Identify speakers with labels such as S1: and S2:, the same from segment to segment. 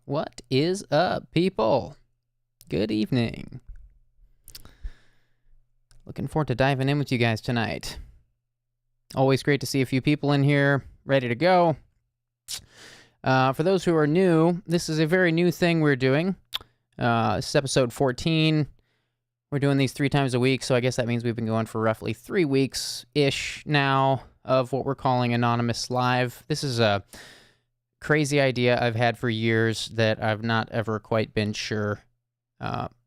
S1: What is up, people? Good evening. Looking forward to diving in with you guys tonight. Always great to see a few people in here ready to go. For those who are new, this is a very new thing we're doing. This is episode 14. We're doing these 3 times a week, so I guess that means we've been going for roughly 3 weeks-ish now of what we're calling Anonymous Live. This is a crazy idea I've had for years that I've not ever quite been sure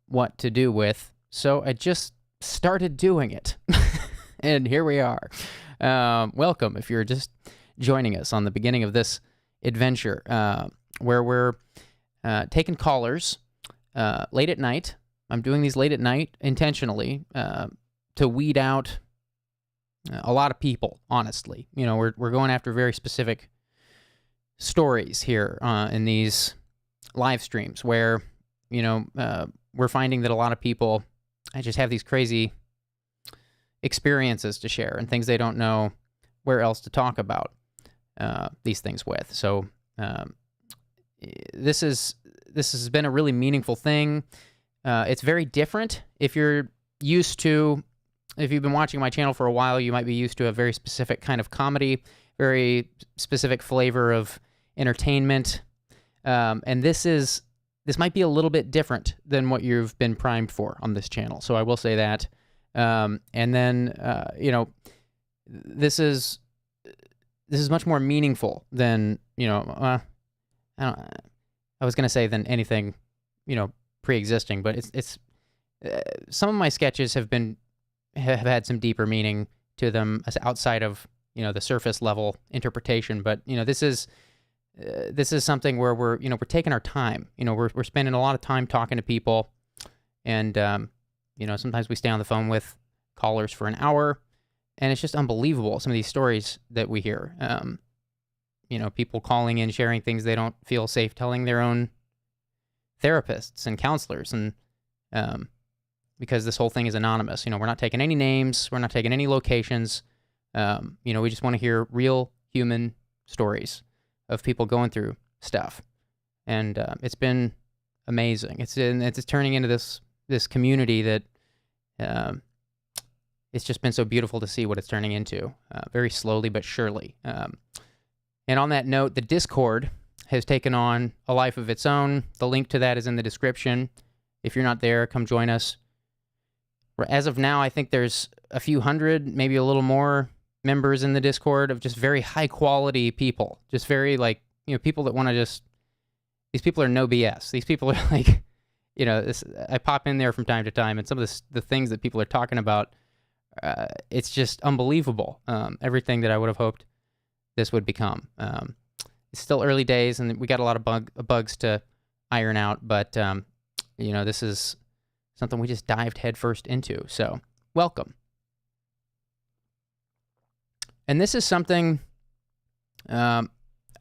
S1: what to do with, so I just started doing it, and here we are. Welcome if you're just joining us on the beginning of this adventure, where we're taking callers late at night. I'm doing these late at night intentionally to weed out a lot of people, honestly. You know, we're going after very specific stories here in these live streams where, you know, we're finding that a lot of people just have these crazy experiences to share and things they don't know where else to talk about these things with. So this has been a really meaningful thing. It's very different. If you've been watching my channel for a while, you might be used to a very specific kind of comedy, very specific flavor of entertainment. And this might be a little bit different than what you've been primed for on this channel. So I will say that. And then, you know, this is much more meaningful than, you know, I was going to say than anything, you know, pre-existing, but it's some of my sketches have had some deeper meaning to them outside of, you know, the surface level interpretation. But, you know, this is something where we're taking our time. You know, we're spending a lot of time talking to people, and you know, sometimes we stay on the phone with callers for an hour, and it's just unbelievable, some of these stories that we hear. You know, people calling in, sharing things they don't feel safe telling their own therapists and counselors, and because this whole thing is anonymous. You know, we're not taking any names, we're not taking any locations. You know, we just want to hear real human stories of people going through stuff, and it's been amazing. It's turning into this community that it's just been so beautiful to see what it's turning into, very slowly but surely. And on that note, the Discord has taken on a life of its own. The link to that is in the description. If you're not there, come join us. As of now, I think there's a few hundred, maybe a little more members in the Discord of just very high quality people. Just very, like, you know, people that want to these people are no BS. These people are like, you know, I pop in there from time to time, and some of the things that people are talking about, it's just unbelievable. Everything that I would have hoped this would become. It's still early days, and we got a lot of bugs to iron out, but, you know, this is something we just dived headfirst into. So, welcome. And this is something I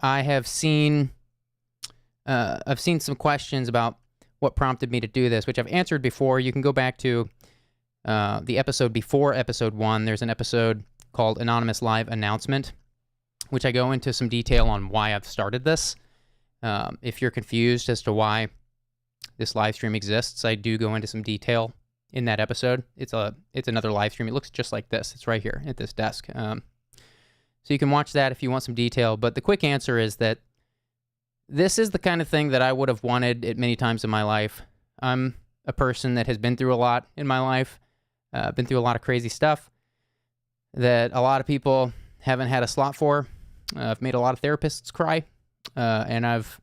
S1: have seen. I've seen some questions about what prompted me to do this, which I've answered before. You can go back to the episode before episode 1. There's an episode called Anonymous Live Announcement, which I go into some detail on why I've started this. If you're confused as to why this live stream exists, I do go into some detail in that episode. It's another live stream. It looks just like this. It's right here at this desk. So you can watch that if you want some detail. But the quick answer is that this is the kind of thing that I would have wanted at many times in my life. I'm a person that has been through a lot in my life, been through a lot of crazy stuff that a lot of people haven't had a slot for. I've made a lot of therapists cry, and I've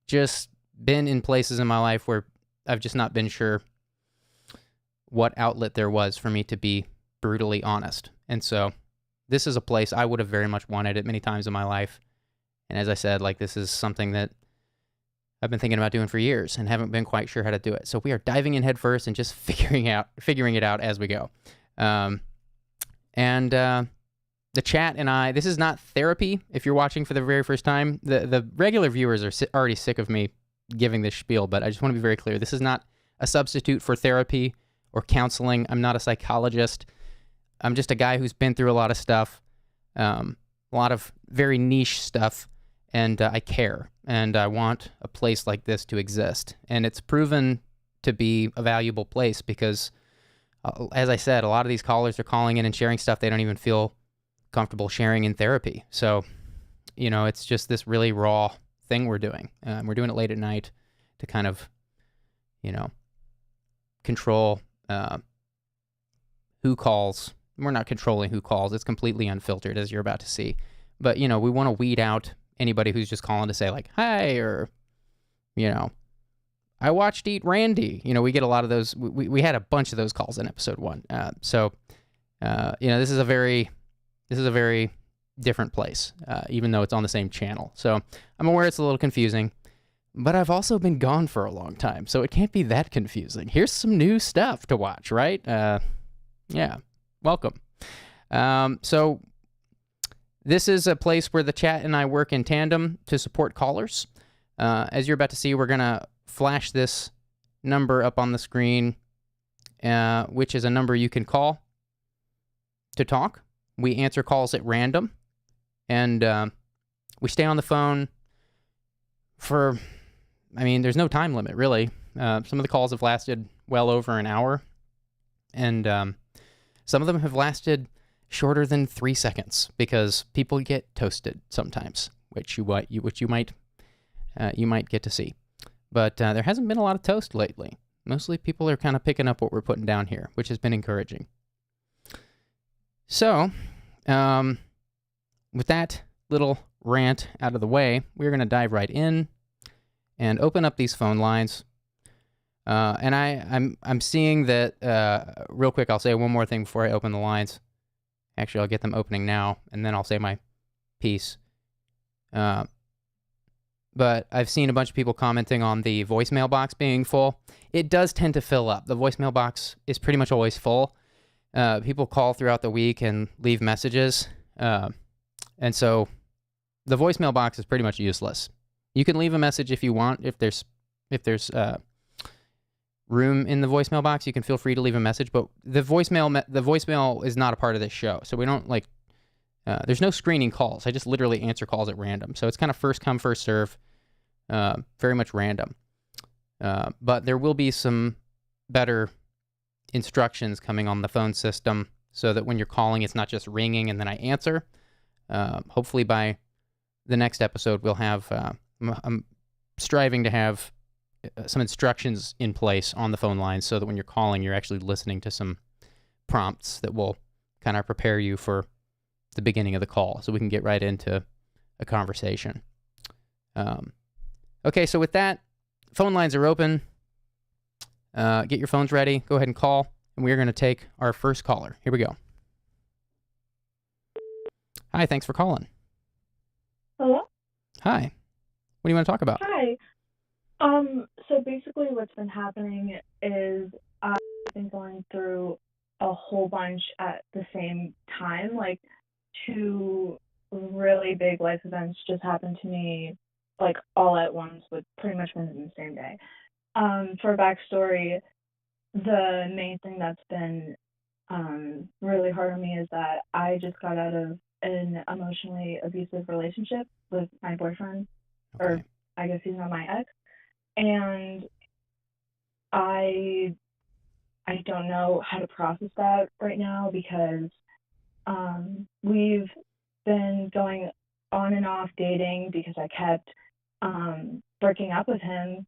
S1: just been in places in my life where I've just not been sure what outlet there was for me to be brutally honest. And so this is a place I would have very much wanted at many times in my life. And as I said, like, this is something that I've been thinking about doing for years and haven't been quite sure how to do it. So we are diving in head first and just figuring it out as we go. The chat and I, this is not therapy. If you're watching for the very first time, the regular viewers are already sick of me giving this spiel, but I just want to be very clear. This is not a substitute for therapy or counseling. I'm not a psychologist. I'm just a guy who's been through a lot of stuff, a lot of very niche stuff, and I care. and I want a place like this to exist. And it's proven to be a valuable place because, as I said, a lot of these callers are calling in and sharing stuff they don't even feel comfortable sharing in therapy. So, it's just this really raw thing we're doing. We're doing it late at night to kind of, control who calls. We're not controlling who calls. It's completely unfiltered, as you're about to see. But, we want to weed out anybody who's just calling to say, like, hi, or, I watched Eat Randy. We get a lot of those. We had a bunch of those calls in episode 1. This is a very different place, even though it's on the same channel. So I'm aware it's a little confusing, but I've also been gone for a long time, so it can't be that confusing. Here's some new stuff to watch, right? Yeah, welcome. So this is a place where the chat and I work in tandem to support callers. As you're about to see, we're going to flash this number up on the screen, which is a number you can call to talk. We answer calls at random, and we stay on the phone for, there's no time limit, really. Some of the calls have lasted well over an hour, and some of them have lasted shorter than 3 seconds because people get toasted sometimes, which you might get to see. But there hasn't been a lot of toast lately. Mostly people are kind of picking up what we're putting down here, which has been encouraging. So, with that little rant out of the way, we're going to dive right in and open up these phone lines. And I'm seeing that, real quick, I'll say one more thing before I open the lines. Actually, I'll get them opening now, and then I'll say my piece. But I've seen a bunch of people commenting on the voicemail box being full. It does tend to fill up. The voicemail box is pretty much always full. People call throughout the week and leave messages. And so the voicemail box is pretty much useless. You can leave a message if you want. If there's room in the voicemail box, you can feel free to leave a message. But the voicemail is not a part of this show. So we don't there's no screening calls. I just literally answer calls at random. So it's kind of first come, first serve, very much random. But there will be some better instructions coming on the phone system so that when you're calling, it's not just ringing and then I answer. Hopefully by the next episode, we'll have, I'm striving to have some instructions in place on the phone lines so that when you're calling, you're actually listening to some prompts that will kind of prepare you for the beginning of the call so we can get right into a conversation. Okay, so with that, phone lines are open. Get your phones ready. Go ahead and call, and we're going to take our first caller. Here we go. Hi, thanks for calling.
S2: Hello?
S1: Hi. What do you want to talk about?
S2: Hi. So basically what's been happening is I've been going through a whole bunch at the same time. Like 2 really big life events just happened to me like all at once with pretty much within the same day. For backstory, the main thing that's been really hard on me is that I just got out of an emotionally abusive relationship with my boyfriend, or I guess he's not my ex, and I don't know how to process that right now because we've been going on and off dating because I kept breaking up with him,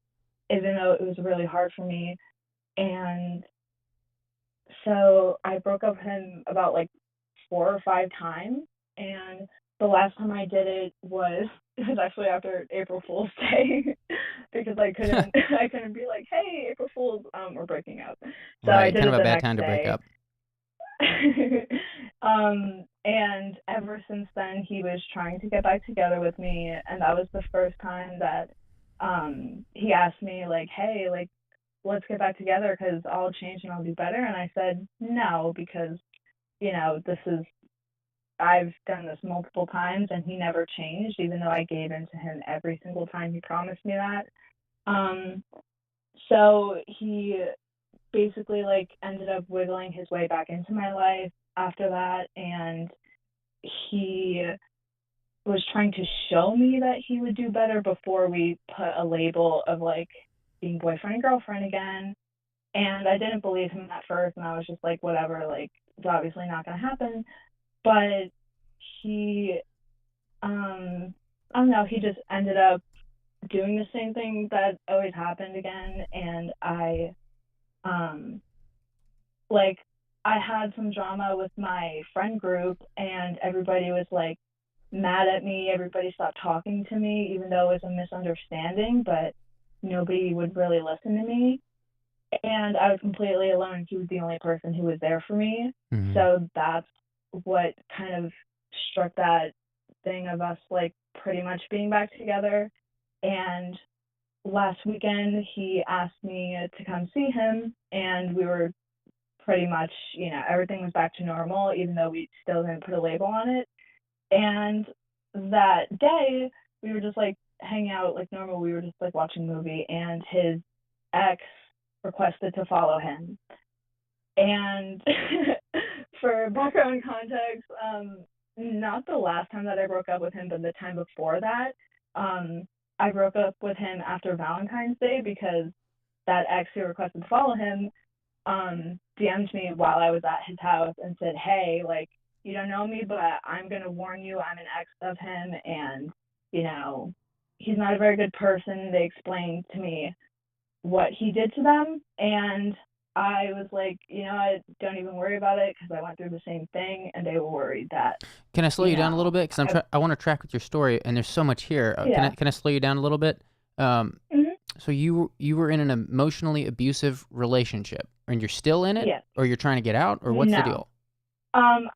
S2: even though it was really hard for me. And so I broke up with him about like 4 or 5 times, and the last time I did it was actually after April Fool's Day because I couldn't be like, hey, April Fool's, we're breaking up. So
S1: right,
S2: I did
S1: kind
S2: it
S1: of a
S2: the
S1: bad
S2: next
S1: time to break
S2: day.
S1: up.
S2: And ever since then, he was trying to get back together with me, and that was the first time that he asked me, like, hey, like, let's get back together because I'll change and I'll do better. And I said no because, I've done this multiple times, and he never changed, even though I gave in to him every single time he promised me that. So he basically, like, ended up wiggling his way back into my life after that, and he was trying to show me that he would do better before we put a label of like being boyfriend and girlfriend again. And I didn't believe him at first, and I was just like, whatever, like, it's obviously not going to happen. But he, I don't know, he just ended up doing the same thing that always happened again. And like, I had some drama with my friend group, and everybody was like mad at me. Everybody stopped talking to me, even though it was a misunderstanding, but nobody would really listen to me. And I was completely alone. He was the only person who was there for me.
S1: Mm-hmm.
S2: So that's what kind of struck that thing of us like pretty much being back together. And last weekend he asked me to come see him, and we were pretty much, you know, everything was back to normal, even though we still didn't put a label on it. And that day we were just like hanging out like normal. We were just like watching a movie, and his ex requested to follow him. And for background context, not the last time that I broke up with him, but the time before that, I broke up with him after Valentine's Day because that ex who requested to follow him DM'd me while I was at his house and said, hey, like, you don't know me, but I'm going to warn you, I'm an ex of him, and, you know, he's not a very good person. They explained to me what he did to them, and I was like, you know, I don't even worry about it because I went through the same thing, and they were worried that.
S1: Can I slow you down a little bit? Because I want to track with your story, and there's so much here.
S2: Yeah.
S1: Can I slow you down a little bit?
S2: Mm-hmm.
S1: So you were in an emotionally abusive relationship, and you're still in it,
S2: Yes.
S1: or you're trying to get out, or what's the deal?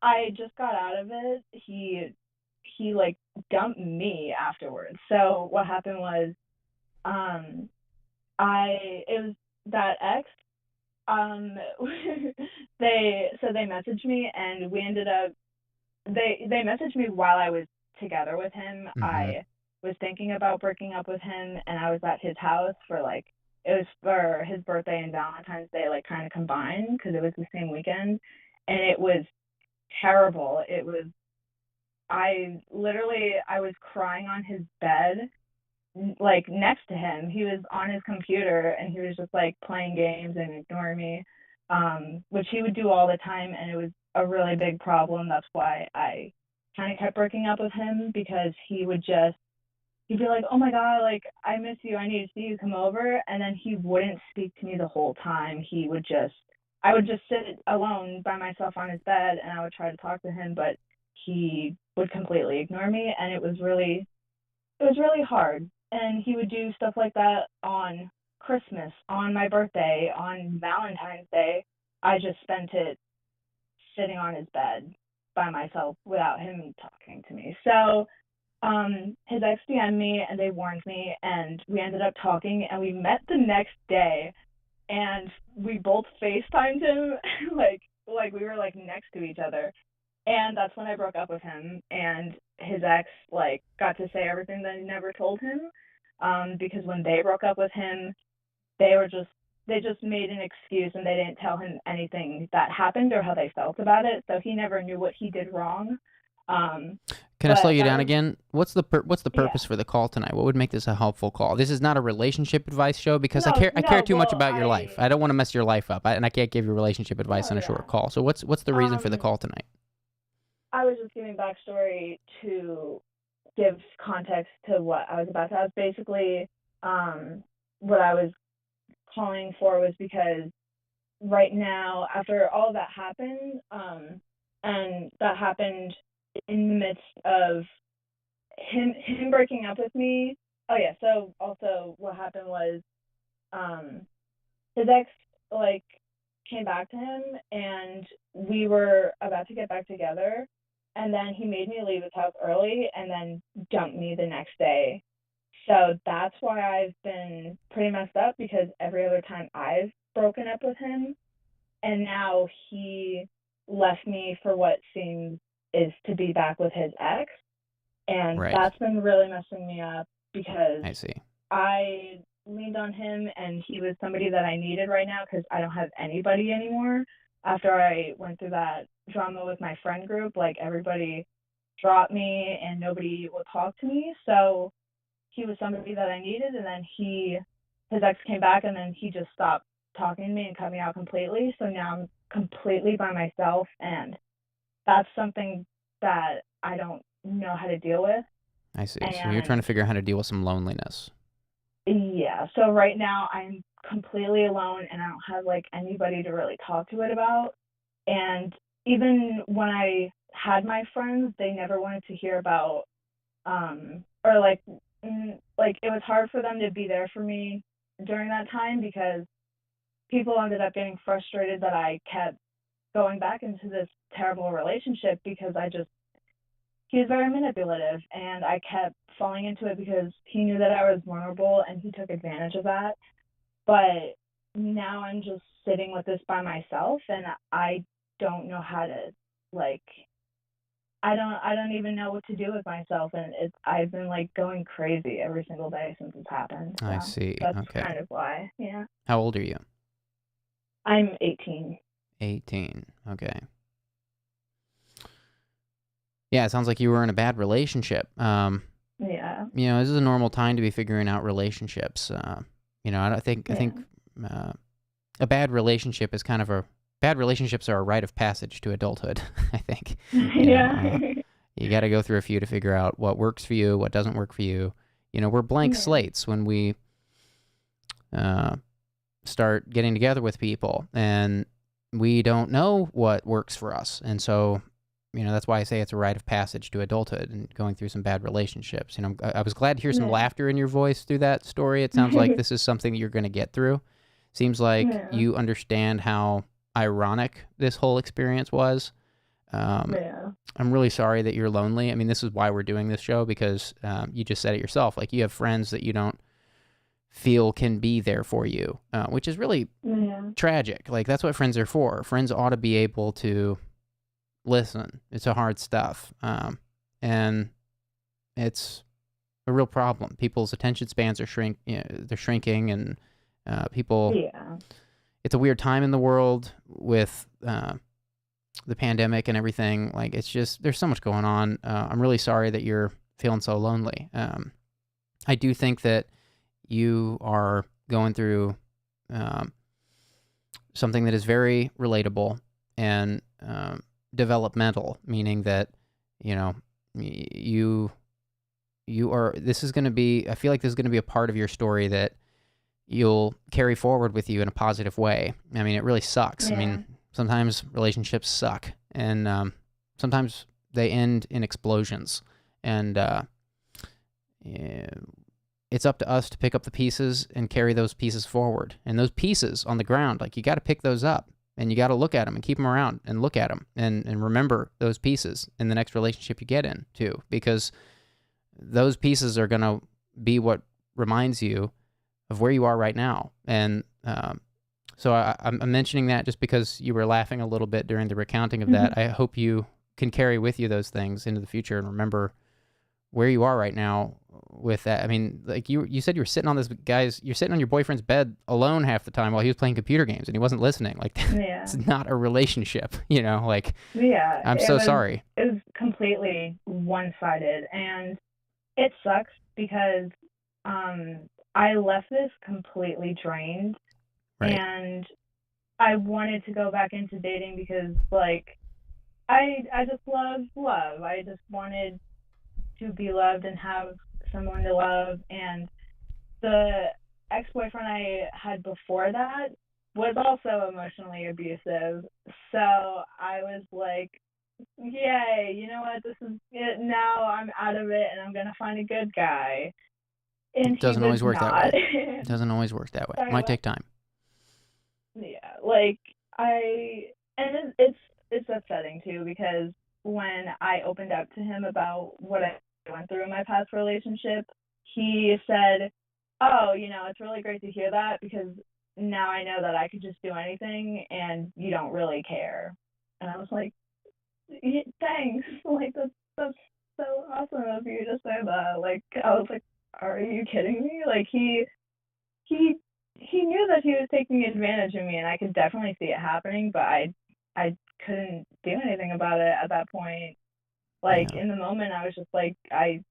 S2: I just got out of it. He like dumped me afterwards. So what happened was, it was that ex. they messaged me, and we ended up. They messaged me while I was together with him.
S1: Mm-hmm.
S2: I was thinking about breaking up with him, and I was at his house for like, it was for his birthday and Valentine's Day, like kind of combined because it was the same weekend, and it was terrible. It was, I was crying on his bed, like next to him. He was on his computer, and he was just like playing games and ignoring me, which he would do all the time, and it was a really big problem. That's why I kind of kept breaking up with him, because he'd be like, oh my God, like, I miss you, I need to see you, come over. And then he wouldn't speak to me the whole time. I would just sit alone by myself on his bed, and I would try to talk to him, but he would completely ignore me. And it was really hard. And he would do stuff like that on Christmas, on my birthday, on Valentine's Day. I just spent it sitting on his bed by myself without him talking to me. So his ex DM'd me, and they warned me, and we ended up talking, and we met the next day, and we both FaceTimed him like we were like next to each other. And that's when I broke up with him, and his ex like got to say everything that he never told him, because when they broke up with him, they just made an excuse, and they didn't tell him anything that happened or how they felt about it, so he never knew what he did wrong.
S1: Can I slow you down again? What's the purpose for the call tonight? What would make this a helpful call? This is not a relationship advice show, because I care too much about your life. I don't want to mess your life up, and I can't give you relationship advice on a short call. So what's the reason for the call tonight?
S2: I was just giving backstory to give context to what I was about to ask. Basically, what I was calling for was because right now, after all that happened, and that happened in the midst of him breaking up with me. Oh yeah, so also what happened was, his ex like came back to him, and we were about to get back together, and then he made me leave his house early and then dumped me the next day. So that's why I've been pretty messed up, because every other time I've broken up with him, and now he left me for what seems is to be back with his ex. And that's been really messing me up, because
S1: I see.
S2: I leaned on him, and he was somebody that I needed right now, because I don't have anybody anymore. After I went through that drama with my friend group, like, everybody dropped me and nobody would talk to me. So he was somebody that I needed, and then his ex came back, and then he just stopped talking to me and cut me out completely. So now I'm completely by myself, and that's something that I don't know how to deal with.
S1: I see. So you're trying to
S2: And
S1: figure out how to deal with some loneliness.
S2: yeah, so right now I'm completely alone, and I don't have like anybody to really talk to it about. And even when I had my friends, they never wanted to hear about or like it was hard for them to be there for me during that time, because people ended up getting frustrated that I kept going back into this terrible relationship, because he was very manipulative, and I kept falling into it because he knew that I was vulnerable and he took advantage of that. But now I'm just sitting with this by myself, and I don't know how to, like, I don't even know what to do with myself, and I've been like going crazy every single day since it's happened. So
S1: I see.
S2: that's
S1: Okay.
S2: kind of why. Yeah.
S1: How old are you?
S2: I'm 18.
S1: 18. Okay. Yeah, it sounds like you were in a bad relationship.
S2: Yeah.
S1: This is a normal time to be figuring out relationships. I don't think, I think a bad relationship is kind of bad relationships are a rite of passage to adulthood, I think. You got to go through a few to figure out what works for you, what doesn't work for you. We're blank slates when we start getting together with people, and we don't know what works for us. And so, that's why I say it's a rite of passage to adulthood and going through some bad relationships. I was glad to hear some laughter in your voice through that story. It sounds like this is something that you're going to get through. Seems like you understand how ironic this whole experience was. I'm really sorry that you're lonely. I mean, this is why we're doing this show, because you just said it yourself. Like, you have friends that you don't feel can be there for you, which is really tragic. Like, that's what friends are for. Friends ought to be able to listen. It's a hard stuff. And it's a real problem. People's attention spans are they're shrinking, and people, it's a weird time in the world with the pandemic and everything. Like, it's just, there's so much going on. I'm really sorry that you're feeling so lonely. I do think that you are going through something that is very relatable and developmental, meaning that, you are, this is going to be, I feel like this is going to be a part of your story that you'll carry forward with you in a positive way. I mean, it really sucks. I mean, sometimes relationships suck, and sometimes they end in explosions. And it's up to us to pick up the pieces and carry those pieces forward. And those pieces on the ground, like, you got to pick those up, and you got to look at them and keep them around and look at them and remember those pieces in the next relationship you get in too, because those pieces are going to be what reminds you of where you are right now. And so I'm mentioning that just because you were laughing a little bit during the recounting of that. I hope you can carry with you those things into the future and remember where you are right now with that. I mean, like, you said you were sitting on you're sitting on your boyfriend's bed alone half the time while he was playing computer games and he wasn't listening. Like, it's not a relationship, like, I'm so sorry.
S2: It was completely one-sided, and it sucks because I left this completely drained.
S1: Right.
S2: And I wanted to go back into dating because, like, I just love love. I just wanted to be loved and have someone to love. And the ex-boyfriend I had before that was also emotionally abusive. So I was like, yay, you know what? This is it. Now I'm out of it, and I'm going to find a good guy. And
S1: it doesn't always work that way. It doesn't always work that way. It might take time.
S2: Yeah, like, and it's upsetting too, because when I opened up to him about what I went through in my past relationship, he said, oh, it's really great to hear that, because now I know that I could just do anything and you don't really care. And I was like, thanks. Like, that's so awesome of you to say that. Like, I was like, are you kidding me? Like, he knew that he was taking advantage of me, and I could definitely see it happening, but I couldn't do anything about it at that point. Like,
S1: Yeah.
S2: in the moment, I was just like, I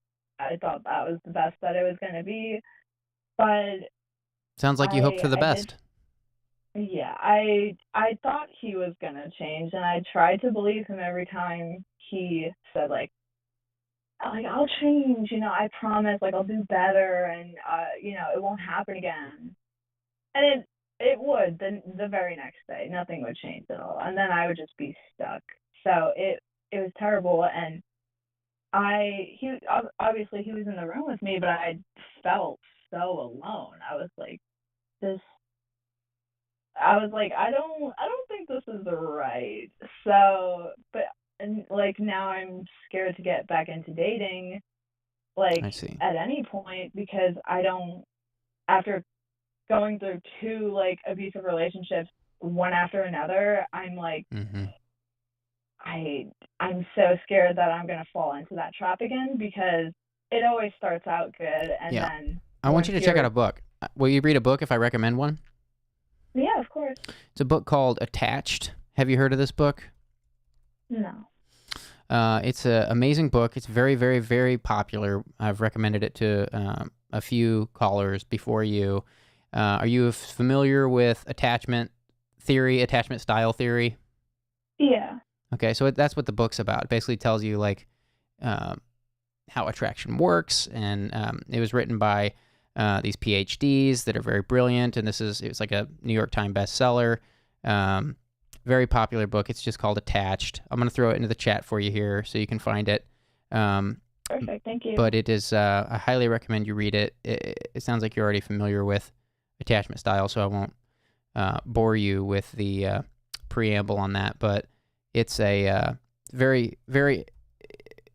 S2: thought that was the best that it was going to be. But
S1: Sounds like you hoped for the
S2: I did,
S1: best.
S2: yeah, I thought he was going to change, and I tried to believe him every time he said, like I'll change, I promise, like I'll do better, and it won't happen again. And it would. The very next day, nothing would change at all, and then I would just be stuck. So it was terrible, and obviously he was in the room with me, but I felt so alone. This. I was like, I don't think this is right. So, but and like now I'm scared to get back into dating, like
S1: I see.
S2: at any point, because I don't, after going through two like abusive relationships one after another, I'm like,
S1: Mm-hmm.
S2: I'm so scared that I'm gonna fall into that trap again, because it always starts out good, and
S1: Yeah.
S2: then
S1: I want
S2: once
S1: you to check out
S2: you're,
S1: a book. Will you read a book if I recommend one?
S2: yeah, of course.
S1: It's a book called Attached. Have you heard of this book?
S2: No.
S1: It's an amazing book. It's very, very, very popular. I've recommended it to a few callers before you. Are you familiar with attachment theory, attachment style theory?
S2: Yeah.
S1: Okay, so that's what the book's about. It basically tells you like how attraction works, and it was written by these PhDs that are very brilliant. And it was like a New York Times bestseller. Very popular book. It's just called Attached. I'm going to throw it into the chat for you here so you can find it.
S2: Perfect. Thank you.
S1: But it is, I highly recommend you read it. It sounds like you're already familiar with attachment style, so I won't bore you with the preamble on that. But it's a very, very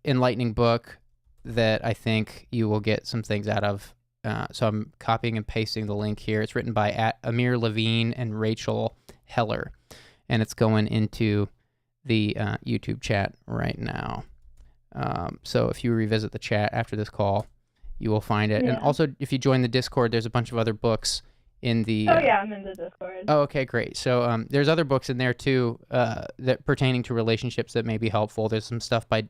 S1: enlightening book that I think you will get some things out of. So I'm copying and pasting the link here. It's written by Amir Levine and Rachel Heller, and it's going into the YouTube chat right now. So if you revisit the chat after this call, you will find it.
S2: Yeah.
S1: And also, if you join the Discord, there's a bunch of other books in the...
S2: Oh, yeah, I'm in the Discord.
S1: Oh, okay, great. So there's other books in there, too, that pertaining to relationships that may be helpful. There's some stuff by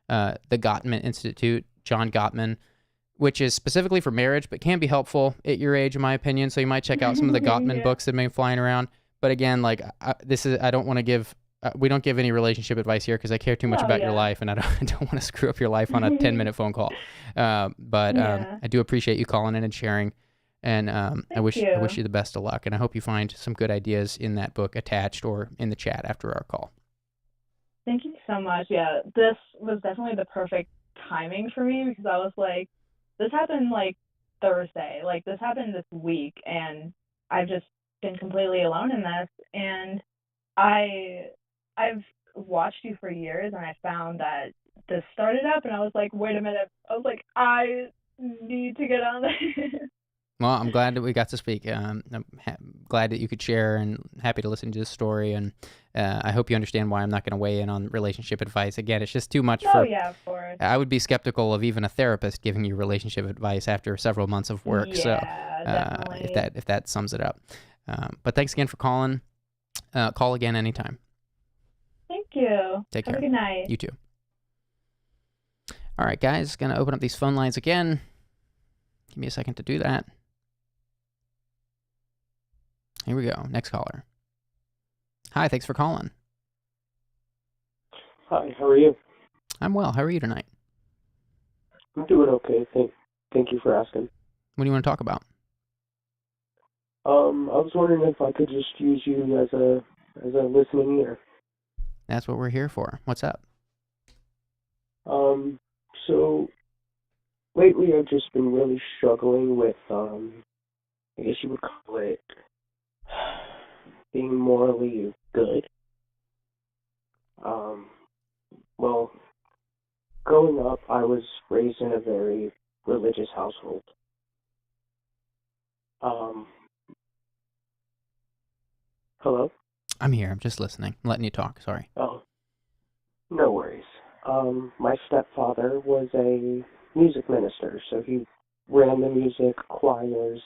S1: the Gottman Institute, John Gottman, which is specifically for marriage, but can be helpful at your age, in my opinion. So you might check out some of the Gottman
S2: Yeah.
S1: books that may be flying around. But again, like I don't want to give... we don't give any relationship advice here because I care too much about your life, and I don't want to screw up your life on a 10-minute phone call. But I do appreciate you calling in and sharing, and I wish you the best of luck, and I hope you find some good ideas in that book Attached or in the chat after our call.
S2: Thank you so much. Yeah, this was definitely the perfect timing for me, because I was like, this happened like Thursday, like this happened this week, and I've just been completely alone in this, and I've watched you for years, and I found that this started up, and I was like, wait a minute. I was like, I need to get on this.
S1: Well, I'm glad that we got to speak. I'm glad that you could share, and happy to listen to this story. And I hope you understand why I'm not going to weigh in on relationship advice. Again, it's just too much for...
S2: Oh, yeah, of course.
S1: I would be skeptical of even a therapist giving you relationship advice after several months of work.
S2: Yeah,
S1: so
S2: definitely.
S1: if that sums it up. But thanks again for calling. Call again anytime.
S2: Thank you.
S1: Take care.
S2: Have a good night.
S1: You too. All right, guys, going to open up these phone lines again. Give me a second to do that. Here we go. Next caller. Hi, thanks for calling.
S3: Hi, how are you?
S1: I'm well. How are you tonight?
S3: I'm doing okay. Thank you for asking.
S1: What do you want to talk about?
S3: I was wondering if I could just use you as a listening ear.
S1: That's what we're here for. What's up?
S3: So lately I've just been really struggling with, I guess you would call it being morally good. Well, growing up, I was raised in a very religious household. Hello?
S1: I'm here. I'm just listening. I'm letting you talk. Sorry.
S3: Oh, no worries. My stepfather was a music minister, so he ran the music, choirs.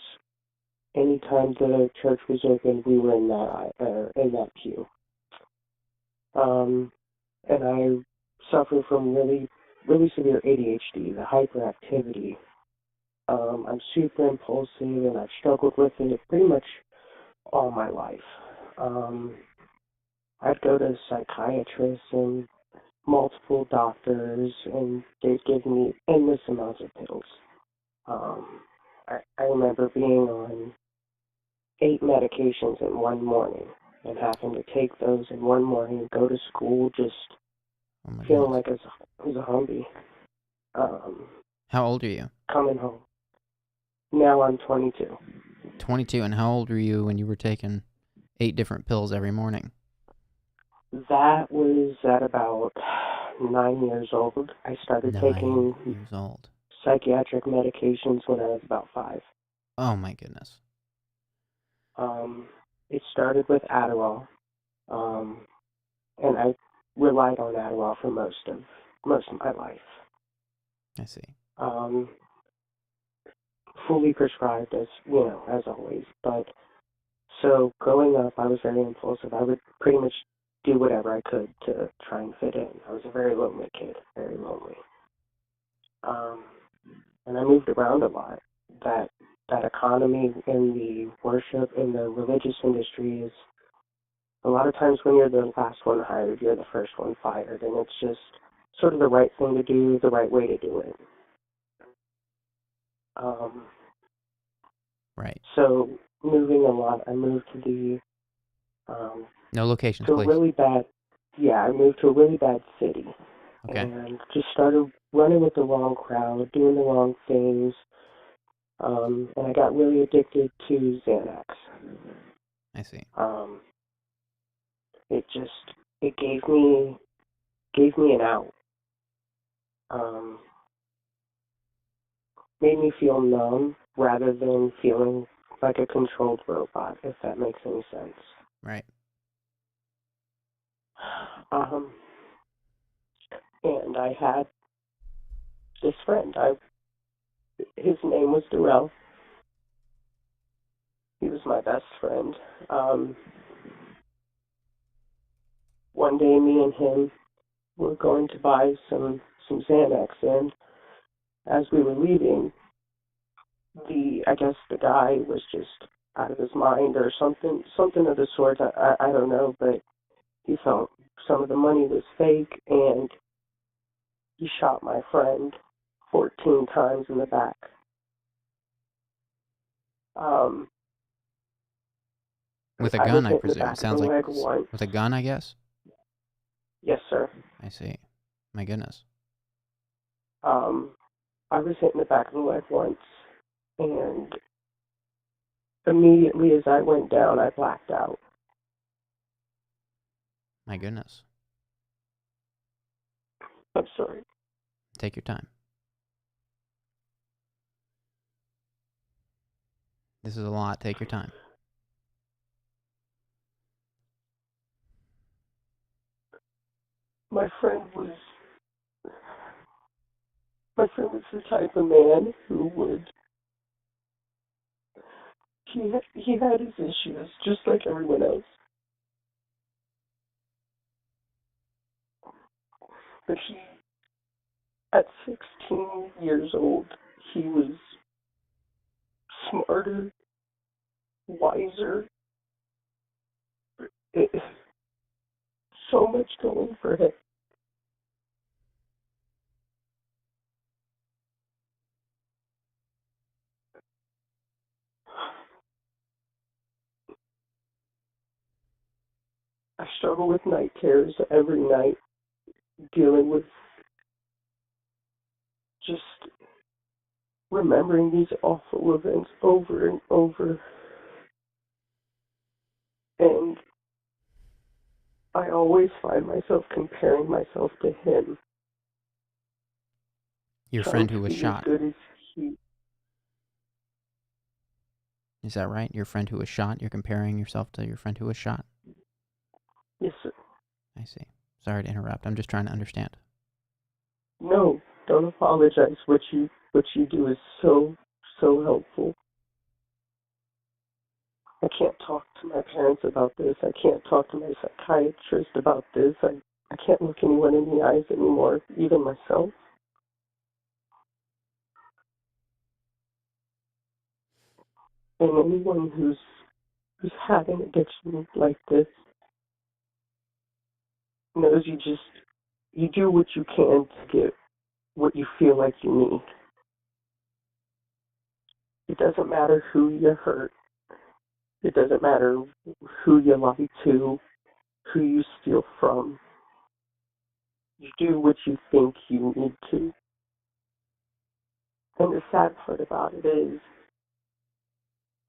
S3: Anytime the church was open, we were in that pew. And I suffer from really, really severe ADHD, the hyperactivity. I'm super impulsive, and I've struggled with it pretty much all my life. I'd go to psychiatrists and multiple doctors, and they'd give me endless amounts of pills. I remember being on 8 medications in one morning and having to take those in one morning, go to school, just feeling like I was a zombie.
S1: How old are you?
S3: Coming home. Now I'm 22.
S1: 22, and how old were you when you were taking 8 different pills every morning?
S3: That was at about 9 years old. I started
S1: 9
S3: taking
S1: years old.
S3: psychiatric medications when I was about 5.
S1: Oh my goodness.
S3: It started with Adderall, and I relied on Adderall for most of my life.
S1: I see.
S3: Fully prescribed, as always. But so growing up, I was very impulsive. I would pretty much do whatever I could to try and fit in. I was a very lonely kid, very lonely. And I moved around a lot. That economy in the worship in the religious industry is a lot of times when you're the last one hired, you're the first one fired, and it's just sort of the right thing to do, the right way to do it.
S1: Right.
S3: So moving a lot, I moved to the
S1: No locations,
S3: to
S1: please.
S3: a really bad. Yeah, I moved to a really bad city,
S1: Okay.
S3: and just started running with the wrong crowd, doing the wrong things, and I got really addicted to Xanax.
S1: I see.
S3: It gave me an out. Made me feel numb rather than feeling like a controlled robot, if that makes any sense.
S1: Right.
S3: And I had this friend. His name was Darrell. He was my best friend. One day, me and him were going to buy some Xanax, and as we were leaving, I guess the guy was just out of his mind or something of the sort. I don't know, but he felt some of the money was fake, and he shot my friend 14 times in the back.
S1: With a gun, I
S3: hit in the
S1: presume.
S3: back of
S1: Sounds
S3: the
S1: like
S3: leg once.
S1: with a gun, I guess.
S3: Yes, sir.
S1: I see. My goodness.
S3: I was hit in the back of the leg once, and immediately as I went down, I blacked out.
S1: My goodness.
S3: I'm sorry.
S1: Take your time. This is a lot. Take your time.
S3: My friend was the type of man who would, he had his issues just like everyone else. But at 16 years old, he was smarter, wiser, so much going for him. I struggle with night terrors every night, dealing with just remembering these awful events over and over. And I always find myself comparing myself to him.
S1: Your friend who was shot.
S3: As good as he.
S1: Is that right? Your friend who was shot? You're comparing yourself to your friend who was shot?
S3: Yes, sir.
S1: I see. Sorry to interrupt. I'm just trying to understand.
S3: No, don't apologize. What you do is so helpful. I can't talk to my parents about this. I can't talk to my psychiatrist about this. I I can't look anyone in the eyes anymore, even myself. And anyone who's had an addiction like this knows you do what you can to get what you feel like you need. It doesn't matter who you hurt. It doesn't matter who you lie to, who you steal from. You do what you think you need to. And the sad part about it is,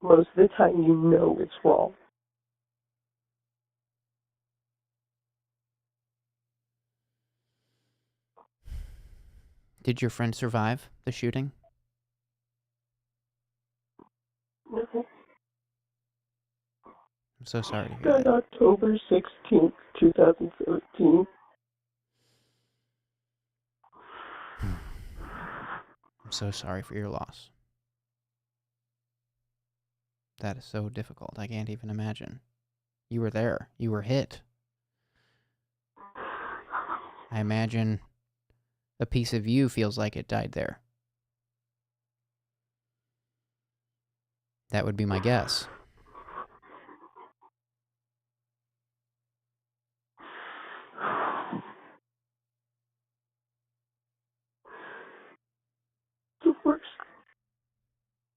S3: most of the time you know it's wrong.
S1: Did your friend survive the shooting?
S3: No.
S1: I'm so sorry to hear
S3: Died
S1: that.
S3: October 16th, 2017.
S1: I'm so sorry for your loss. That is so difficult. I can't even imagine. You were there. You were hit. I imagine a piece of you feels like it died there. That would be my guess.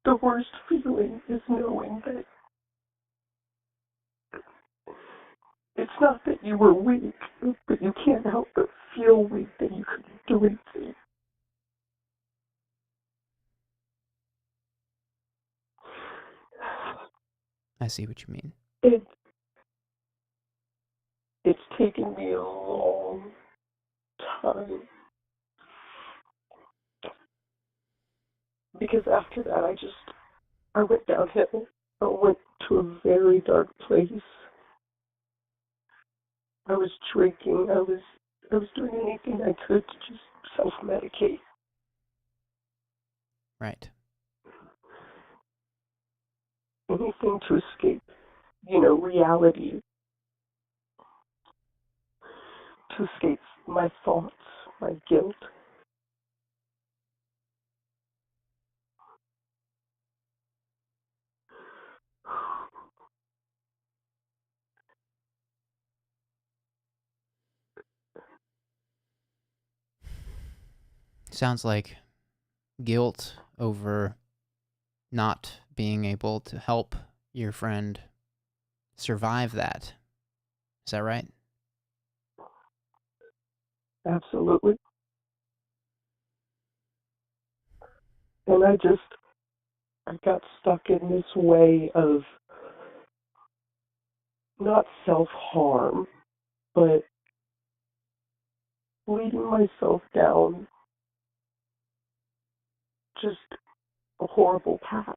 S3: The worst feeling is knowing that it's not that you were weak, but you can't help but feel weak that you couldn't do anything.
S1: I see what you mean.
S3: It's taken me a long time. Because after that, I went downhill. I went to a very dark place. I was drinking. I was doing anything I could to just self-medicate.
S1: Right.
S3: Anything to escape, reality. To escape my thoughts, my guilt.
S1: Sounds like guilt over not being able to help your friend survive that. Is that right?
S3: Absolutely. And I got stuck in this way of not self-harm, but leading myself down just a horrible path.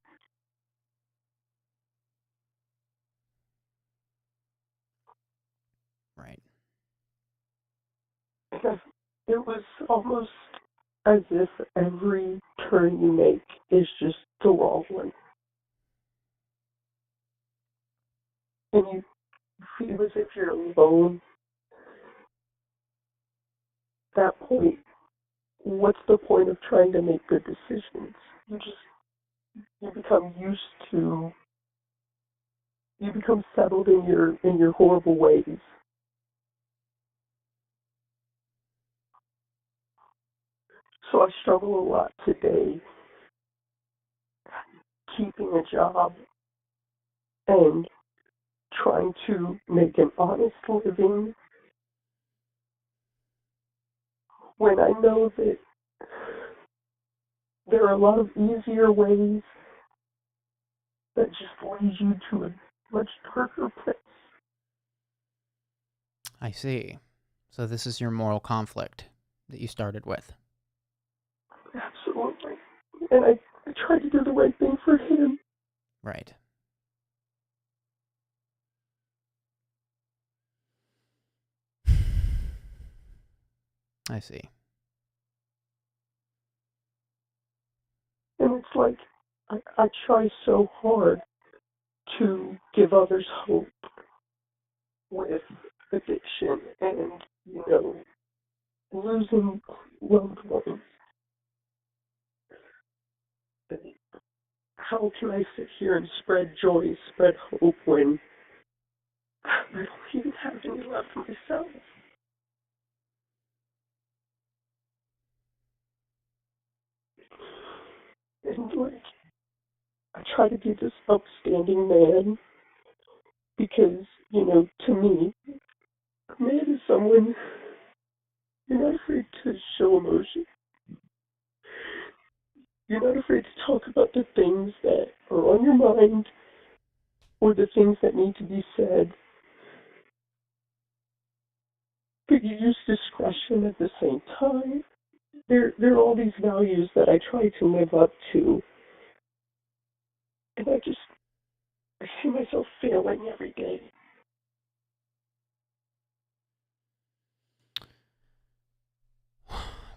S1: Right.
S3: And it was almost as if every turn you make is just the wrong one. And you feel as if you're alone. At that point, what's the point of trying to make good decisions? You become settled in your horrible ways. So I struggle a lot today keeping a job and trying to make an honest living when I know that there are a lot of easier ways that just lead you to a much darker place.
S1: I see. So this is your moral conflict that you started with.
S3: Absolutely. And I try to do the right thing for him.
S1: Right. I see.
S3: And it's like, I try so hard to give others hope with addiction and, losing loved ones. How can I sit here and spread joy, spread hope when I don't even have any left myself? And I try to be this upstanding man because, to me, a man is someone you're not afraid to show emotion. You're not afraid to talk about the things that are on your mind or the things that need to be said. But you use discretion at the same time. There are all these values that I try to live up to. And I see myself failing every day.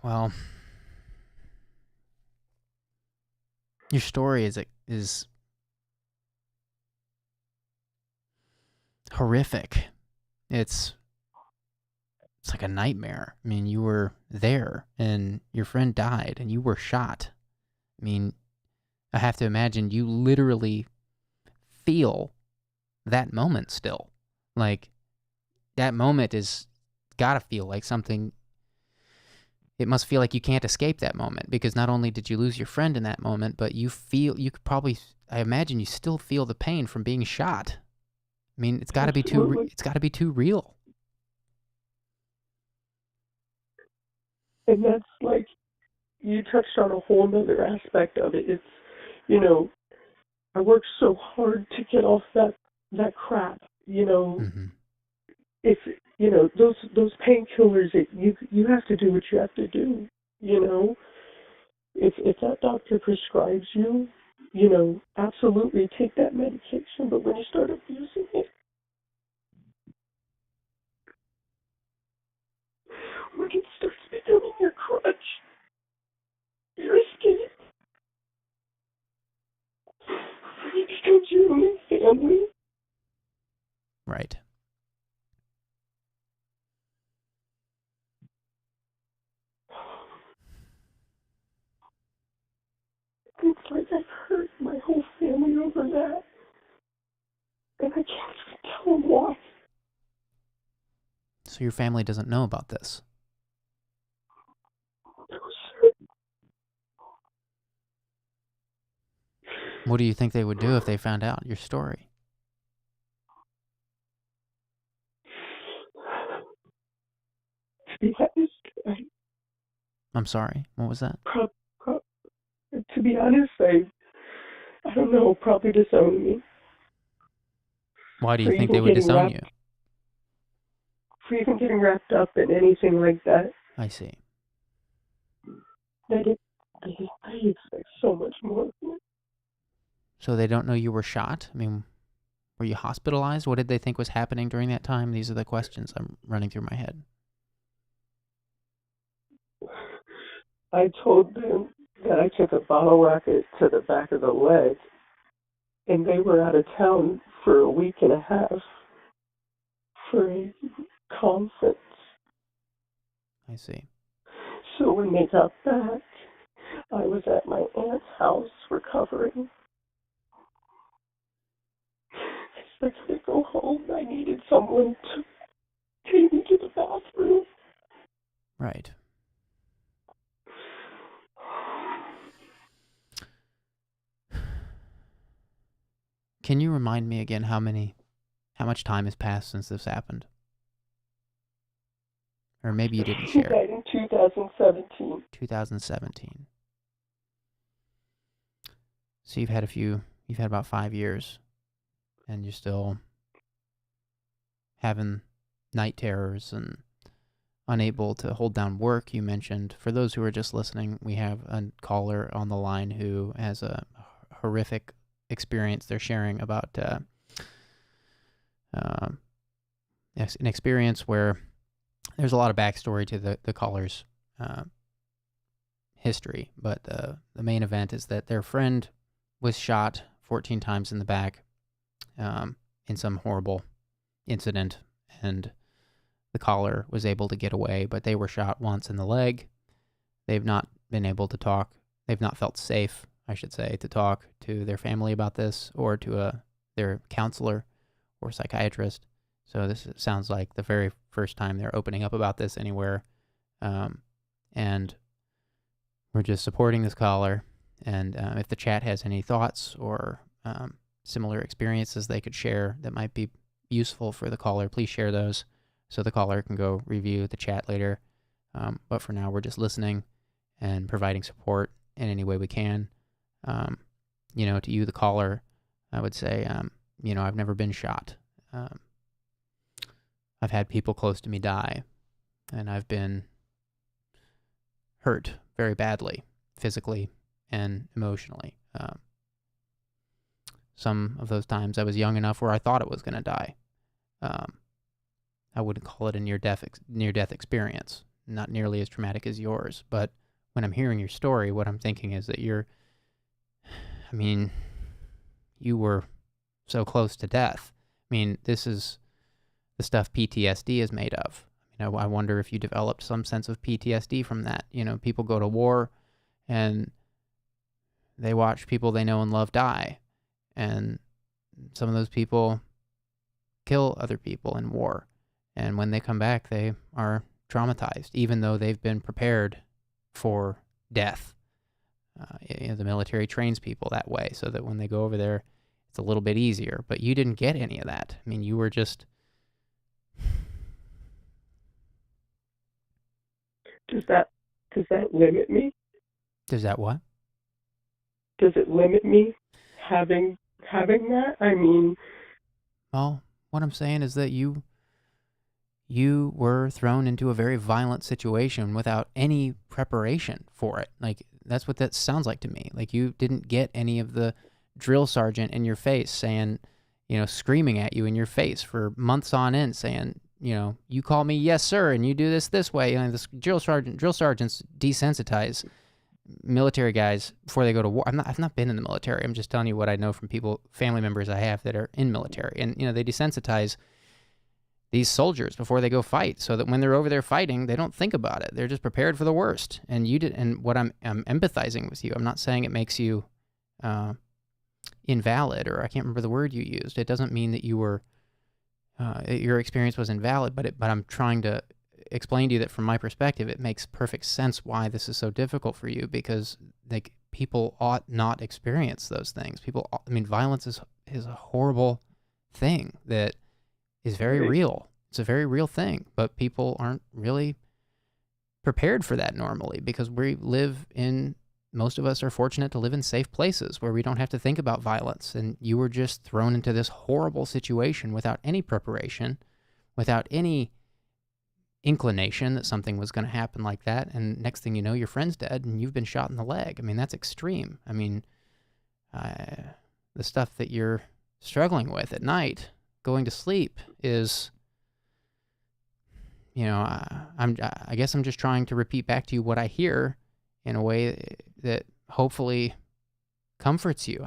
S1: Well, your story is horrific. It's like a nightmare. I mean, you were there and your friend died and you were shot. I mean, I have to imagine you literally feel that moment still. Like, that moment is gotta feel like something. It must feel like you can't escape that moment, because not only did you lose your friend in that moment, but you could probably, I imagine you still feel the pain from being shot. I mean, it's gotta be too real.
S3: And that's like, you touched on a whole nother aspect of it. It's, I worked so hard to get off that crap,
S1: Mm-hmm.
S3: If, those painkillers, you have to do what you have to do, If that doctor prescribes you, absolutely take that medication, but when you start abusing it, when it starts becoming your crutch, your escape, when it becomes your only family.
S1: Right.
S3: It's like I've hurt my whole family over that, and I can't even tell them why.
S1: So your family doesn't know about this?
S3: No, sir.
S1: What do you think they would do if they found out your story?
S3: To be honest,
S1: I'm sorry, what was that?
S3: to be honest, I don't know, probably disown me.
S1: Why do you think they would disown you?
S3: For even getting wrapped up in anything like that.
S1: I see.
S3: I expect so much more from it.
S1: So they don't know you were shot? I mean, were you hospitalized? What did they think was happening during that time? These are the questions I'm running through my head.
S3: I told them that I took a bottle rocket to the back of the leg, and they were out of town for a week and a half for a conference.
S1: I see.
S3: So when they got back, I was at my aunt's house recovering. I couldn't go home. I needed someone to take me to the bathroom.
S1: Right. Can you remind me again how much time has passed since this happened? Or maybe you didn't share.
S3: He died in 2017.
S1: 2017. So you've had about 5 years, and you're still having night terrors and unable to hold down work. You mentioned, for those who are just listening, we have a caller on the line who has a horrific experience they're sharing about an experience where there's a lot of backstory to the caller's history, but the main event is that their friend was shot 14 times in the back in some horrible incident, and the caller was able to get away, but they were shot once in the leg. They've not been able to talk. They've not felt safe, I should say, to talk to their family about this or to their counselor or psychiatrist. So this sounds like the very first time they're opening up about this anywhere. And we're just supporting this caller. And if the chat has any thoughts or similar experiences they could share that might be useful for the caller, please share those so the caller can go review the chat later. But for now, we're just listening and providing support in any way we can. To you, the caller, I would say, I've never been shot. I've had people close to me die, and I've been hurt very badly, physically and emotionally. Some of those times I was young enough where I thought it was going to die. I wouldn't call it a near-death experience, not nearly as traumatic as yours. But when I'm hearing your story, what I'm thinking is that you were so close to death. This is the stuff PTSD is made of. I wonder if you developed some sense of PTSD from that. People go to war and they watch people they know and love die. And some of those people kill other people in war. And when they come back, they are traumatized, even though they've been prepared for death. The military trains people that way so that when they go over there, it's a little bit easier. But you didn't get any of that. You were just...
S3: Does that limit me?
S1: Does that what?
S3: Does it limit me having that?
S1: Well, what I'm saying is that you were thrown into a very violent situation without any preparation for it. That's what that sounds like to me. You didn't get any of the drill sergeant in your face saying, screaming at you in your face for months on end saying, you call me yes, sir, and you do this way. This drill sergeants desensitize military guys before they go to war. I've not been in the military. I'm just telling you what I know from family members I have that are in military. And, they desensitize these soldiers before they go fight so that when they're over there fighting, they don't think about it. They're just prepared for the worst. And what I'm empathizing with you. I'm not saying it makes you invalid, or I can't remember the word you used. It doesn't mean that you were your experience was invalid, but I'm trying to explain to you that from my perspective, it makes perfect sense why this is so difficult for you, because people ought not experience those things. Violence is a horrible thing that is very real. It's a very real thing, but people aren't really prepared for that normally because most of us are fortunate to live in safe places where we don't have to think about violence. And you were just thrown into this horrible situation without any preparation, without any inclination that something was going to happen like that. And next thing you know, your friend's dead and you've been shot in the leg. That's extreme. The stuff that you're struggling with at night, going to sleep is, I guess I'm just trying to repeat back to you what I hear in a way that hopefully comforts you.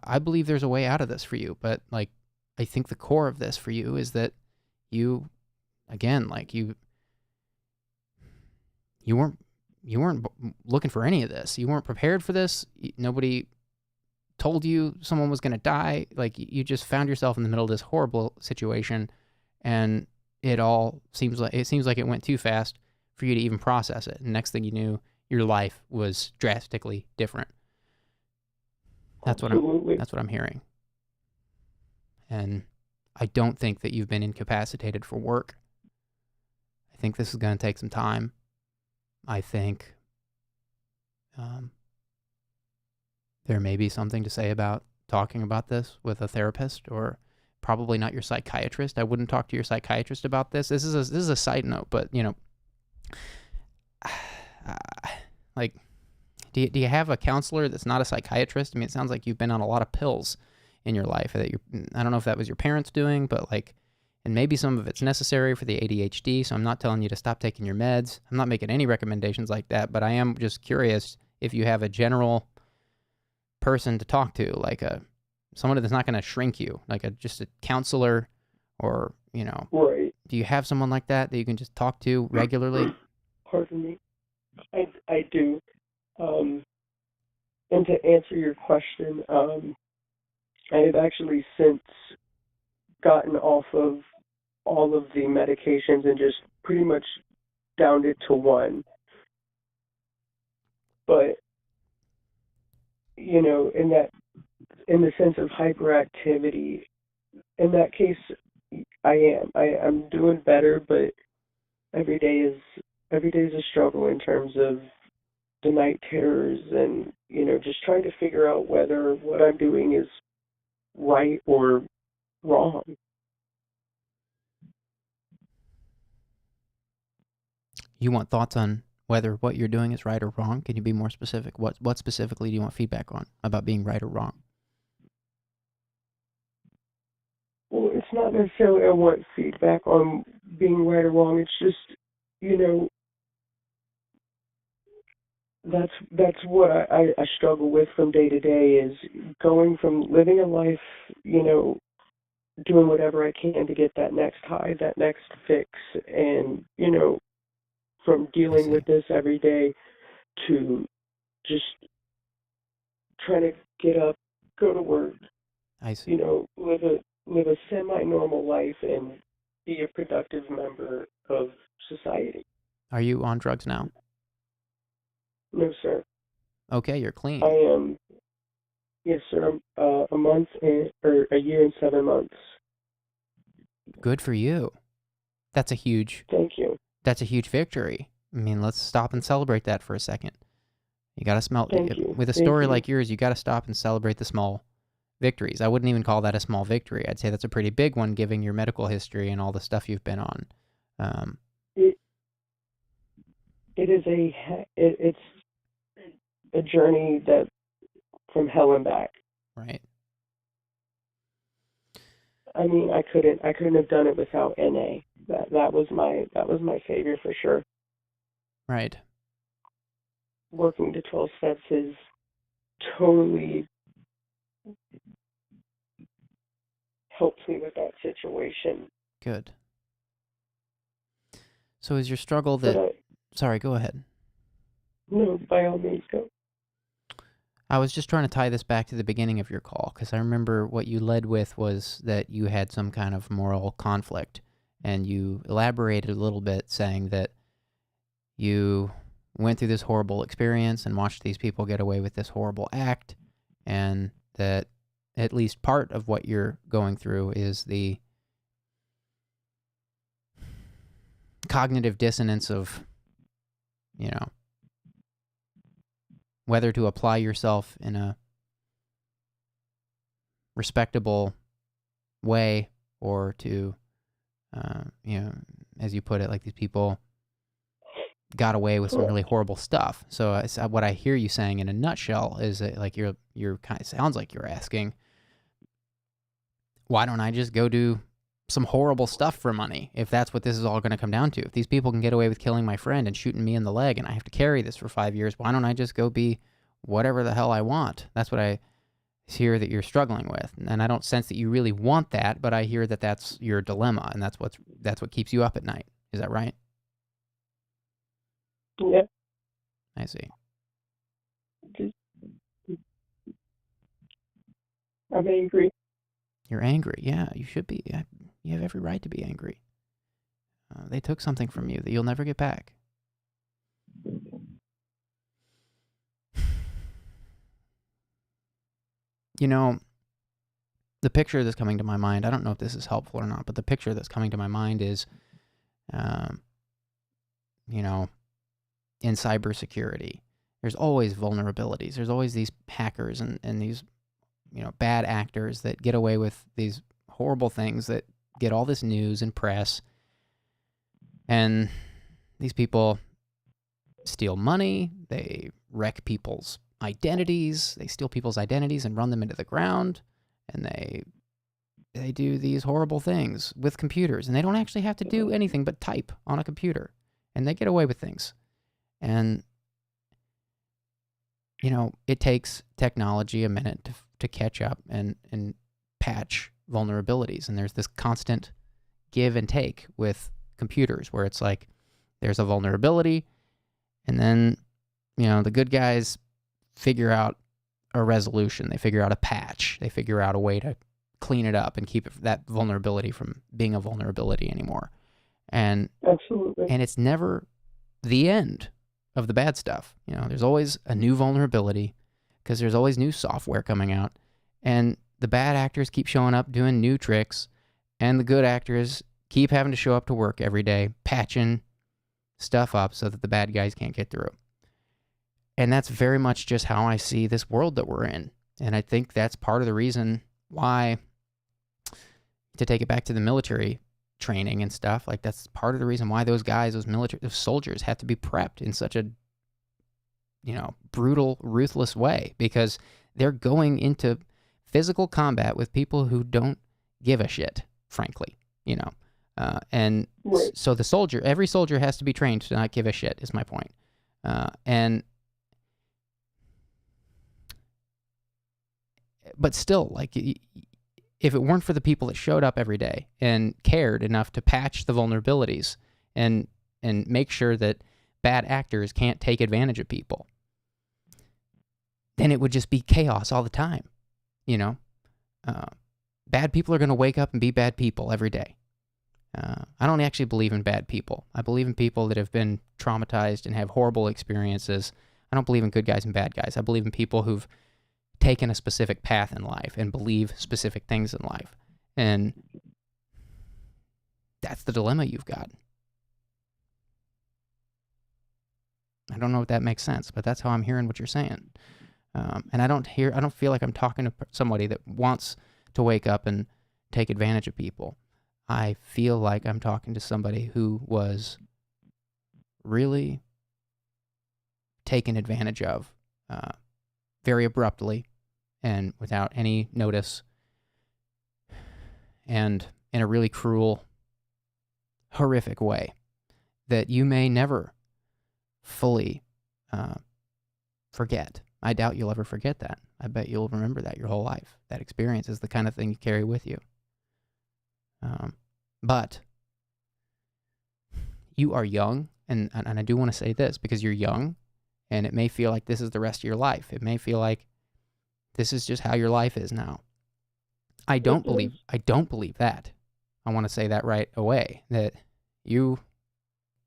S1: I believe there's a way out of this for you, but I think the core of this for you is that you weren't looking for any of this. You weren't prepared for this. Nobody told you someone was going to die. You just found yourself in the middle of this horrible situation, and it seems like it went too fast for you to even process it. And next thing you knew, your life was drastically different. That's what I'm hearing. And I don't think that you've been incapacitated for work. I think this is going to take some time. I think there may be something to say about talking about this with a therapist, or probably not your psychiatrist. I wouldn't talk to your psychiatrist about this. This is a side note, but do you have a counselor that's not a psychiatrist? It sounds like you've been on a lot of pills in your life that I don't know if that was your parents doing, but and maybe some of it's necessary for the ADHD. So I'm not telling you to stop taking your meds. I'm not making any recommendations like that, but I am just curious if you have a general person to talk to, someone that's not going to shrink you, just a counselor, or
S3: Right.
S1: do you have someone like that you can just talk to regularly?
S3: Pardon me. I do. And to answer your question, I have actually since gotten off of all of the medications and just pretty much downed it to one. But, in the sense of hyperactivity, in that case, I'm doing better, but every day is a struggle in terms of the night terrors and, just trying to figure out whether what I'm doing is right or wrong.
S1: You want thoughts on whether what you're doing is right or wrong? Can you be more specific? What specifically do you want feedback on about being right or wrong?
S3: Well, it's not necessarily I want feedback on being right or wrong. It's just, that's what I struggle with from day to day, is going from living a life, doing whatever I can to get that next high, that next fix, and, from dealing with this every day to just trying to get up, go to work,
S1: I see.
S3: live a semi-normal life and be a productive member of society.
S1: Are you on drugs now?
S3: No, sir.
S1: Okay, you're clean.
S3: I am. Yes, sir. I'm a year and 7 months.
S1: Good for you. That's a huge.
S3: Thank you.
S1: That's a huge victory. I mean, let's stop and celebrate that for a second. You got to smell.
S3: Thank you.
S1: With a story like yours, you got to stop and celebrate the small victories. I wouldn't even call that a small victory. I'd say that's a pretty big one, given your medical history and all the stuff you've been on.
S3: It's a journey that from hell and back.
S1: Right.
S3: I mean, I couldn't have done it without NA. That was my savior for sure.
S1: Right.
S3: Working to 12 steps is totally helps me with that situation.
S1: Good. So is your struggle that... Sorry, go ahead.
S3: No, by all means, go.
S1: I was just trying to tie this back to the beginning of your call, because I remember what you led with was that you had some kind of moral conflict, and you elaborated a little bit saying that you went through this horrible experience and watched these people get away with this horrible act, and that at least part of what you're going through is the cognitive dissonance of, whether to apply yourself in a respectable way or to, as you put it, like these people got away with some really horrible stuff. So what I hear you saying in a nutshell is that, like, you're kind of sounds like you're asking, why don't I just go do some horrible stuff for money if that's what this is all going to come down to? If these people can get away with killing my friend and shooting me in the leg and I have to carry this for 5 years, why don't I just go be whatever the hell I want? That's what I hear that you're struggling with. And I don't sense that you really want that, but I hear that that's your dilemma, and that's what keeps you up at night. Is that right?
S3: Yeah.
S1: I see.
S3: I'm angry.
S1: You're angry. Yeah, you should be. You have every right to be angry. They took something from you that you'll never get back. The picture that's coming to my mind, I don't know if this is helpful or not, but the picture that's coming to my mind is, in cybersecurity, there's always vulnerabilities. There's always these hackers and these, bad actors that get away with these horrible things that get all this news and press. And these people steal money. They wreck people's identities. They steal people's identities and run them into the ground. And they do these horrible things with computers. And they don't actually have to do anything but type on a computer. And they get away with things. And, it takes technology a minute to catch up and patch vulnerabilities. And there's this constant give and take with computers, where it's like there's a vulnerability, and then, the good guys figure out a resolution. They figure out a patch. They figure out a way to clean it up and keep that vulnerability from being a vulnerability anymore. And
S3: Absolutely.
S1: And it's never the end of the bad stuff. There's always a new vulnerability because there's always new software coming out, and the bad actors keep showing up doing new tricks, and the good actors keep having to show up to work every day, patching stuff up so that the bad guys can't get through. And that's very much just how I see this world that we're in. And I think that's part of the reason why, to take it back to the military training and stuff, like that's part of the reason why those guys, those soldiers have to be prepped in such a, brutal, ruthless way, because they're going into physical combat with people who don't give a shit, frankly, and
S3: Right.
S1: so every soldier has to be trained to not give a shit, is my point. But still, like, if it weren't for the people that showed up every day and cared enough to patch the vulnerabilities and make sure that bad actors can't take advantage of people, then it would just be chaos all the time. Bad people are going to wake up and be bad people every day. I don't actually believe in bad people. I believe in people that have been traumatized and have horrible experiences. I don't believe in good guys and bad guys. I believe in people who've taken a specific path in life and believe specific things in life. And that's the dilemma you've got. I don't know if that makes sense, but that's how I'm hearing what you're saying. And I don't feel like I'm talking to somebody that wants to wake up and take advantage of people. I feel like I'm talking to somebody who was really taken advantage of very abruptly and without any notice, and in a really cruel, horrific way that you may never fully forget. I doubt you'll ever forget that. I bet you'll remember that your whole life. That experience is the kind of thing you carry with you. But you are young, and I do want to say this because you're young, and it may feel like this is the rest of your life. It may feel like this is just how your life is now. I don't believe that. I want to say that right away, that you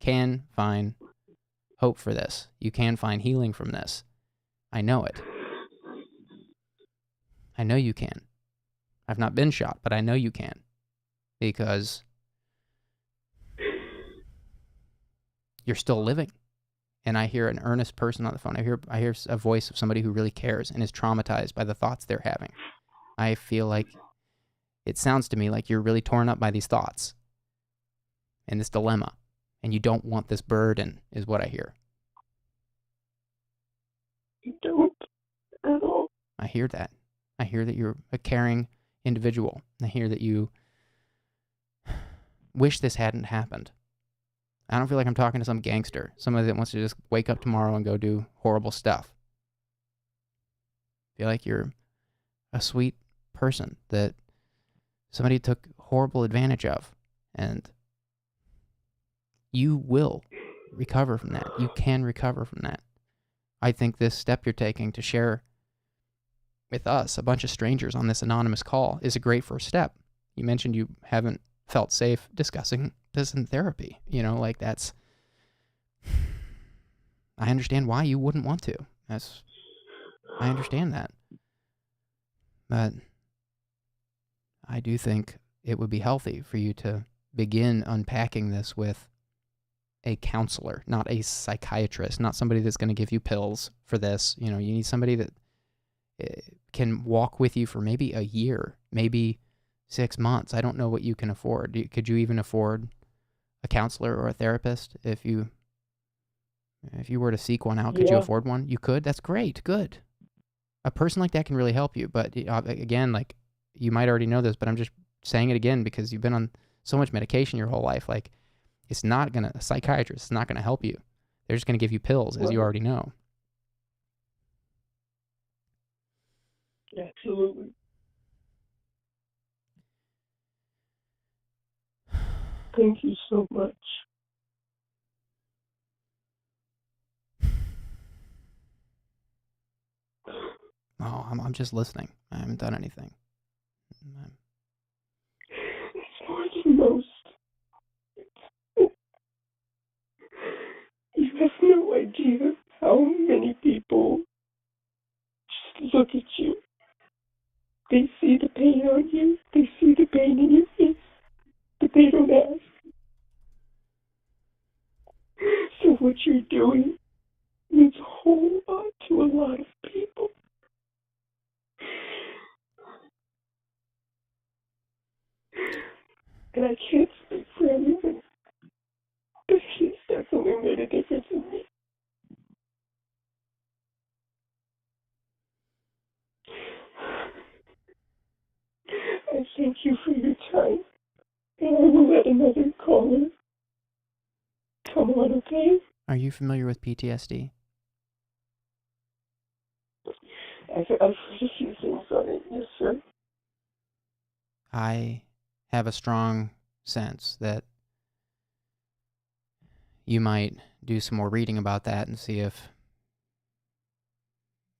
S1: can find hope for this. You can find healing from this. I know it. I know you can. I've not been shot, but I know you can, because you're still living. And I hear an earnest person on the phone. I hear a voice of somebody who really cares and is traumatized by the thoughts they're having. I feel like it sounds to me like you're really torn up by these thoughts and this dilemma, and you don't want this burden, is what I hear.
S3: You don't at all.
S1: I hear that. I hear that you're a caring individual. I hear that you wish this hadn't happened. I don't feel like I'm talking to some gangster, somebody that wants to just wake up tomorrow and go do horrible stuff. I feel like you're a sweet person that somebody took horrible advantage of, and you will recover from that. You can recover from that. I think this step you're taking to share with us, a bunch of strangers on this anonymous call, is a great first step. You mentioned you haven't felt safe discussing this in therapy. Like that's... I understand why you wouldn't want to. I understand that. But I do think it would be healthy for you to begin unpacking this with a counselor, not a psychiatrist, not somebody that's going to give you pills for this. You need somebody that can walk with you for maybe a year, maybe 6 months. I don't know what you can afford. Could you even afford a counselor or a therapist if you were to seek one out? Could you afford one? You could? That's great. Good. A person like that can really help you. But again, like, you might already know this, but I'm just saying it again because you've been on so much medication your whole life. Like, a psychiatrist is not going to help you. They're just going to give you pills, as you already know.
S3: Absolutely. Thank you so much.
S1: Oh, I'm just listening. I haven't done anything.
S3: It's more than most. You have no idea how many people just look at you. They see the pain on you. They see the pain in your face. But they don't ask. So what you're doing means a whole lot to a lot of people. And I can't speak for everyone, but it's definitely made a difference in me. I thank you for your time, and I will let another caller come on, okay?
S1: Are you familiar with PTSD?
S3: I've heard a few things on it, yes, sir.
S1: I have a strong sense that you might do some more reading about that and see if,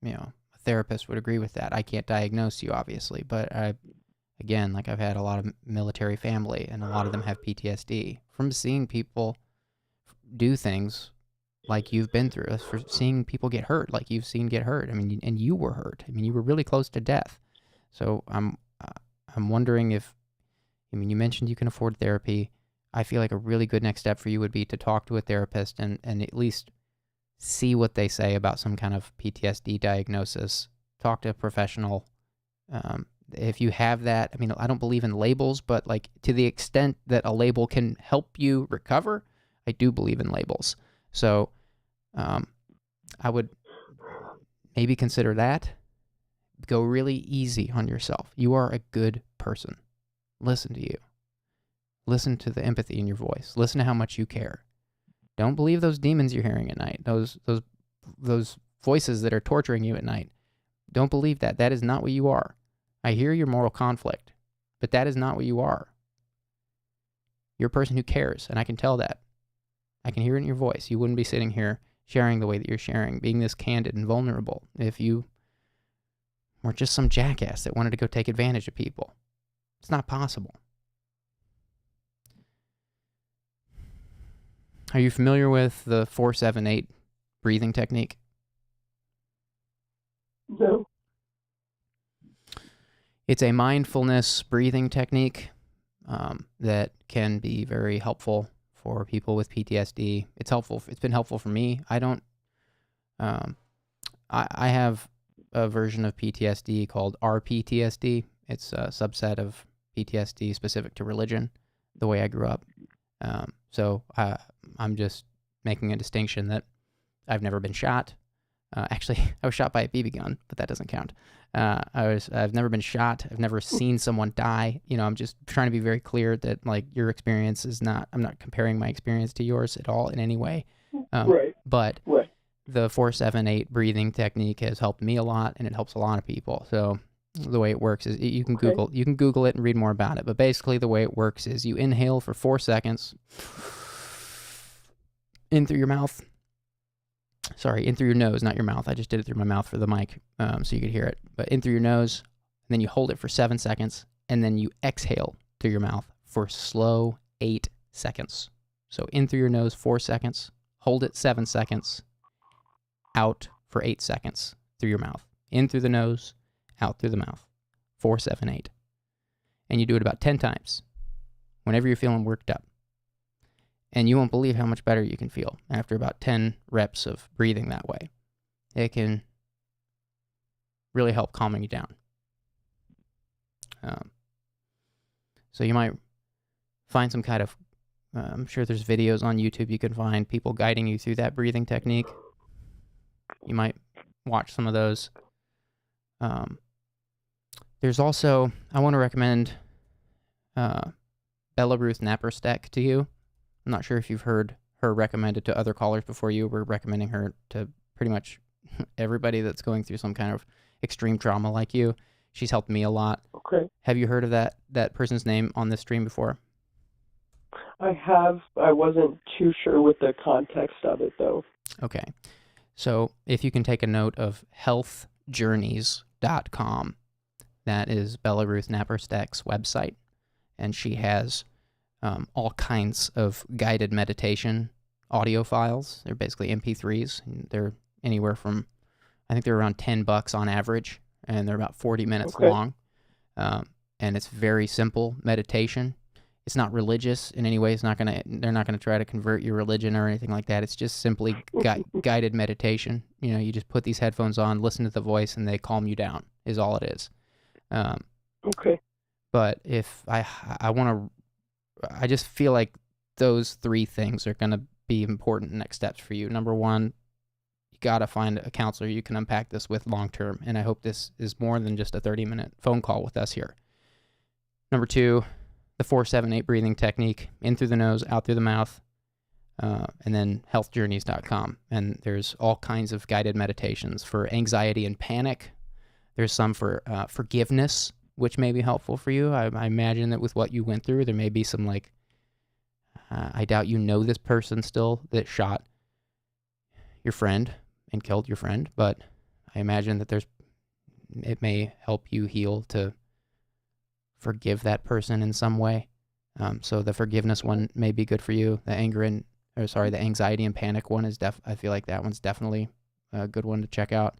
S1: a therapist would agree with that. I can't diagnose you, obviously, but I've had a lot of military family, and a lot of them have PTSD from seeing people do things like you've been through, for seeing people get hurt like you've seen get hurt. I mean, and you were hurt. I mean, you were really close to death. So I'm wondering if, you mentioned you can afford therapy. I feel like a really good next step for you would be to talk to a therapist and at least see what they say about some kind of PTSD diagnosis. Talk to a professional. If you have that, I don't believe in labels, but like to the extent that a label can help you recover, I do believe in labels. So I would maybe consider that. Go really easy on yourself. You are a good person. Listen to you. Listen to the empathy in your voice. Listen to how much you care. Don't believe those demons you're hearing at night. Those voices that are torturing you at night. Don't believe that. That is not what you are. I hear your moral conflict, but that is not what you are. You're a person who cares, and I can tell that. I can hear it in your voice. You wouldn't be sitting here sharing the way that you're sharing, being this candid and vulnerable, if you were just some jackass that wanted to go take advantage of people. It's not possible. Are you familiar with the 4-7-8 breathing technique?
S3: No.
S1: It's a mindfulness breathing technique that can be very helpful for people with PTSD. It's helpful. It's been helpful for me. I have a version of PTSD called RPTSD. It's a subset of PTSD specific to religion, the way I grew up. So I'm just making a distinction that I've never been shot. Actually, I was shot by a BB gun, but that doesn't count. I've never been shot. I've never seen someone die. I'm just trying to be very clear that like your experience is not, I'm not comparing my experience to yours at all in any way.
S3: Right.
S1: But
S3: Right.
S1: the 4-7-8 breathing technique has helped me a lot, and it helps a lot of people. So the way it works is you can Google it and read more about it. But basically the way it works is you inhale for 4 seconds in through your mouth. Sorry, in through your nose, not your mouth. I just did it through my mouth for the mic so you could hear it. But in through your nose, and then you hold it for 7 seconds, and then you exhale through your mouth for slow 8 seconds. So in through your nose 4 seconds, hold it 7 seconds, out for 8 seconds through your mouth. In through the nose, out through the mouth. 4-7-8. And you do it about 10 times whenever you're feeling worked up. And you won't believe how much better you can feel after about 10 reps of breathing that way. It can really help calming you down. So you might find some kind of, I'm sure there's videos on YouTube you can find people guiding you through that breathing technique. You might watch some of those. There's also, I want to recommend Bella Ruth Naparstek to you. I'm not sure if you've heard her recommended to other callers before you. We're recommending her to pretty much everybody that's going through some kind of extreme trauma like you. She's helped me a lot.
S3: Okay.
S1: Have you heard of that person's name on this stream before?
S3: I have. I wasn't too sure with the context of it, though.
S1: Okay. So if you can take a note of healthjourneys.com, that is Bella Ruth Naparstek's website, and she has all kinds of guided meditation audio files. They're basically MP3s. And they're anywhere from, I think they're around $10 on average, and they're about 40 minutes long. And it's very simple meditation. It's not religious in any way. They're not gonna try to convert your religion or anything like that. It's just simply guided meditation. You know, you just put these headphones on, listen to the voice, and they calm you down. Is all it is.
S3: Okay.
S1: But if I just feel like those three things are gonna be important next steps for you. Number one, you gotta find a counselor you can unpack this with long term, and I hope this is more than just a 30-minute phone call with us here. Number two, the 4-7-8 breathing technique, in through the nose, out through the mouth, and then healthjourneys.com. And there's all kinds of guided meditations for anxiety and panic. There's some for forgiveness, which may be helpful for you. I imagine that with what you went through, there may be some I doubt you know this person still that shot your friend and killed your friend, but I imagine that it may help you heal to forgive that person in some way. So the forgiveness one may be good for you. The anxiety and panic one is I feel like that one's definitely a good one to check out.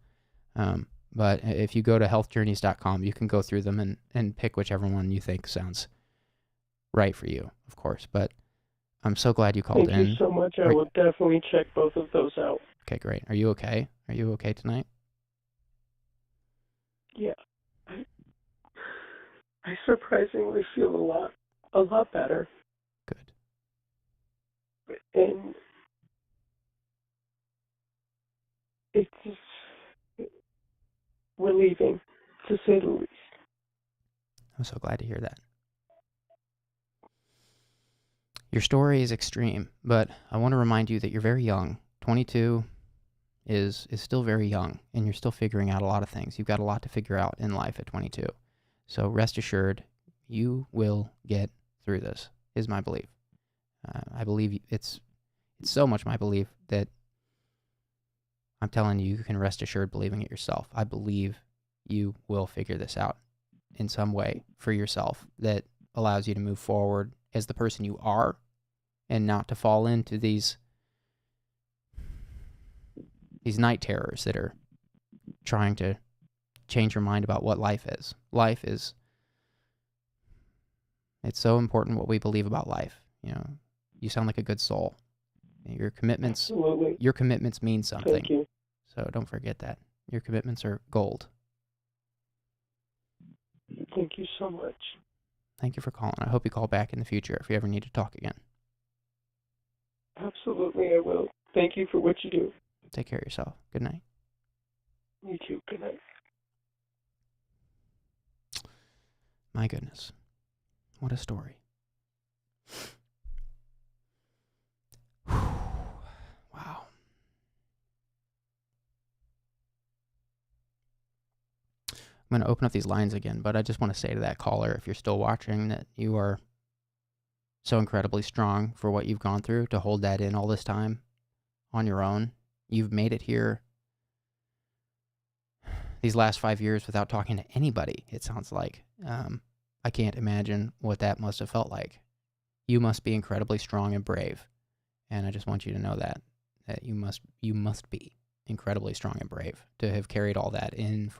S1: But if you go to healthjourneys.com, you can go through them and pick whichever one you think sounds right for you, of course. But I'm so glad you called in.
S3: Thank you so much. I will definitely check both of those out.
S1: Okay, great. Are you okay? Are you okay tonight?
S3: Yeah. I surprisingly feel a lot better.
S1: Good.
S3: And it's just relieving, to say the least.
S1: I'm so glad to hear that. Your story is extreme, but I want to remind you that you're very young. 22 is still very young, and you're still figuring out a lot of things. You've got a lot to figure out in life at 22. So rest assured, you will get through this, is my belief. I believe it's so much my belief that I'm telling you, you can rest assured believing it yourself. I believe you will figure this out in some way for yourself that allows you to move forward as the person you are and not to fall into these night terrors that are trying to change your mind about what life is. Life is, it's so important what we believe about life. You know, you sound like a good soul. Your commitments,
S3: Absolutely.
S1: Your commitments mean something.
S3: Thank you.
S1: So don't forget that. Your commitments are gold.
S3: Thank you so much.
S1: Thank you for calling. I hope you call back in the future if you ever need to talk again.
S3: Absolutely, I will. Thank you for what you do.
S1: Take care of yourself. Good night.
S3: You too. Good night.
S1: My goodness. What a story. Wow. I'm going to open up these lines again, but I just want to say to that caller, if you're still watching, that you are so incredibly strong for what you've gone through to hold that in all this time on your own. You've made it here these last 5 years without talking to anybody, it sounds like. I can't imagine what that must have felt like. You must be incredibly strong and brave. And I just want you to know that you must be incredibly strong and brave to have carried all that in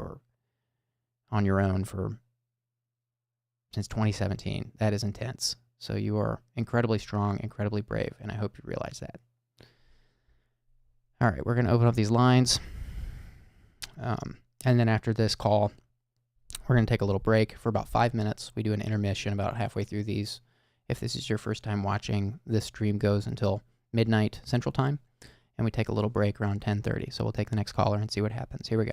S1: on your own since 2017. That is intense. So you are incredibly strong, incredibly brave, and I hope you realize that. All right, we're going to open up these lines. And then after this call, we're going to take a little break for about 5 minutes. We do an intermission about halfway through these. If this is your first time watching, this stream goes until midnight Central Time, and we take a little break around 10:30. So we'll take the next caller and see what happens. Here we go.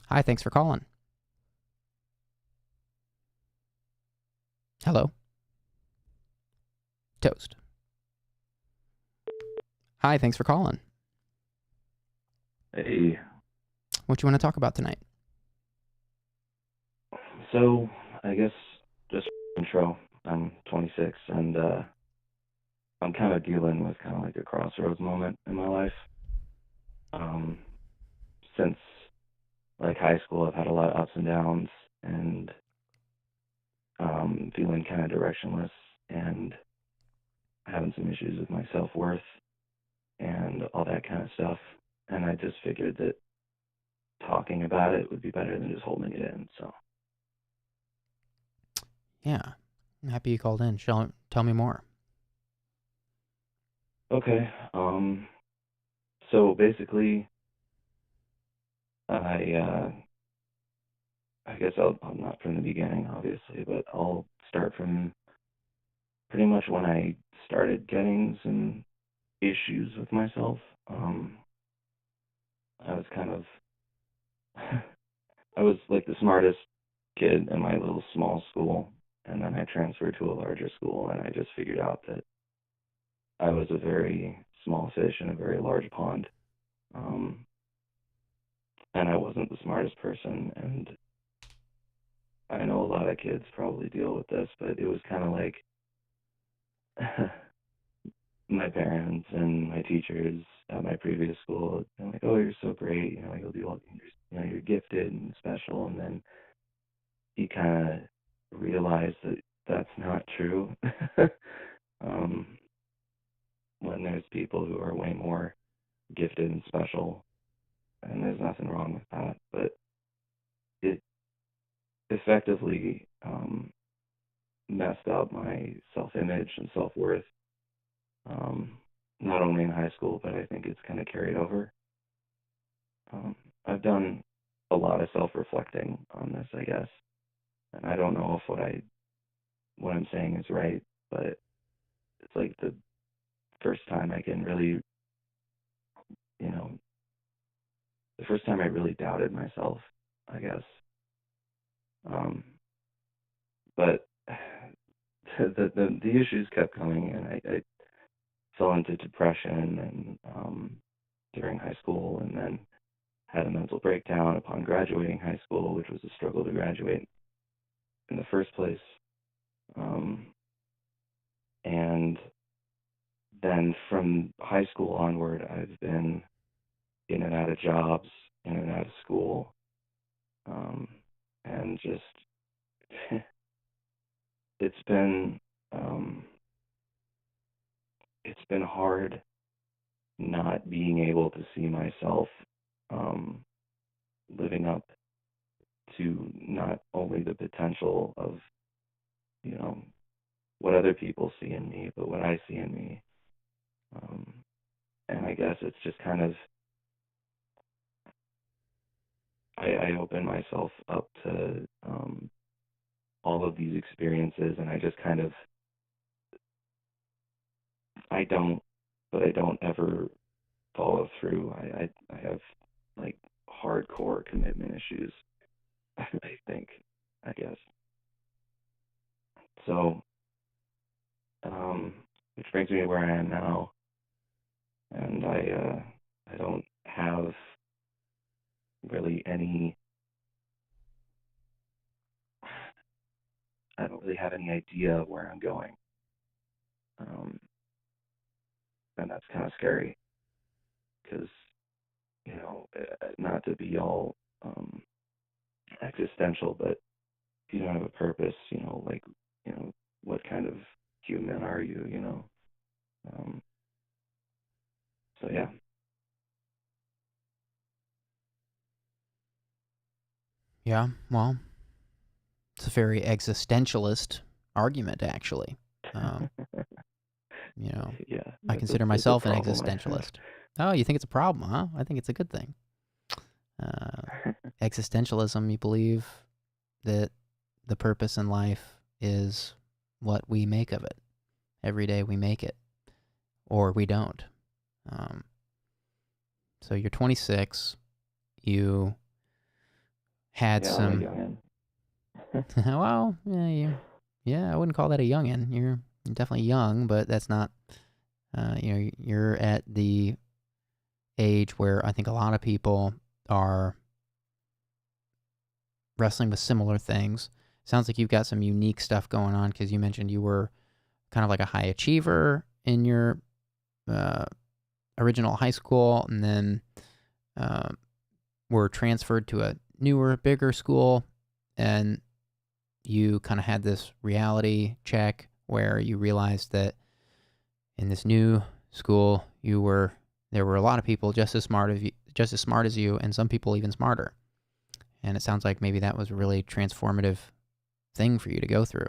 S1: Hi, thanks for calling. Hello. Toast. Hi, thanks for calling.
S4: Hey.
S1: What you want to talk about tonight?
S4: So, I guess just intro. I'm 26, and I'm kind of dealing with kind of like a crossroads moment in my life. Um, since like high school, I've had a lot of ups and downs, and feeling kind of directionless and having some issues with my self-worth and all that kind of stuff. And I just figured that talking about it would be better than just holding it in. So,
S1: Yeah. I'm happy you called in. Tell me more.
S4: okay. So basically, I guess I'll not from the beginning, obviously, but I'll start from pretty much when I started getting some issues with myself. I was kind of, I was like the smartest kid in my little small school, and then I transferred to a larger school, and I just figured out that I was a very small fish in a very large pond. Um, and I wasn't the smartest person, and I know a lot of kids probably deal with this, but it was kind of like my parents and my teachers at my previous school, they're like, "Oh, you're so great, you know, you'll do all, you're gifted and special," and then you kind of realize that that's not true. um, when there's people who are way more gifted and special, and there's nothing wrong with that, but it effectively messed up my self-image and self-worth, not only in high school, but I think it's kind of carried over. I've done a lot of self-reflecting on this, I guess, and I don't know if what I'm saying is right, but it's like the first time I can really, you know, the first time I really doubted myself, I guess. But the issues kept coming, and I fell into depression and during high school, and then had a mental breakdown upon graduating high school, which was a struggle to graduate in the first place. And then from high school onward, I've been in and out of jobs, in and out of school, and just it's been um, it's been hard not being able to see myself um, living up to not only the potential of, you know, what other people see in me, but what I see in me. And I guess it's just kind of, I open myself up to all of these experiences, and I just kind of, I don't ever follow through. I have like hardcore commitment issues, I think, I guess. So, which brings me to where I am now, and I don't have really any, I don't really have any idea of where I'm going, and that's kind of scary because, you know, not to be all existential, but if you don't have a purpose, you know, like, you know, what kind of human are you, you know? Um, so yeah.
S1: Yeah, well, it's a very existentialist argument, actually. You know,
S4: Yeah,
S1: I
S4: that's
S1: consider
S4: that's a
S1: myself an
S4: problem I have.
S1: existentialist. Oh, you think it's a problem, huh? I think it's a good thing. Existentialism, you believe that the purpose in life is what we make of it. Every day we make it, or we don't. So you're 26. You had
S4: Yeah, I'm a youngin.
S1: well, yeah, I wouldn't call that a youngin. You're definitely young, but that's not. You're at the age where I think a lot of people are wrestling with similar things. Sounds like you've got some unique stuff going on because you mentioned you were kind of like a high achiever in your original high school, and then were transferred to a newer, bigger school, and you kind of had this reality check where you realized that in this new school there were a lot of people just as smart as you, and some people even smarter. And it sounds like maybe that was a really transformative thing for you to go through.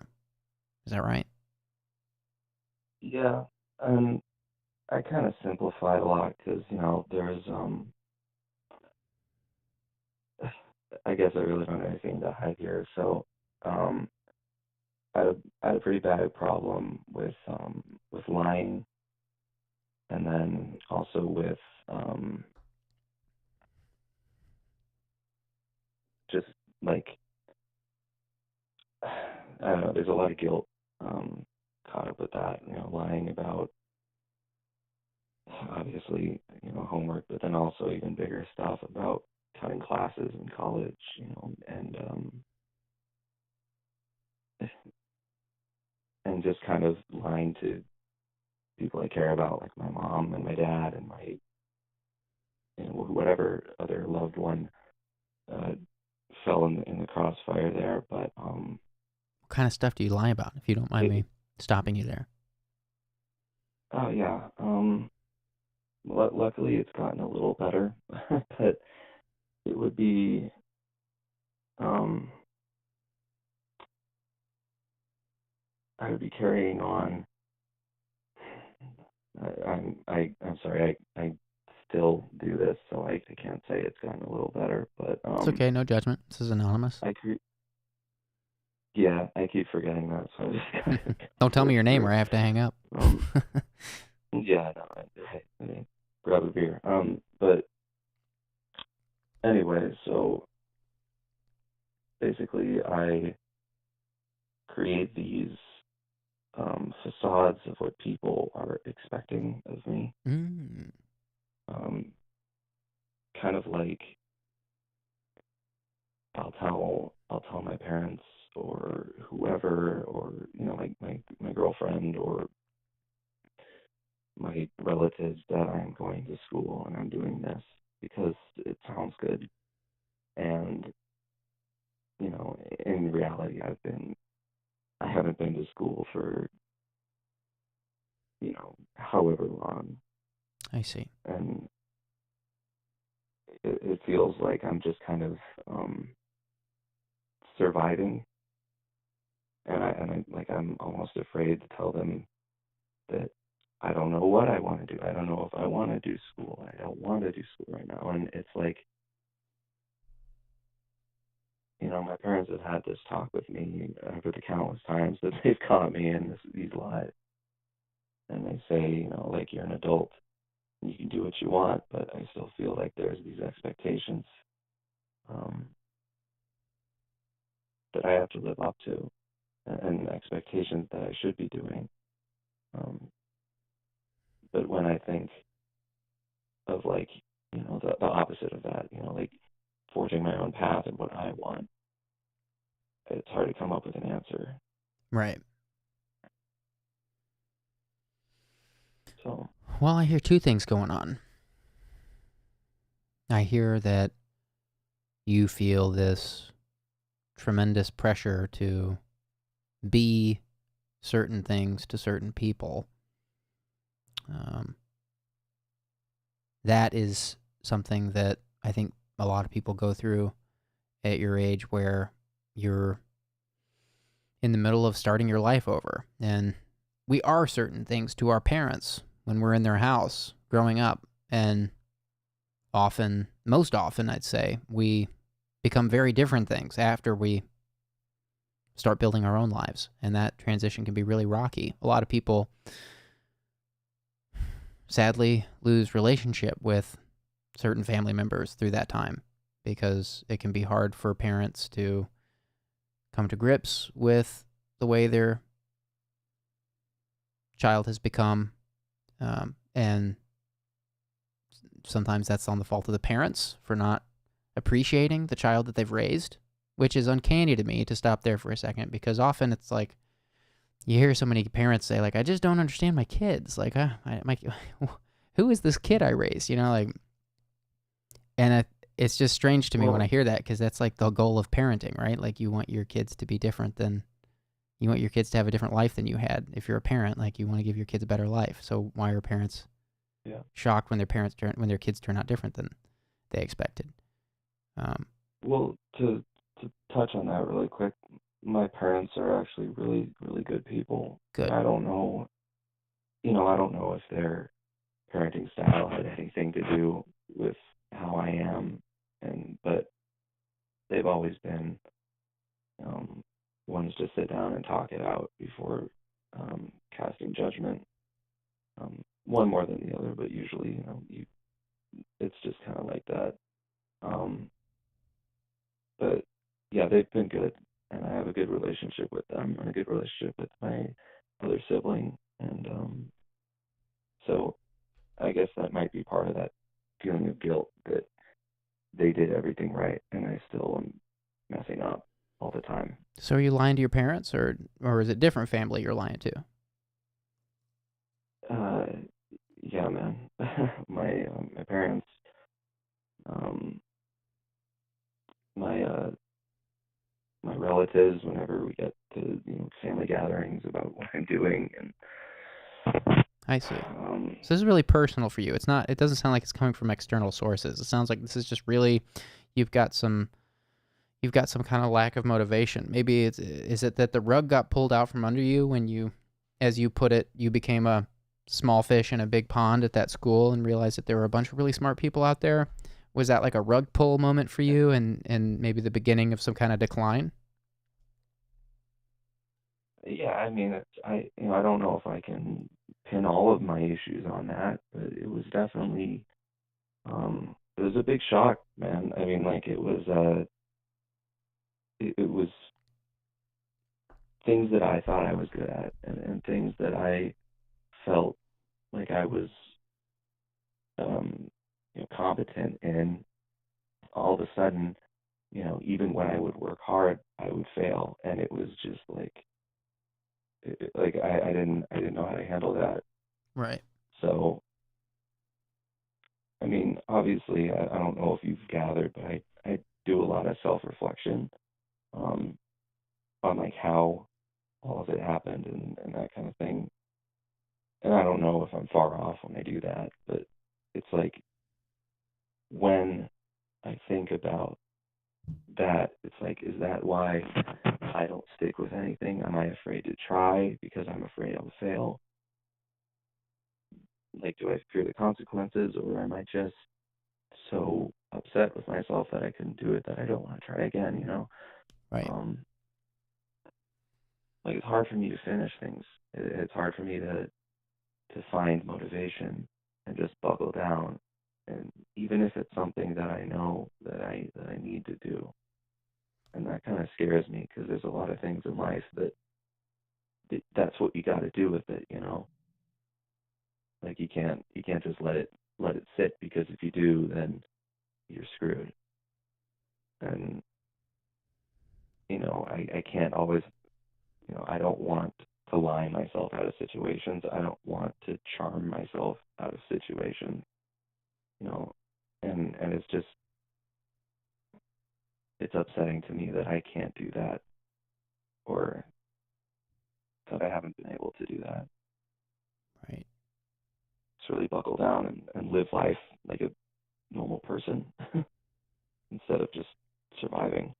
S1: Is that right?
S4: Yeah, and I kind of simplified a lot because, there's, I guess I really don't have anything to hide here. So, I had a pretty bad problem with lying, and then also with just like, I don't know, there's a lot of guilt caught up with that, lying about obviously, homework, but then also even bigger stuff about cutting classes in college, and just kind of lying to people I care about, like my mom and my dad and my, whatever other loved one uh, fell in the crossfire there. But
S1: What kind of stuff do you lie about, if you don't mind me stopping you there?
S4: Oh yeah. Luckily, it's gotten a little better, but it would be I would be carrying on. I'm sorry. I still do this, so I can't say it's gotten a little better, but
S1: It's okay, no judgment. This is anonymous.
S4: Yeah, I keep forgetting that, so I just kind of
S1: Don't tell me your name or I have to hang up.
S4: Yeah, no, I grab a beer. But anyway, so basically, I create these facades of what people are expecting of me. Kind of like I'll tell my parents or whoever, or like my girlfriend or my relatives, that I'm going to school and I'm doing this because it sounds good. And in reality, I haven't been to school for however long.
S1: I see.
S4: And it feels like I'm just kind of surviving, and I'm almost afraid to tell them that I don't know what I want to do. I don't know if I want to do school. I don't want to do school right now. And it's like, my parents have had this talk with me over the countless times that they've caught me in these lies. And they say, like, you're an adult, you can do what you want, but I still feel like there's these expectations that I have to live up to, and expectations that I should be doing. But when I think of, like, the opposite of that, like forging my own path and what I want, it's hard to come up with an answer.
S1: Right.
S4: So.
S1: Well, I hear two things going on. I hear that you feel this tremendous pressure to be certain things to certain people. That is something that I think a lot of people go through at your age, where you're in the middle of starting your life over. And we are certain things to our parents when we're in their house growing up. And most often, I'd say, we become very different things after we start building our own lives. And that transition can be really rocky. A lot of people sadly lose relationship with certain family members through that time, because it can be hard for parents to come to grips with the way their child has become. And sometimes that's on the fault of the parents for not appreciating the child that they've raised which is uncanny to me, to stop there for a second, because often it's like you hear so many parents say, like, I just don't understand my kids. Like, who is this kid I raised? Like, and it's just strange to me when I hear that, because that's like the goal of parenting, right? Like, you want your kids to be different than, you want your kids to have a different life than you had. If you're a parent, like, you want to give your kids a better life. So why are parents shocked when when their kids turn out different than they expected?
S4: Well, to touch on that really quick, my parents are actually really, really good people.
S1: Good.
S4: I don't know, I don't know if their parenting style had anything to do with how I am, but they've always been ones to sit down and talk it out before casting judgment. One more than the other, but usually, it's just kind of like that. But yeah, they've been good, and I have a good relationship with them, and a good relationship with my other sibling, and so I guess that might be part of that feeling of guilt that they did everything right, and I still am messing up all the time.
S1: So are you lying to your parents, or is it different family you're lying to?
S4: Yeah, man. My parents, my my relatives, whenever we get to family gatherings, about what I'm doing, and
S1: I see. So this is really personal for you. It doesn't sound like it's coming from external sources. It sounds like this is just really, you've got some kind of lack of motivation. Maybe is it that the rug got pulled out from under you when you, as you put it, you became a small fish in a big pond at that school and realized that there were a bunch of really smart people out there? Was that like a rug pull moment for you, and maybe the beginning of some kind of decline?
S4: yeah, I mean, I don't know if I can pin all of my issues on that, but it was definitely it was a big shock, man. I mean, like, it was it was things that I thought I was good at, and things that I felt like I was competent in. All of a sudden, even when I would work hard, I would fail, and it was just like I didn't know how to handle that.
S1: Right.
S4: So, I mean, obviously, I don't know if you've gathered, but I do a lot of self-reflection on like how all of it happened, and that kind of thing. And I don't know if I'm far off when I do that, but it's like when I think about that, it's like, is that why I don't stick with anything? Am I afraid to try because I'm afraid I'll fail? Like, do I fear the consequences, or am I just so upset with myself that I couldn't do it that I don't want to try again,
S1: Right.
S4: Like, it's hard for me to finish things. It's hard for me to find motivation and just buckle down, and even if it's something that I know that I need to do. And that kind of scares me, because there's a lot of things in life that's what you got to do with it, Like, you can't just let it sit, because if you do, then you're screwed. And I can't always, I don't want to lie myself out of situations. I don't want to charm myself out of situations, and it's upsetting to me that I can't do that, or that I haven't been able to do that.
S1: Right.
S4: Just really buckle down and live life like a normal person instead of just surviving.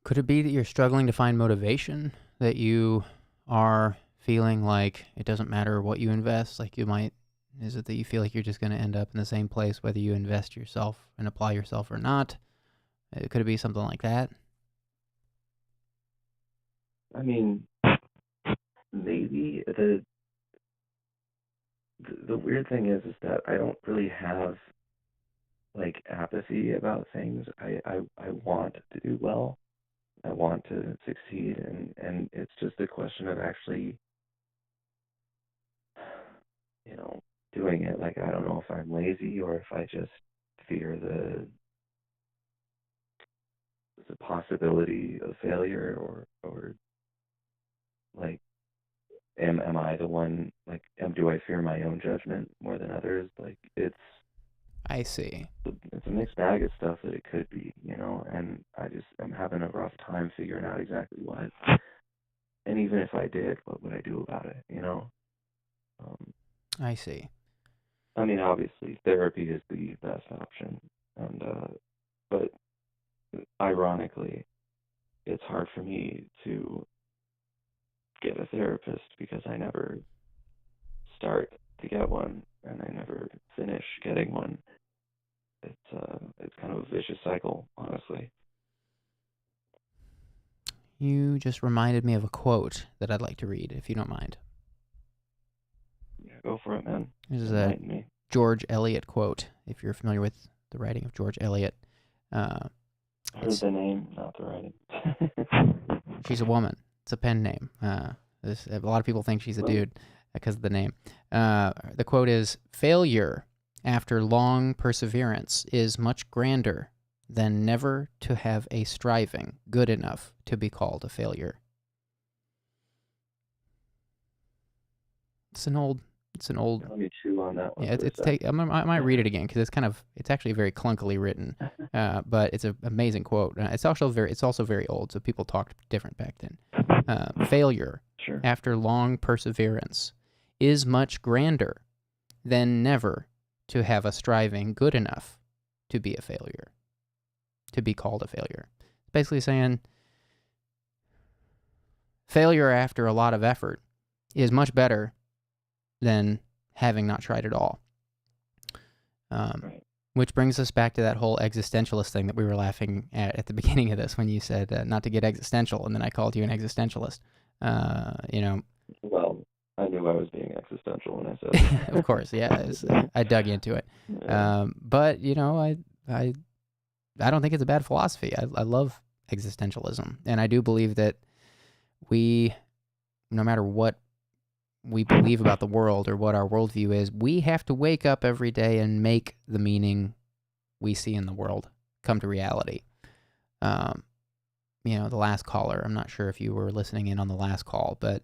S1: Could it be that you're struggling to find motivation? That you are feeling like it doesn't matter what you invest? Like, is it that you feel like you're just going to end up in the same place whether you invest yourself and apply yourself or not? Could it be something like that?
S4: I mean, maybe the weird thing is that I don't really have like apathy about things. I want to do well. I want to succeed, and it's just a question of actually, doing it. Like, I don't know if I'm lazy, or if I just fear the possibility of failure, or like, am I the one, like, do I fear my own judgment more than others? Like,
S1: I see.
S4: it's a mixed bag of stuff that it could be, and I'm having a rough time figuring out exactly what. And even if I did, what would I do about it,
S1: I see.
S4: I mean, obviously, therapy is the best option, and but ironically, it's hard for me to get a therapist because I never start to get one, and I never finish getting one. It's kind of a vicious cycle, honestly.
S1: You just reminded me of a quote that I'd like to read, if you don't mind.
S4: Yeah, go for it, man.
S1: This is a George Eliot quote, if you're familiar with the writing of George Eliot.
S4: I heard the name, not the writing.
S1: She's a woman. It's a pen name. A lot of people think she's a dude because of the name. The quote is, "Failure after long perseverance is much grander than never to have a striving good enough to be called a failure." It's an old.
S4: Let me chew on that one.
S1: Yeah, I might read it again because it's actually very clunkily written, but it's an amazing quote. It's also very old, so people talked different back then. Failure after long perseverance is much grander than never to have a striving good enough to be a failure, to be called a failure. Basically saying failure after a lot of effort is much better than having not tried at all. Which brings us back to that whole existentialist thing that we were laughing at the beginning of this when you said not to get existential, and then I called you an existentialist.
S4: Well, I knew I was being existential when I said it.
S1: Of course, yeah. I dug into it.
S4: Yeah.
S1: But, I don't think it's a bad philosophy. I love existentialism, and I do believe that we, no matter what we believe about the world or what our worldview is, we have to wake up every day and make the meaning we see in the world come to reality. The last caller, I'm not sure if you were listening in on the last call, but,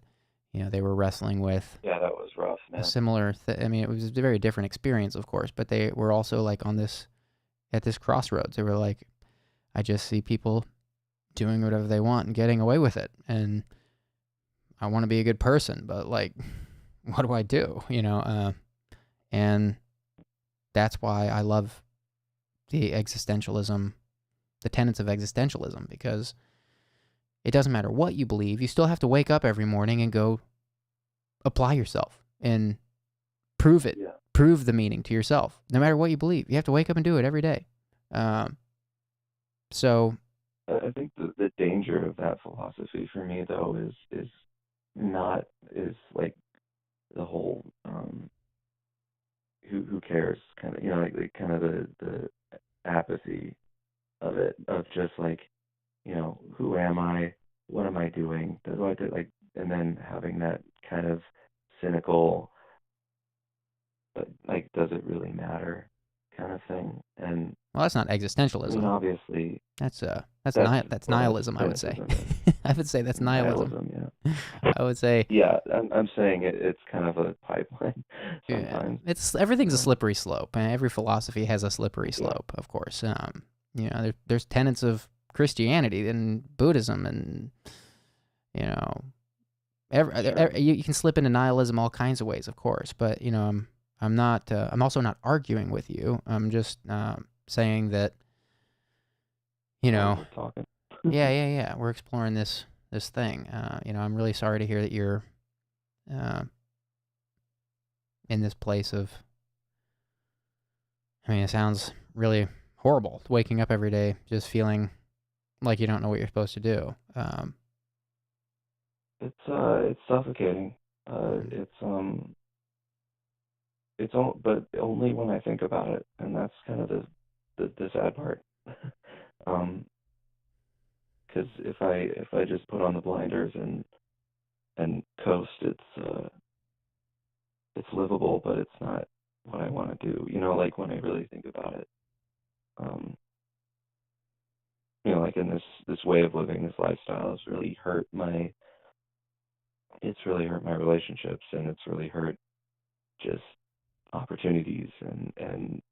S1: they were wrestling with...
S4: Yeah, that was rough, man.
S1: A similar... it was a very different experience, of course, but they were also, like, at this crossroads. They were like, I just see people doing whatever they want and getting away with it, and I want to be a good person, but, like, what do I do, and that's why I love the existentialism, the tenets of existentialism, because it doesn't matter what you believe, you still have to wake up every morning and go apply yourself and prove it, prove the meaning to yourself, no matter what you believe. You have to wake up and do it every day. So
S4: I think the danger of that philosophy for me, though, is like the whole who cares kind of, like kind of the apathy of it, of just like, who am I, what am I doing, and then having that kind of cynical, like, does it really matter kind of thing. And
S1: well, that's not existentialism.
S4: I mean, obviously
S1: that's nihilism, I would say. I would say that's nihilism.
S4: Yeah.
S1: I would say.
S4: Yeah, I'm saying it's kind of a pipeline sometimes.
S1: Yeah. Everything's a slippery slope, and every philosophy has a slippery slope, of course. There's tenets of Christianity and Buddhism, and you can slip into nihilism all kinds of ways, of course. But I'm not. I'm also not arguing with you. I'm just saying that.
S4: We're talking.
S1: Yeah. We're exploring this thing. I'm really sorry to hear that you're in this place of... it sounds really horrible, waking up every day just feeling like you don't know what you're supposed to do.
S4: It's suffocating. But only when I think about it, and that's kind of the sad part. Because if I just put on the blinders and coast, it's livable, but it's not what I want to do. Like when I really think about it. like in this way of living, this lifestyle has really hurt it's really hurt my relationships, and it's really hurt just opportunities, and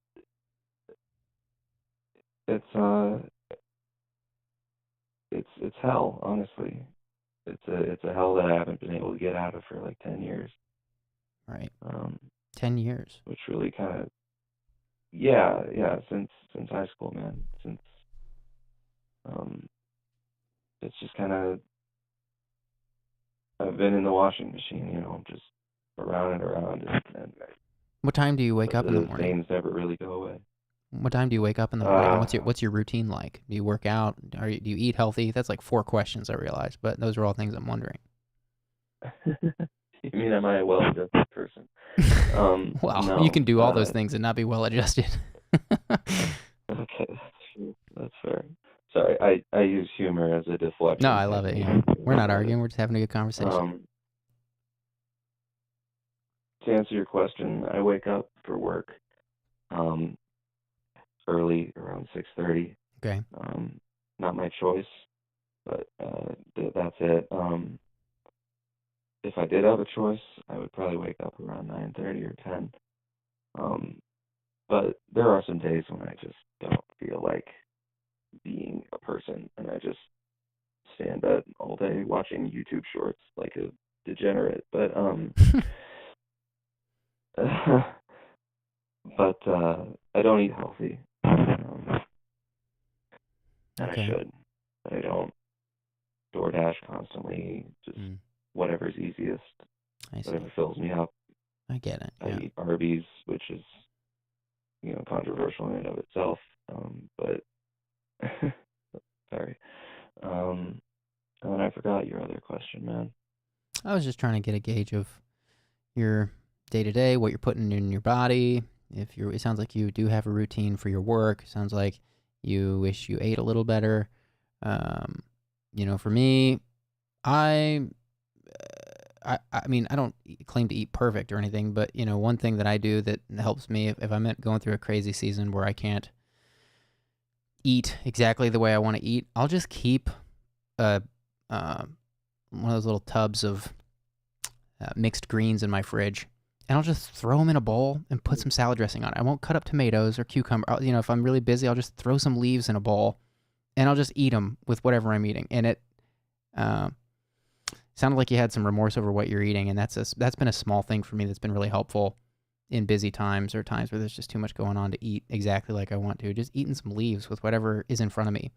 S4: it's it's hell, honestly. It's a hell that I haven't been able to get out of for like 10 years.
S1: Right.
S4: Um,
S1: 10 years.
S4: which really kind of, yeah, since high school, man. Since it's just kind of, I've been in the washing machine, just around and around, and
S1: What time do you wake up in the
S4: the
S1: morning?
S4: stains never really go away.
S1: What time do you wake up in the morning? And
S4: Uh,
S1: what's your routine like? Do you work out? Do you eat healthy? That's like 4 questions, I realize, but those are all things I'm wondering.
S4: you mean, am I a well-adjusted person?
S1: Well,
S4: No.
S1: you can do all those things and not be well adjusted.
S4: Okay, that's fair. Sorry, I use humor as a deflection.
S1: No, I love it. Yeah. We're not arguing. We're just having a good conversation.
S4: To answer your question, I wake up for work early, around 6:30.
S1: Okay.
S4: Not my choice, but that's it. If I did have a choice, I would probably wake up around 9:30 or 10. But there are some days when I just don't feel like being a person, and I just stay in bed all day watching YouTube shorts like a degenerate. But but I don't eat healthy, and
S1: Okay.
S4: I should. I don't DoorDash constantly, just whatever's easiest,
S1: I see.
S4: whatever fills me up.
S1: I get it. Yeah.
S4: I eat Arby's, which is, controversial in and of itself, but sorry. And then I forgot your other question, man.
S1: I was just trying to get a gauge of your day-to-day, what you're putting in your body. It sounds like you do have a routine for your work. It sounds like you wish you ate a little better. For me, I mean, I don't claim to eat perfect or anything, but, one thing that I do that helps me if I'm going through a crazy season where I can't eat exactly the way I want to eat, I'll just keep one of those little tubs of mixed greens in my fridge, and I'll just throw them in a bowl and put some salad dressing on it. I won't cut up tomatoes or cucumber. If I'm really busy, I'll just throw some leaves in a bowl, and I'll just eat them with whatever I'm eating. And it sounded like you had some remorse over what you're eating, and that's been a small thing for me that's been really helpful in busy times or times where there's just too much going on to eat exactly like I want to. Just eating some leaves with whatever is in front of me.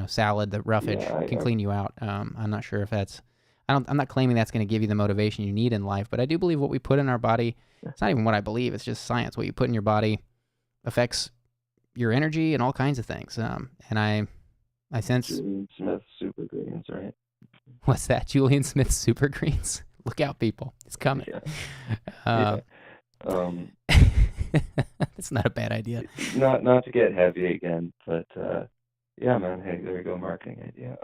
S1: Salad, the roughage can clean you out. I'm not sure if that's... I'm not claiming that's going to give you the motivation you need in life, but I do believe what we put in our body, it's not even what I believe, it's just science. What you put in your body affects your energy and all kinds of things. And I sense...
S4: Julian Smith Super Greens, right?
S1: What's that? Julian Smith Super Greens? Look out, people. It's coming.
S4: Yeah.
S1: It's not a bad idea.
S4: Not to get heavy again, but yeah, man. Hey, there you go, marketing idea.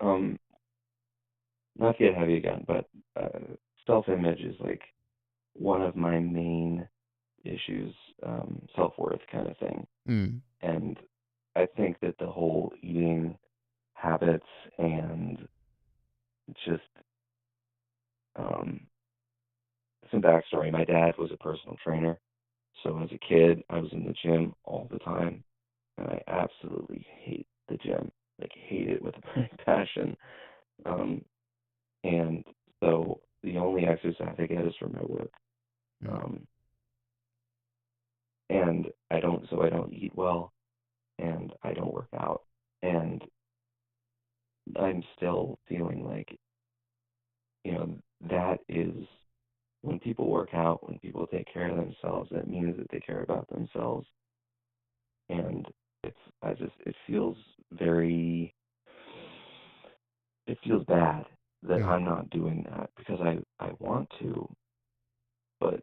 S4: Not to get heavy again, but self-image is like one of my main issues, self-worth kind of thing. And I think that the whole eating habits and just some backstory. My dad was a personal trainer, so as a kid, I was in the gym all the time, and I absolutely hate the gym, like hate it with a passion. And so the only exercise I get is from my work. And I don't eat well, and I don't work out, and I'm still feeling like, that is, when people work out, when people take care of themselves, that means that they care about themselves. And it feels bad that I'm not doing that, because I want to, but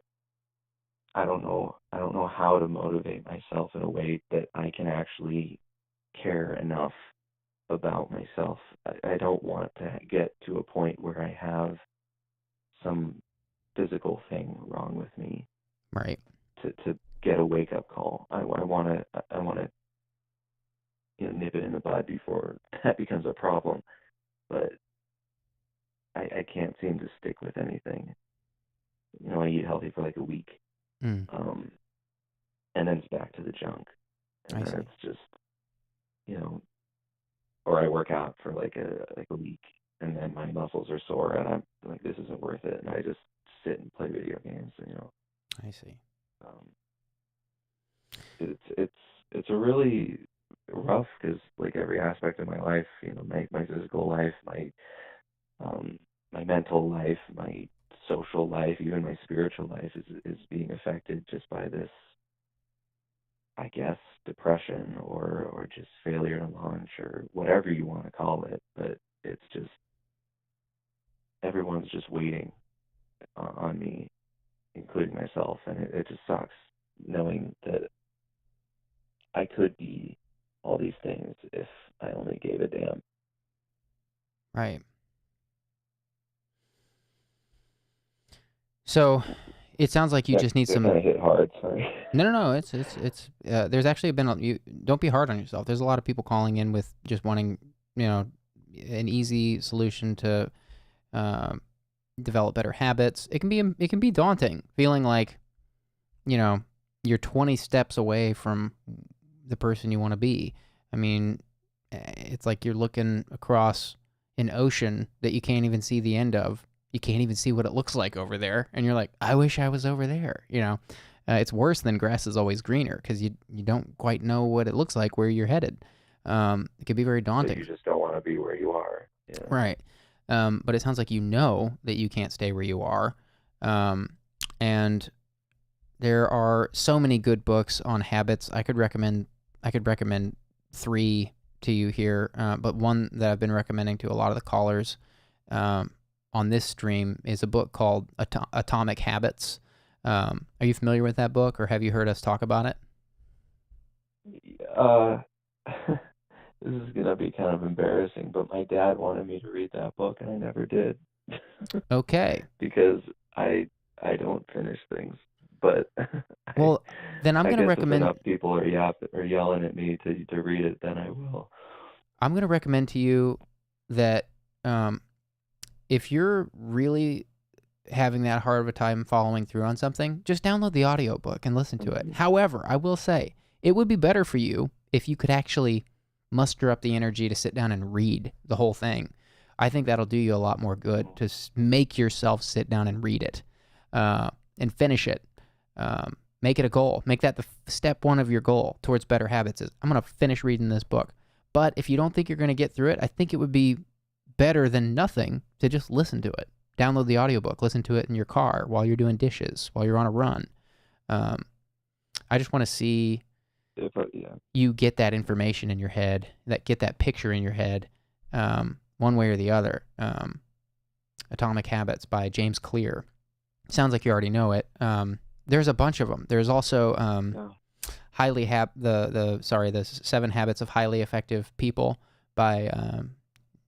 S4: I don't know how to motivate myself in a way that I can actually care enough about myself. I don't want to get to a point where I have some physical thing wrong with me,
S1: right?
S4: To get a wake up call. I want to nip it in the bud before that becomes a problem. But I can't seem to stick with anything. I eat healthy for like a week,
S1: Mm,
S4: and then it's back to the junk. And
S1: I
S4: then
S1: see.
S4: it's just, or I work out for like a week, and then my muscles are sore, and I'm like, this isn't worth it, and I just sit and play video games.
S1: I see.
S4: Um, it's a really rough, because like every aspect of my life, my physical life, my mental life, my social life, even my spiritual life is being affected just by this, I guess, depression or just failure to launch, or whatever you want to call it. But it's just, everyone's just waiting on me, including myself, and it just sucks knowing that I could be all these things if I only gave a damn.
S1: Right. So it sounds like you just need
S4: That
S1: some.
S4: kind of hit hard. Sorry.
S1: No. It's. There's actually been. You don't be hard on yourself. There's a lot of people calling in with just wanting, an easy solution to develop better habits. It can be daunting, feeling like, you're 20 steps away from the person you want to be. I mean, it's like you're looking across an ocean that you can't even see the end of. You can't even see what it looks like over there, and you're like, I wish I was over there. It's worse than grass is always greener, because you don't quite know what it looks like where you're headed. It can be very daunting.
S4: So you just don't want to be where you are.
S1: Right. But it sounds like you know that you can't stay where you are. And there are so many good books on habits. I could recommend 3 to you here, but one that I've been recommending to a lot of the callers on this stream is a book called Atomic Habits. Are you familiar with that book, or have you heard us talk about it?
S4: This is going to be kind of embarrassing, but my dad wanted me to read that book, and I never did.
S1: Okay.
S4: Because I don't finish things. But
S1: well, then I'm going to recommend.
S4: If enough people are yelling at me to read it, then I will.
S1: I'm going to recommend to you that if you're really having that hard of a time following through on something, just download the audiobook and listen to it. However, I will say it would be better for you if you could actually muster up the energy to sit down and read the whole thing. I think that'll do you a lot more good to make yourself sit down and read it and finish it. Make it a goal. Make that the step 1 of your goal towards better habits is, I'm going to finish reading this book. But if you don't think you're going to get through it, I think it would be better than nothing to just listen to it. Download the audiobook, listen to it in your car while you're doing dishes, while you're on a run. I just want to see you get that information in your head, get that picture in your head, one way or the other. Atomic Habits by James Clear. Sounds like you already know it. There's a bunch of them. There's also the 7 Habits of Highly Effective People by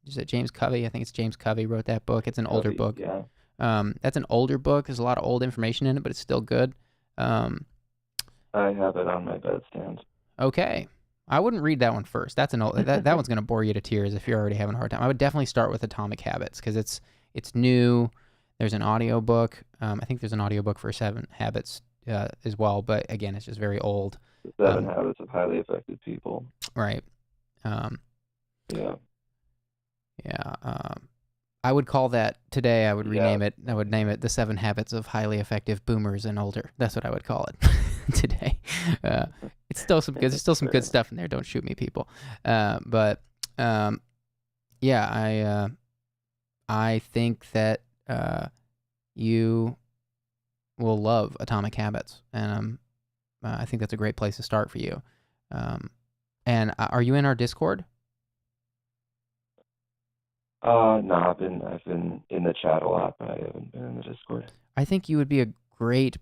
S1: is it James Covey? I think it's James Covey wrote that book. It's an older book.
S4: Yeah.
S1: That's an older book. There's a lot of old information in it, but it's still good.
S4: I have it on my bedstand.
S1: Okay. I wouldn't read that one first. That's an old, that one's going to bore you to tears if you're already having a hard time. I would definitely start with Atomic Habits because it's new. There's an audiobook. I think there's an audiobook for 7 Habits as well, but again, it's just very old.
S4: 7 Habits of Highly Effective People.
S1: Right.
S4: Yeah.
S1: I would call that today. I would rename it. I would name it The 7 Habits of Highly Effective Boomers and Older. That's what I would call it today. It's still some good. There's still some good stuff in there. Don't shoot me, people. I think that you will love Atomic Habits, and I think that's a great place to start for you. And are you in our Discord?
S4: No, I've been in the chat a lot, but I haven't been in the Discord.
S1: I think you would be a great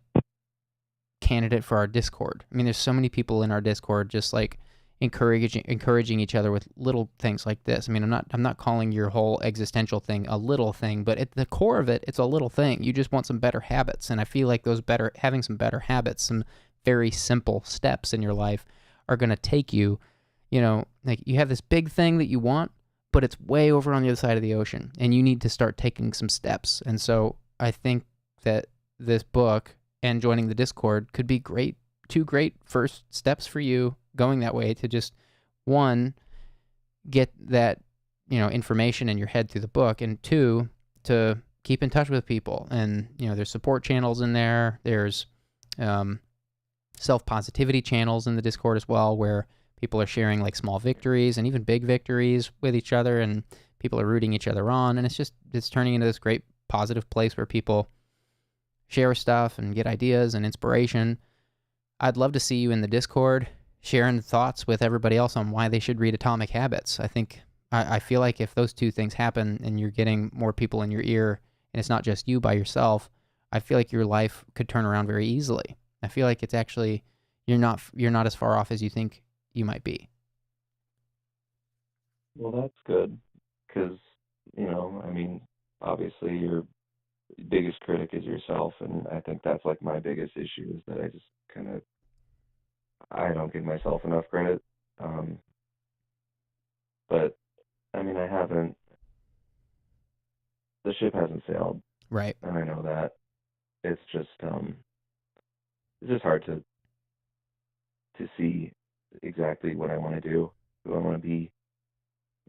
S1: candidate for our Discord. I mean, there's so many people in our Discord just like encouraging each other with little things like this. I mean, I'm not calling your whole existential thing a little thing, but at the core of it, it's a little thing. You just want some better habits, and I feel like having some better habits, some very simple steps in your life are going to take you like you have this big thing that you want, but it's way over on the other side of the ocean, and you need to start taking some steps. And so I think that this book and joining the Discord could be two great first steps for you going that way, to just, one, get that, information in your head through the book, and two, to keep in touch with people. And, there's support channels in there. There's self-positivity channels in the Discord as well, where people are sharing like small victories and even big victories with each other, and people are rooting each other on. And it's turning into this great positive place where people share stuff and get ideas and inspiration. I'd love to see you in the Discord sharing thoughts with everybody else on why they should read Atomic Habits. I feel like if those two things happen and you're getting more people in your ear, and it's not just you by yourself, I feel like your life could turn around very easily. I feel like it's actually, you're not as far off as you think you might be.
S4: Well, that's good, because, obviously your biggest critic is yourself, and I think that's like my biggest issue, is that I just I don't give myself enough credit. But, the ship hasn't sailed.
S1: Right.
S4: And I know that. It's just hard to see exactly what I want to do, who I want to be.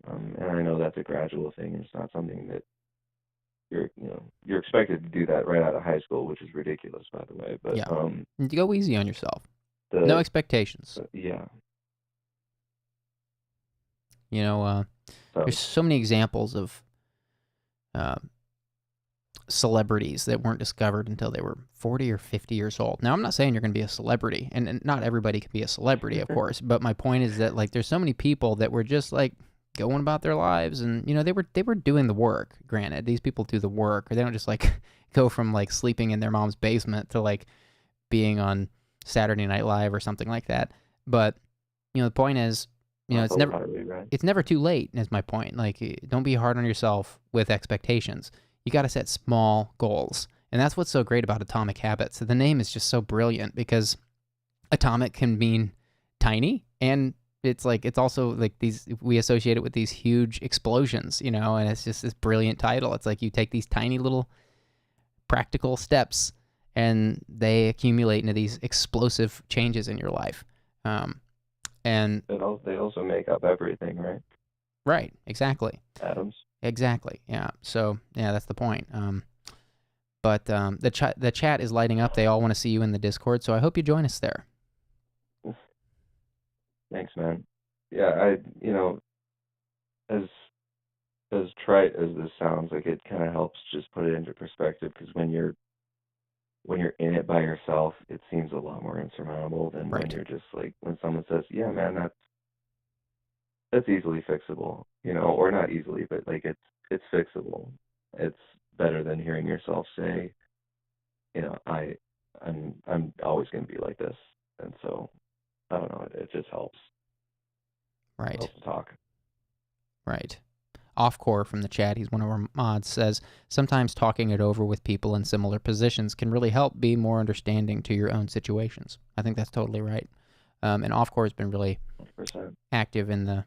S4: And I know that's a gradual thing. It's not something that you're expected to do that right out of high school, which is ridiculous, by the way. But
S1: yeah. You go easy on yourself. No expectations.
S4: Yeah.
S1: There's so many examples of celebrities that weren't discovered until they were 40 or 50 years old. Now, I'm not saying you're going to be a celebrity, and not everybody can be a celebrity, of course, but my point is that, like, there's so many people that were just, like, going about their lives, and, they were doing the work. Granted, these people do the work, or they don't just, like, go from, like, sleeping in their mom's basement to, like, being on Saturday Night Live or something like that. But, the point is, it's never too late, is my point. Like, don't be hard on yourself with expectations. You got to set small goals. And that's what's so great about Atomic Habits. The name is just so brilliant, because atomic can mean tiny, and it's also like we associate it with these huge explosions, and it's just this brilliant title. It's like you take these tiny little practical steps, and they accumulate into these explosive changes in your life. And
S4: they also make up everything, right?
S1: Right, exactly.
S4: Atoms.
S1: Exactly, yeah. So, yeah, that's the point. But the chat is lighting up. They all want to see you in the Discord, so I hope you join us there.
S4: Thanks, man. Yeah, as trite as this sounds, like, it kind of helps just put it into perspective, because when you're in it by yourself, it seems a lot more insurmountable than when you're just like, when someone says, yeah, man, that's easily fixable, or not easily, but like it's fixable. It's better than hearing yourself say, I'm always going to be like this. And so, I don't know, it just helps.
S1: Right.
S4: It helps to talk.
S1: Right. Offcore from the chat, he's one of our mods, says, sometimes talking it over with people in similar positions can really help be more understanding to your own situations. I think that's totally right. And Offcore has been really
S4: 100%.
S1: active in the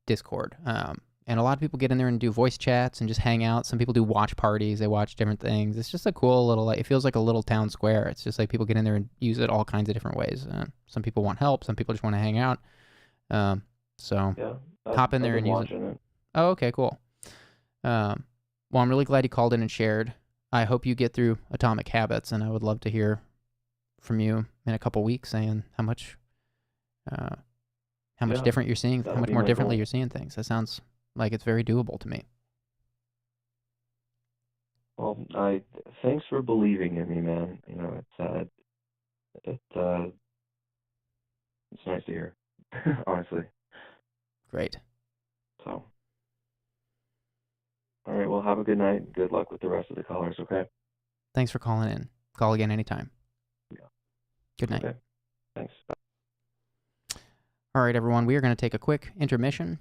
S1: Discord. And a lot of people get in there and do voice chats and just hang out. Some people do watch parties. They watch different things. It's just a cool little, it feels like a little town square. It's just like people get in there and use it all kinds of different ways. Some people want help. Some people just want to hang out. So
S4: yeah,
S1: hop in there and use it. Oh, okay, cool. Well, I'm really glad you called in and shared. I hope you get through Atomic Habits, and I would love to hear from you in a couple weeks saying how much different you're seeing, how much more differently you're seeing things. That sounds like it's very doable to me.
S4: Well, thanks for believing in me, man. It's nice to hear, honestly.
S1: Great.
S4: So. All right, well, have a good night. Good luck with the rest of the callers, okay?
S1: Thanks for calling in. Call again anytime.
S4: Yeah.
S1: Good night.
S4: Okay. Thanks.
S1: All right, everyone, we are going to take a quick intermission.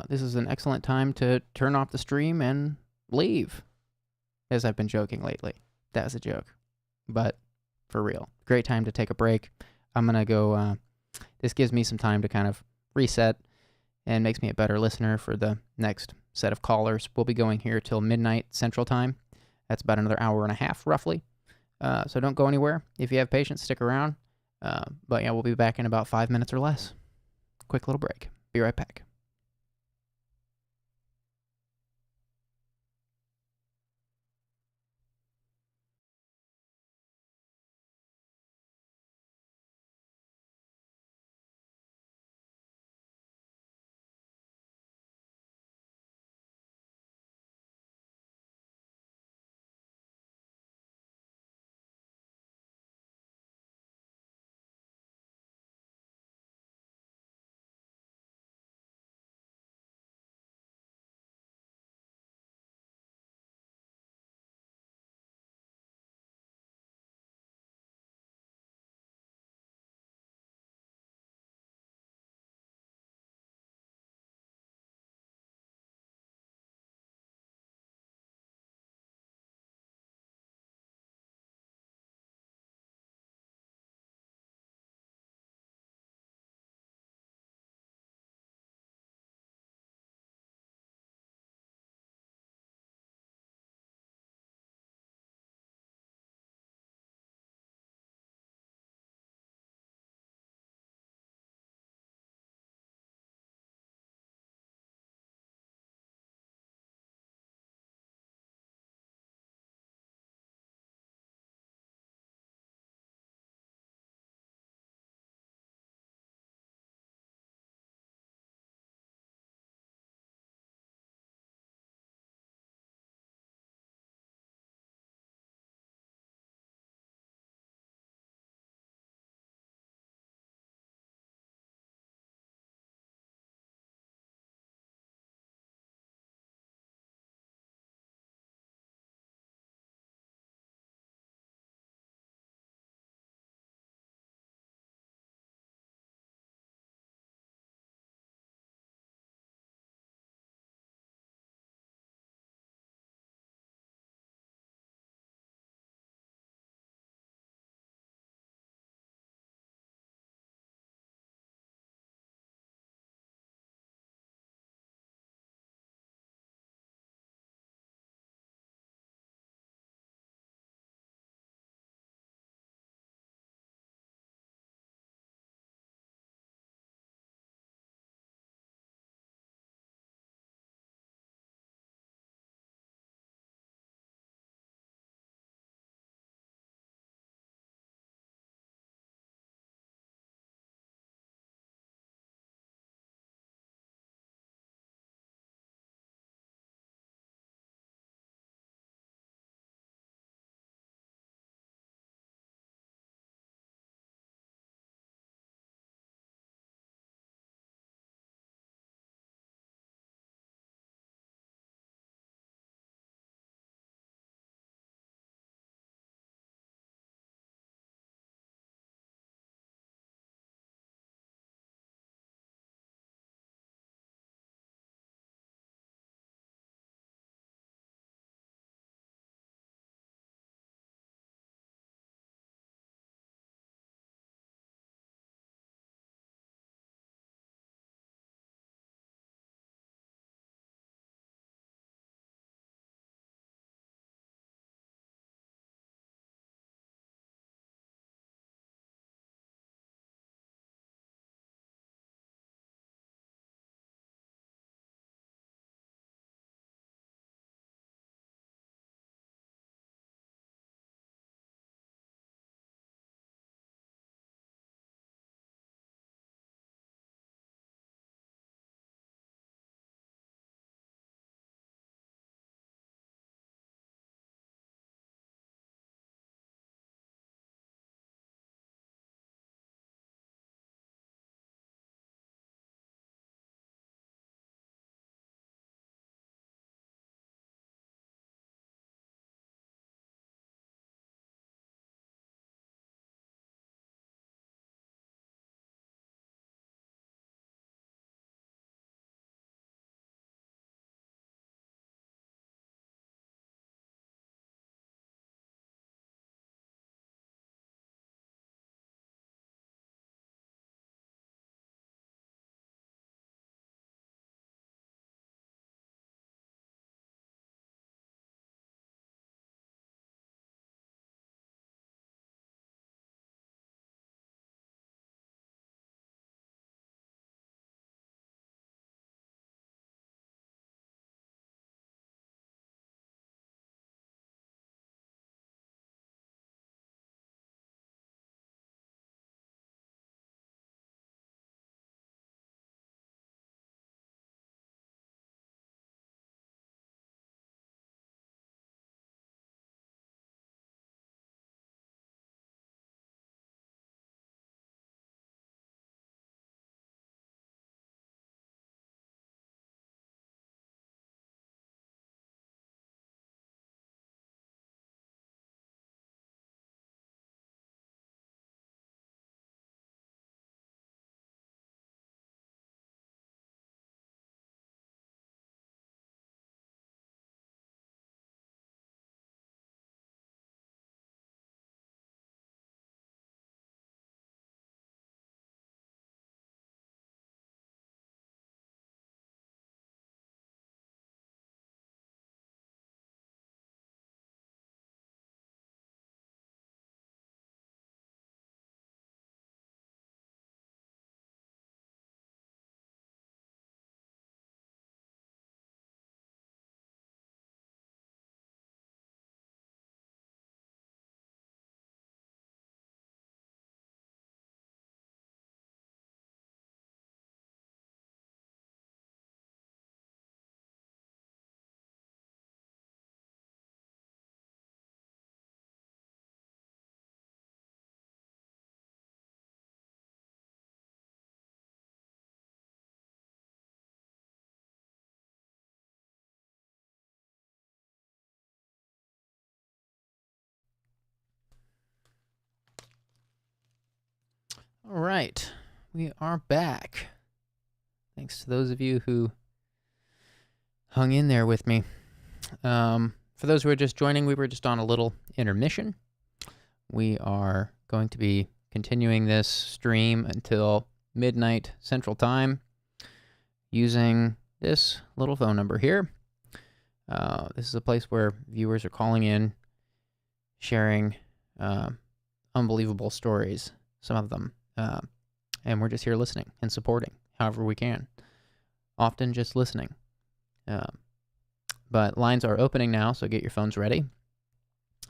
S1: This is an excellent time to turn off the stream and leave, as I've been joking lately. That was a joke, but for real. Great time to take a break. I'm going to go, this gives me some time to kind of reset and makes me a better listener for the next set of callers. We'll be going here till midnight Central Time. That's about another hour and a half, roughly. So don't go anywhere. If you have patience, stick around. But yeah, we'll be back in about 5 minutes or less. Quick little break. Be right back. right. We are back. Thanks to those of you who hung in there with me. For those who are just joining, we were just on a little intermission. We are going to be continuing this stream until midnight Central Time using this little phone number here. This is a place where viewers are calling in, sharing unbelievable stories, some of them. And we're just here listening and supporting however we can. Often just listening. But lines are opening now, so get your phones ready.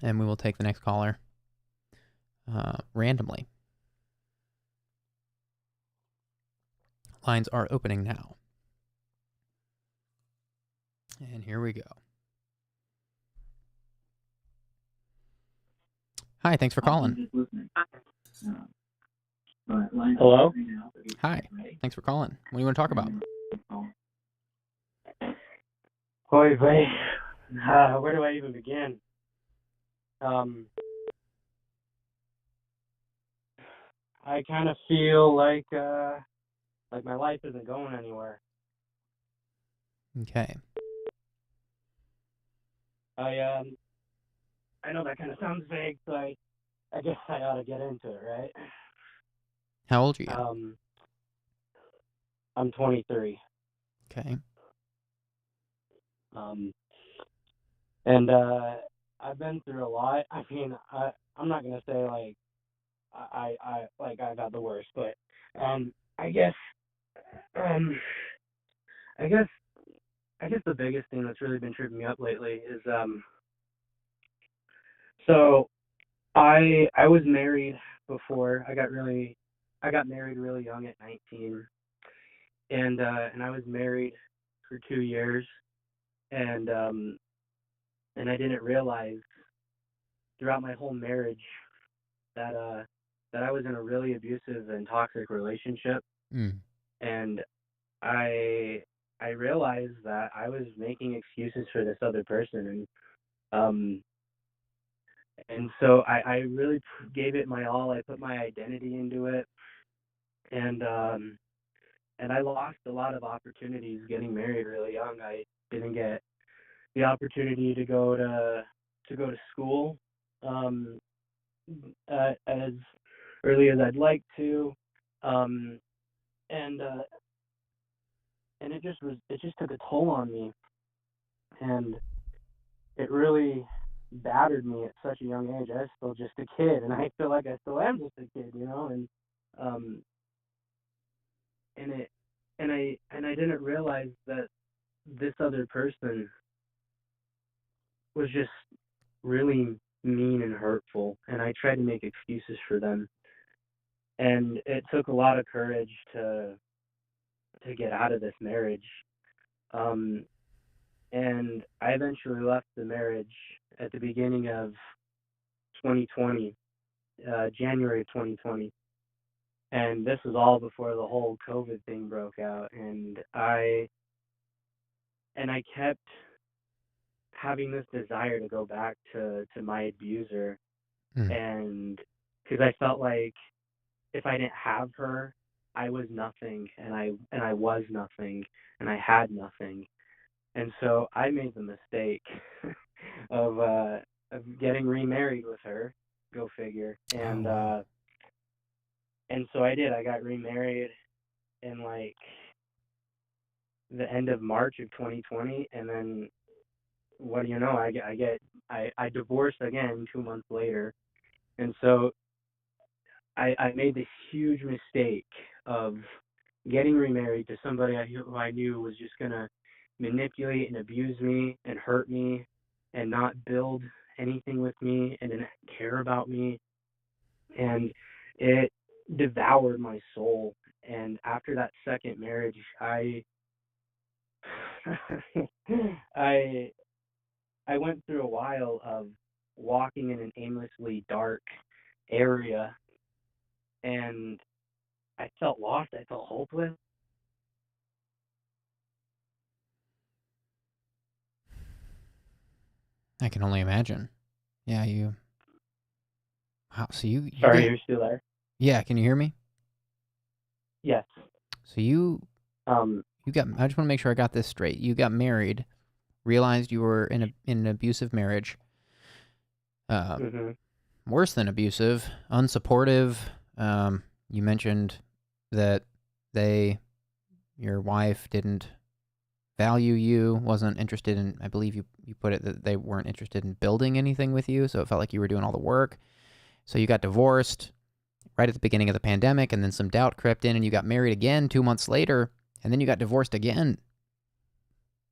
S1: And we will take the next caller randomly. Lines are opening now. And here we go. Hi, thanks for calling.
S5: Hello?
S1: Hi, thanks for calling. What do you want to talk about?
S5: Oy vey. Where do I even begin? I kind of feel like my life isn't going anywhere.
S1: Okay.
S5: I know that kind of sounds vague, so I guess I ought to get into it, right?
S1: How old are you?
S5: I'm 23.
S1: Okay.
S5: And I've been through a lot. I mean, I'm not gonna say like I've had the worst, but I guess the biggest thing that's really been tripping me up lately is so I was married before. I got married really young at 19, and I was married for 2 years, and I didn't realize throughout my whole marriage that I was in a really abusive and toxic relationship, and I realized that I was making excuses for this other person, and so I really gave it my all. I put my identity into it, and I lost a lot of opportunities getting married really young. I didn't get the opportunity to go to school as early as I'd like to, and it just took a toll on me, and it really battered me at such a young age. I was still just a kid, and I feel like I still am just a kid, you know, and I didn't realize that this other person was just really mean and hurtful, and I tried to make excuses for them, and it took a lot of courage to get out of this marriage, and I eventually left the marriage at the beginning of 2020, January of 2020, and this was all before the whole COVID thing broke out, and I kept having this desire to go back to my abuser, and because I felt like if I didn't have her, I was nothing, and I was nothing, and I had nothing, and so I made the mistake of getting remarried with her. Go figure. And and so I did. I got remarried in like the end of March of 2020, and then what do you know? I divorced again 2 months later, and so I made this huge mistake of getting remarried to somebody who I knew was just gonna manipulate and abuse me and hurt me and not build anything with me and didn't care about me, and it devoured my soul. And after that second marriage, I went through a while of walking in an aimlessly dark area, and I felt lost. I felt hopeless.
S1: I can only imagine. Yeah, you... Wow, so you
S5: Sorry, you're still there?
S1: Yeah, can you hear me?
S5: Yes.
S1: So you
S5: Um.
S1: got, I just want to make sure I got this straight. You got married, realized you were in an abusive marriage.
S5: Mhm.
S1: Worse than abusive, unsupportive. You mentioned that your wife didn't value you, wasn't interested in, I believe you put it that they weren't interested in building anything with you, so it felt like you were doing all the work. So you got divorced right at the beginning of the pandemic, and then some doubt crept in, and you got married again 2 months later, and then you got divorced again.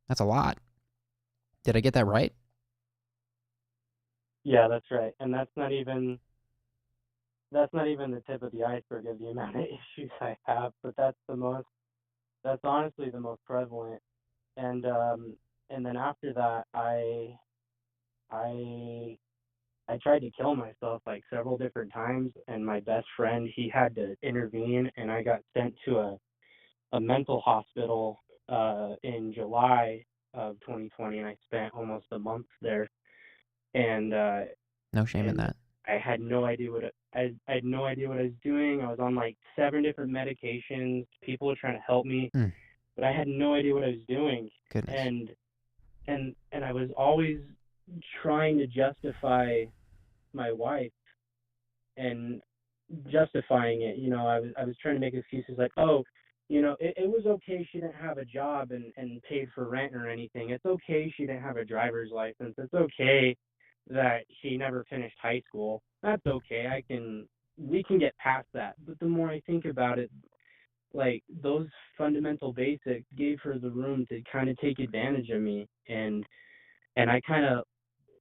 S1: That's a lot. Did I get that right?
S5: Yeah, that's right. And that's not even the tip of the iceberg of the amount of issues I have, but that's honestly the most prevalent. And then after that, I I tried to kill myself like several different times, and my best friend, he had to intervene, and I got sent to a mental hospital in July of 2020, and I spent almost a month there. And
S1: No shame in
S5: and
S1: that.
S5: I had no idea I had no idea what I was doing. I was on like 7 different medications. People were trying to help me, but I had no idea what I was doing.
S1: Goodness.
S5: And I was always trying to justify my wife and justifying it. I was trying to make excuses like, oh, it was okay she didn't have a job and paid for rent or anything. It's okay she didn't have a driver's license. It's okay that she never finished high school. That's okay. We can get past that. But the more I think about it, like those fundamental basics gave her the room to kind of take advantage of me, and I kind of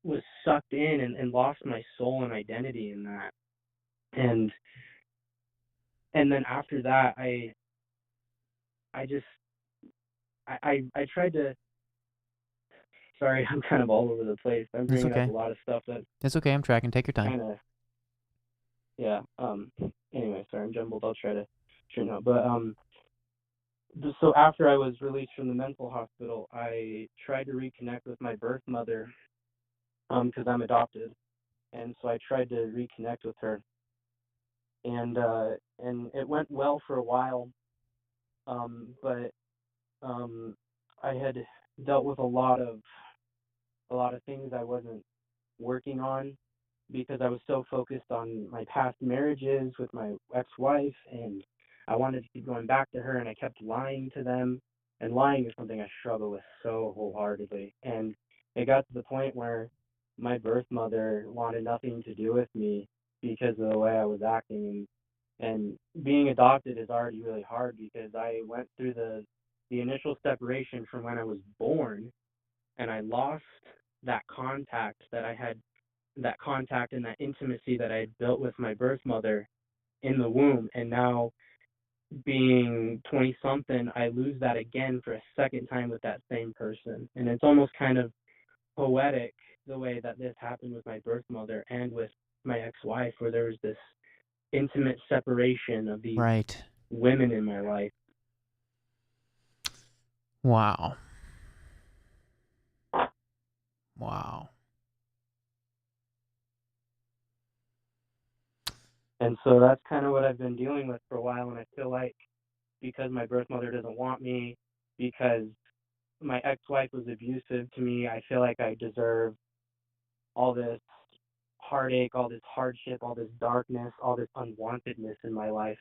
S5: was sucked in and lost my soul and identity in that. And and then after that, I just I tried to. Sorry, I'm kind of all over the place. I'm
S1: That's
S5: bringing up
S1: okay.
S5: a lot of stuff that
S1: It's okay. I'm tracking. Take your time.
S5: kind of, yeah. Anyway, sorry, I'm jumbled. I'll try to straighten out. But so after I was released from the mental hospital, I tried to reconnect with my birth mother, because I'm adopted, and so I tried to reconnect with her, and it went well for a while, but I had dealt with a lot of things I wasn't working on because I was so focused on my past marriages with my ex-wife, and I wanted to keep going back to her, and I kept lying to them. And lying is something I struggle with so wholeheartedly. And it got to the point where my birth mother wanted nothing to do with me because of the way I was acting. And being adopted is already really hard because I went through the initial separation from when I was born, and I lost that contact and that intimacy that I had built with my birth mother in the womb. And now, being 20 something, I lose that again for a second time with that same person. And it's almost kind of poetic the way that this happened with my birth mother and with my ex-wife, where there was this intimate separation of these
S1: Right.
S5: women in my life.
S1: Wow. Wow.
S5: And so that's kind of what I've been dealing with for a while. And I feel like because my birth mother doesn't want me, because my ex-wife was abusive to me, I feel like I deserve all this heartache, all this hardship, all this darkness, all this unwantedness in my life.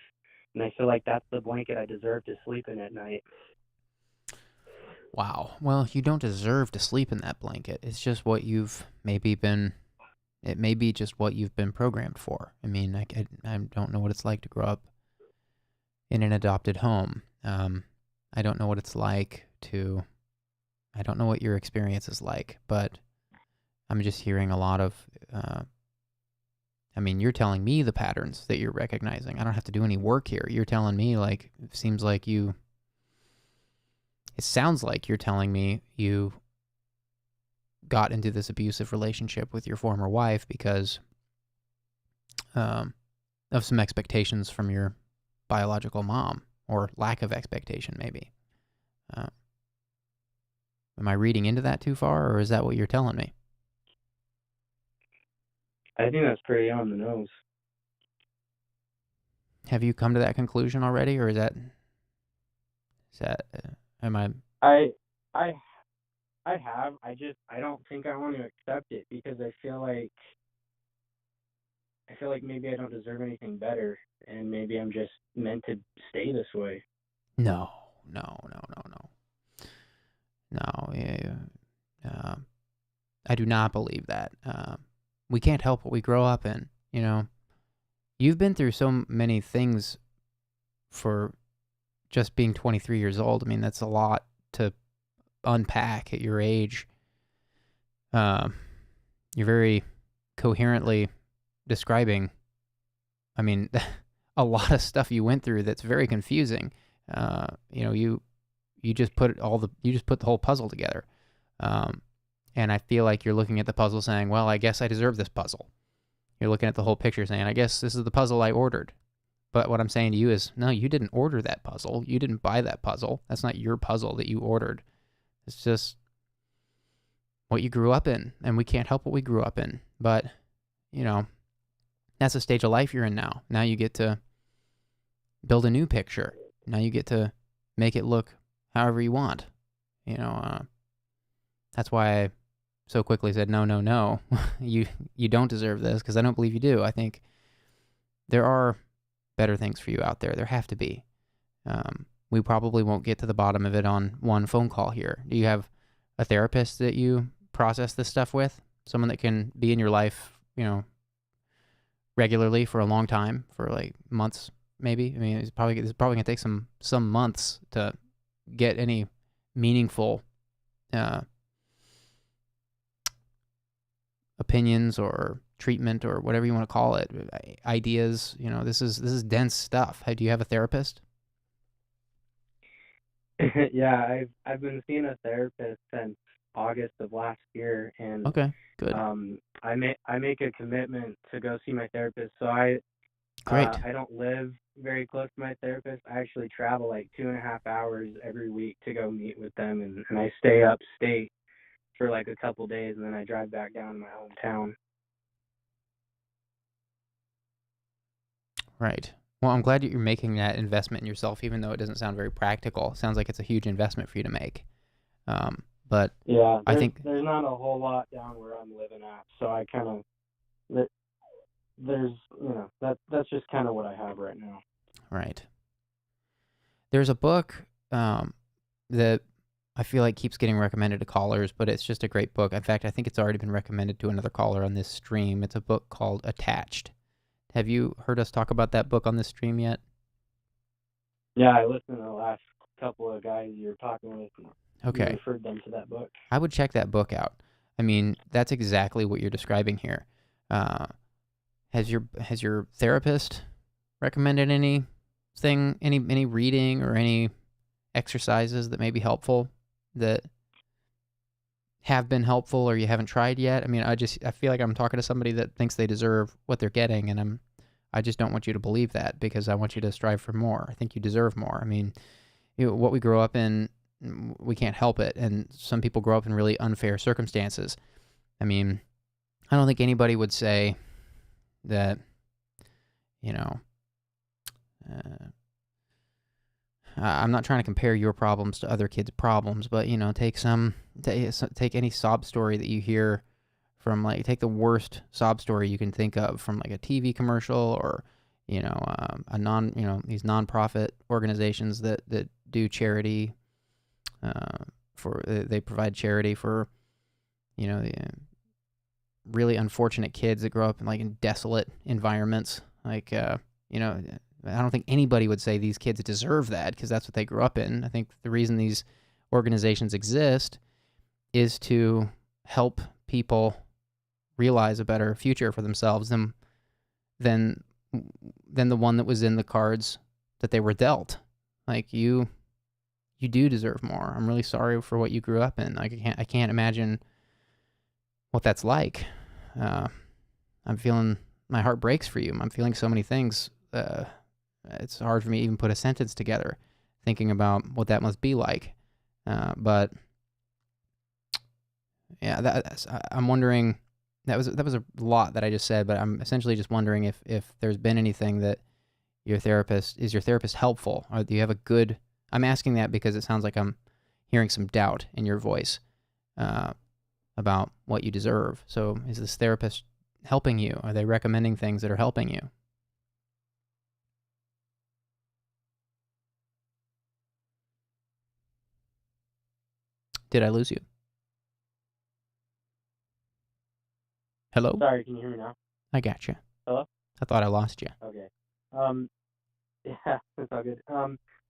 S5: And I feel like that's the blanket I deserve to sleep in at night.
S1: Wow. Well, you don't deserve to sleep in that blanket. It's just what you've maybe been, it may be just what you've been programmed for. I mean, I don't know what it's like to grow up in an adopted home. I don't know what it's like I don't know what your experience is like, but I'm just hearing a lot of, I mean, you're telling me the patterns that you're recognizing. I don't have to do any work here. You're telling me, like, it sounds like you're telling me you got into this abusive relationship with your former wife because of some expectations from your biological mom, or lack of expectation, maybe. Am I reading into that too far, or is that what you're telling me?
S5: I think that's pretty on the nose.
S1: Have you come to that conclusion already, or is that am I?
S5: I have. I don't think I want to accept it because I feel like maybe I don't deserve anything better, and maybe I'm just meant to stay this way.
S1: No. Yeah, I do not believe that. We can't help what we grow up in. You know, you've been through so many things for just being 23 years old. I mean, that's a lot to unpack at your age. You're very coherently describing, I mean, a lot of stuff you went through that's very confusing. You just put the whole puzzle together. And I feel like you're looking at the puzzle saying, well, I guess I deserve this puzzle. You're looking at the whole picture saying, I guess this is the puzzle I ordered. But what I'm saying to you is, no, you didn't order that puzzle. You didn't buy that puzzle. That's not your puzzle that you ordered. It's just what you grew up in, and we can't help what we grew up in. But, that's the stage of life you're in now. Now you get to build a new picture. Now you get to make it look however you want. That's why I so quickly said, no, you don't deserve this, because I don't believe you do. I think there are better things for you out there. There have to be. We probably won't get to the bottom of it on one phone call here. Do you have a therapist that you process this stuff with? Someone that can be in your life, regularly for a long time, for like months, maybe? I mean, it's probably going to take some months to get any meaningful opinions or treatment or whatever you want to call it, ideas. This is dense stuff. Do you have a therapist?
S5: Yeah, I've been seeing a therapist since August of last year, and
S1: okay, good.
S5: I make a commitment to go see my therapist. So
S1: Great.
S5: I don't live very close to my therapist. I actually travel like 2.5 hours every week to go meet with them, and I stay upstate for like a couple days, and then I drive back down to my hometown.
S1: Right. Well, I'm glad that you're making that investment in yourself, even though it doesn't sound very practical. It sounds like it's a huge investment for you to make. But
S5: yeah,
S1: I think
S5: there's not a whole lot down where I'm living at, so I kind of there's that's just kind of what I have right now.
S1: Right. There's a book that I feel like keeps getting recommended to callers, but it's just a great book. In fact, I think it's already been recommended to another caller on this stream. It's a book called Attached. Have you heard us talk about that book on this stream yet?
S5: Yeah, I listened to the last couple of guys you were talking with.
S1: Okay.
S5: You referred them to that book.
S1: I would check that book out. I mean, that's exactly what you're describing here. Has your therapist recommended anything, any reading or any exercises that may be helpful, that have been helpful, or you haven't tried yet? I mean, I feel like I'm talking to somebody that thinks they deserve what they're getting, and I just don't want you to believe that, because I want you to strive for more. I think you deserve more. I mean, what we grow up in, we can't help it, and some people grow up in really unfair circumstances. I mean, I don't think anybody would say that, I'm not trying to compare your problems to other kids' problems, but, take any sob story that you hear from, like, take the worst sob story you can think of from, like, a TV commercial, or, these nonprofit organizations that do charity, they provide charity for, the really unfortunate kids that grow up in desolate environments. Like, I don't think anybody would say these kids deserve that, because that's what they grew up in. I think the reason these organizations exist is to help people realize a better future for themselves than the one that was in the cards that they were dealt. Like, you do deserve more. I'm really sorry for what you grew up in. Like, I can't imagine what that's like. I'm feeling, my heart breaks for you. I'm feeling so many things. It's hard for me to even put a sentence together thinking about what that must be like. But yeah, I'm wondering, that was a lot that I just said, but I'm essentially just wondering if there's been anything that your therapist? Is your therapist helpful? Or do you have a good... I'm asking that because it sounds like I'm hearing some doubt in your voice about what you deserve. So is this therapist helping you? Are they recommending things that are helping you? Did I lose you? Hello?
S5: Sorry, can you hear me now?
S1: I got you.
S5: Hello?
S1: I thought I lost you.
S5: Okay. Yeah, that's all good.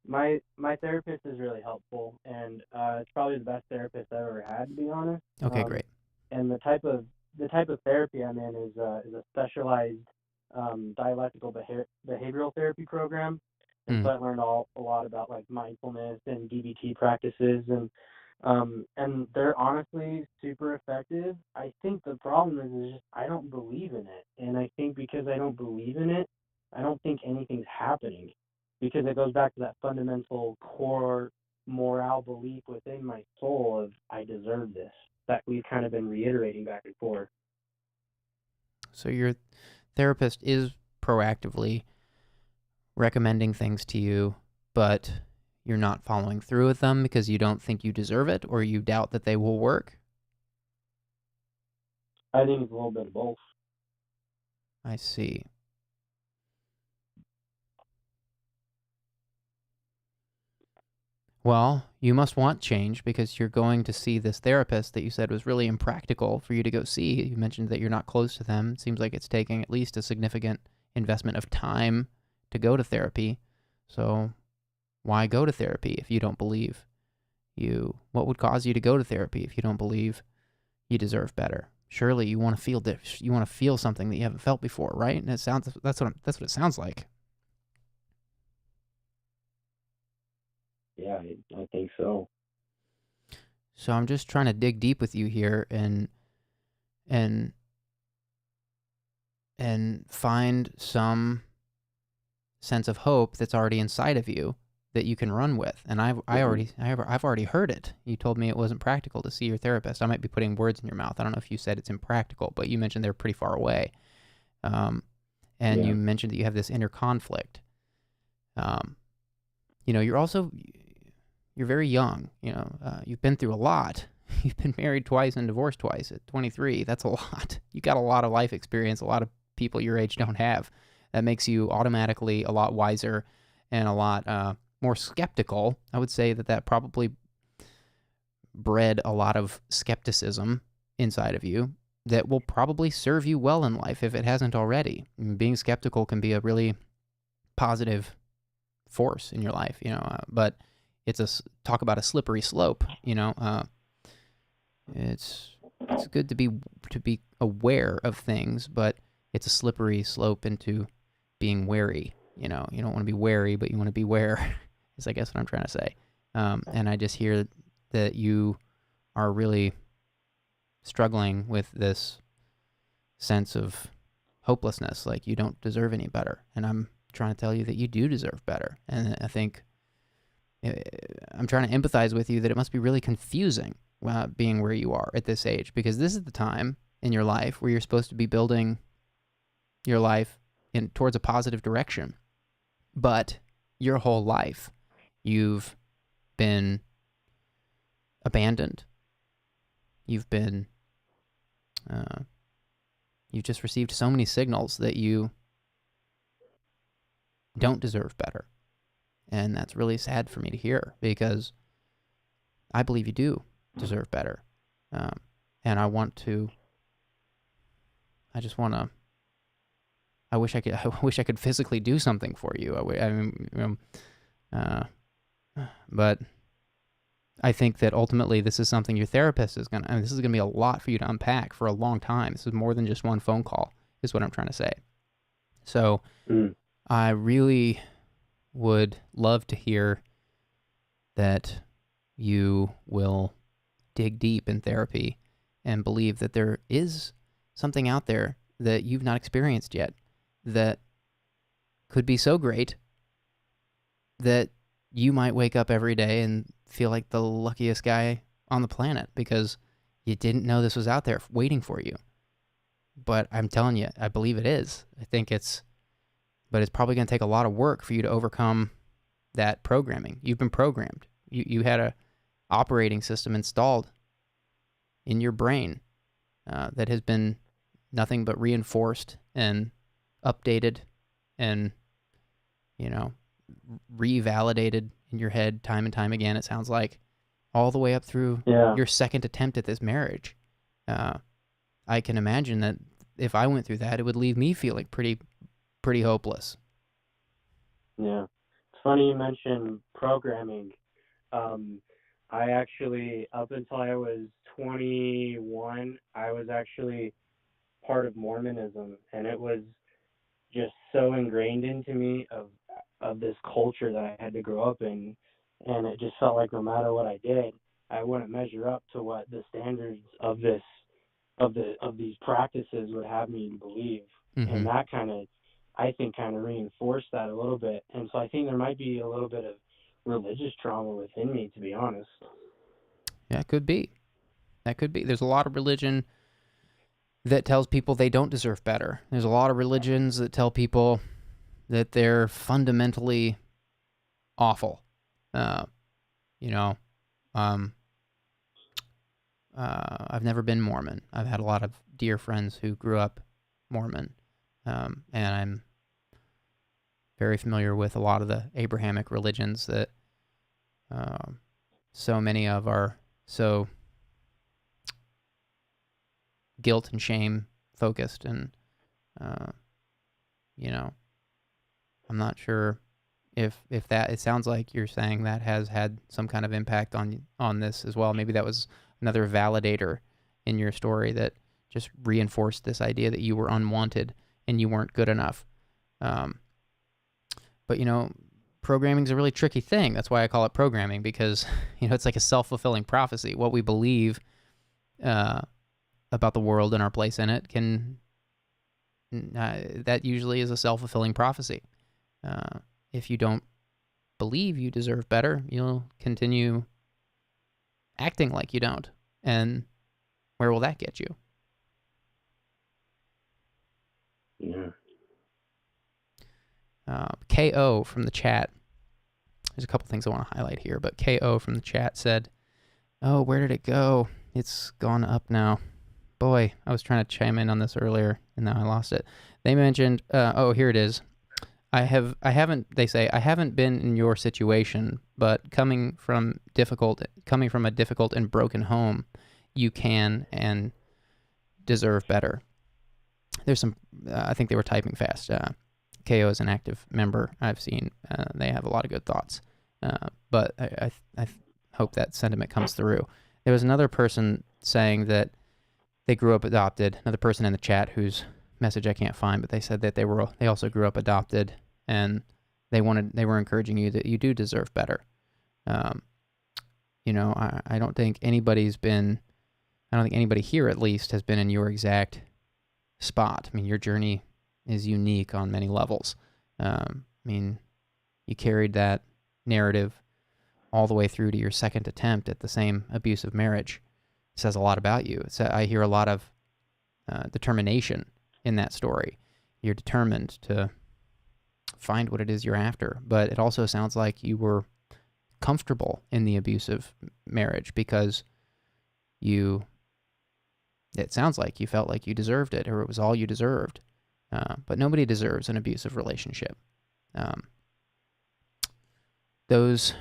S5: My therapist is really helpful, and it's probably the best therapist I've ever had, to be honest.
S1: Okay, great.
S5: And the type of therapy I'm in is a specialized dialectical behavioral therapy program, and so I learned a lot about like mindfulness and DBT practices, and they're honestly super effective. I think the problem is just I don't believe in it, and I think because I don't believe in it, I don't think anything's happening, because it goes back to that fundamental core morale belief within my soul of I deserve this, that we've kind of been reiterating back and forth.
S1: So your therapist is proactively recommending things to you, but you're not following through with them because you don't think you deserve it, or you doubt that they will work?
S5: I think it's a little bit of both.
S1: I see. Well, you must want change because you're going to see this therapist that you said was really impractical for you to go see. You mentioned that you're not close to them. It seems like it's taking at least a significant investment of time to go to therapy. So why go to therapy if you don't believe you? What would cause you to go to therapy if you don't believe you deserve better? Surely you want to feel you want to feel something that you haven't felt before, right? And that's what it sounds like.
S5: Yeah, I think so.
S1: So I'm just trying to dig deep with you here and find some sense of hope that's already inside of you that you can run with. And I've already heard it. You told me it wasn't practical to see your therapist. I might be putting words in your mouth. I don't know if you said it's impractical, but you mentioned they're pretty far away. You mentioned that you have this inner conflict. You're very young. You've been through a lot. You've been married twice and divorced twice at 23. That's a lot. You got a lot of life experience. A lot of people your age don't have. That makes you automatically a lot wiser and a lot more skeptical. I would say that probably bred a lot of skepticism inside of you that will probably serve you well in life if it hasn't already. Being skeptical can be a really positive force in your life, but talk about a slippery slope, it's good to be aware of things, but it's a slippery slope into being wary. You don't want to be wary, but you want to beware, is I guess what I'm trying to say. And I just hear that you are really struggling with this sense of hopelessness, like you don't deserve any better. And I'm trying to tell you that you do deserve better. And I think I'm trying to empathize with you that it must be really confusing being where you are at this age, because this is the time in your life where you're supposed to be building your life towards a positive direction. But your whole life, you've been abandoned. You've just received so many signals that you don't deserve better. And that's really sad for me to hear, because I believe you do deserve better. And I wish I could physically do something for you. But I think that ultimately this is something your therapist is this is gonna be a lot for you to unpack for a long time. This is more than just one phone call, is what I'm trying to say. So I really would love to hear that you will dig deep in therapy and believe that there is something out there that you've not experienced yet that could be so great that you might wake up every day and feel like the luckiest guy on the planet because you didn't know this was out there waiting for you. But I'm telling you, I believe it is. I think it's but it's probably going to take a lot of work for you to overcome that programming. You've been programmed. You had a operating system installed in your brain that has been nothing but reinforced and updated and, revalidated in your head time and time again, it sounds like, all the way up through your second attempt at this marriage. I can imagine that if I went through that, it would leave me feeling pretty hopeless.
S5: Yeah. It's funny you mentioned programming. I actually, up until I was 21, I was actually part of Mormonism, and it was just so ingrained into me of this culture that I had to grow up in, and it just felt like no matter what I did, I wouldn't measure up to what the standards of these practices would have me believe.
S1: Mm-hmm.
S5: And that I think reinforced that a little bit. And so I think there might be a little bit of religious trauma within me, to be honest.
S1: Yeah, it could be. That could be. There's a lot of religion that tells people they don't deserve better. There's a lot of religions that tell people that they're fundamentally awful. I've never been Mormon. I've had a lot of dear friends who grew up Mormon, and I'm very familiar with a lot of the Abrahamic religions that so many of are so guilt and shame focused, and I'm not sure if that, it sounds like you're saying that has had some kind of impact on this as well. Maybe that was another validator in your story that just reinforced this idea that you were unwanted and you weren't good enough. But programming is a really tricky thing. That's why I call it programming, because it's like a self-fulfilling prophecy. What we believe about the world and our place in it that usually is a self-fulfilling prophecy. If you don't believe you deserve better, you'll continue acting like you don't. And where will that get you?
S5: Yeah.
S1: KO from the chat. There's a couple things I want to highlight here, but KO from the chat said, "Oh, where did it go? It's gone up now. Boy, I was trying to chime in on this earlier, and now I lost it." They mentioned, here it is. They say, I haven't been in your situation, but coming from a difficult and broken home, you can and deserve better. There's some, I think they were typing fast. KO is an active member I've seen. They have a lot of good thoughts. But I hope that sentiment comes through. There was another person saying that they grew up adopted, another person in the chat whose message I can't find, but they said that they also grew up adopted, and they were encouraging you that you do deserve better. I don't think anybody here at least has been in your exact spot. I mean, your journey is unique on many levels. You carried that narrative all the way through to your second attempt at the same abusive marriage. It says a lot about you. I hear a lot of determination in that story. You're determined to find what it is you're after, but it also sounds like you were comfortable in the abusive marriage because it sounds like you felt like you deserved it, or it was all you deserved. But nobody deserves an abusive relationship. It's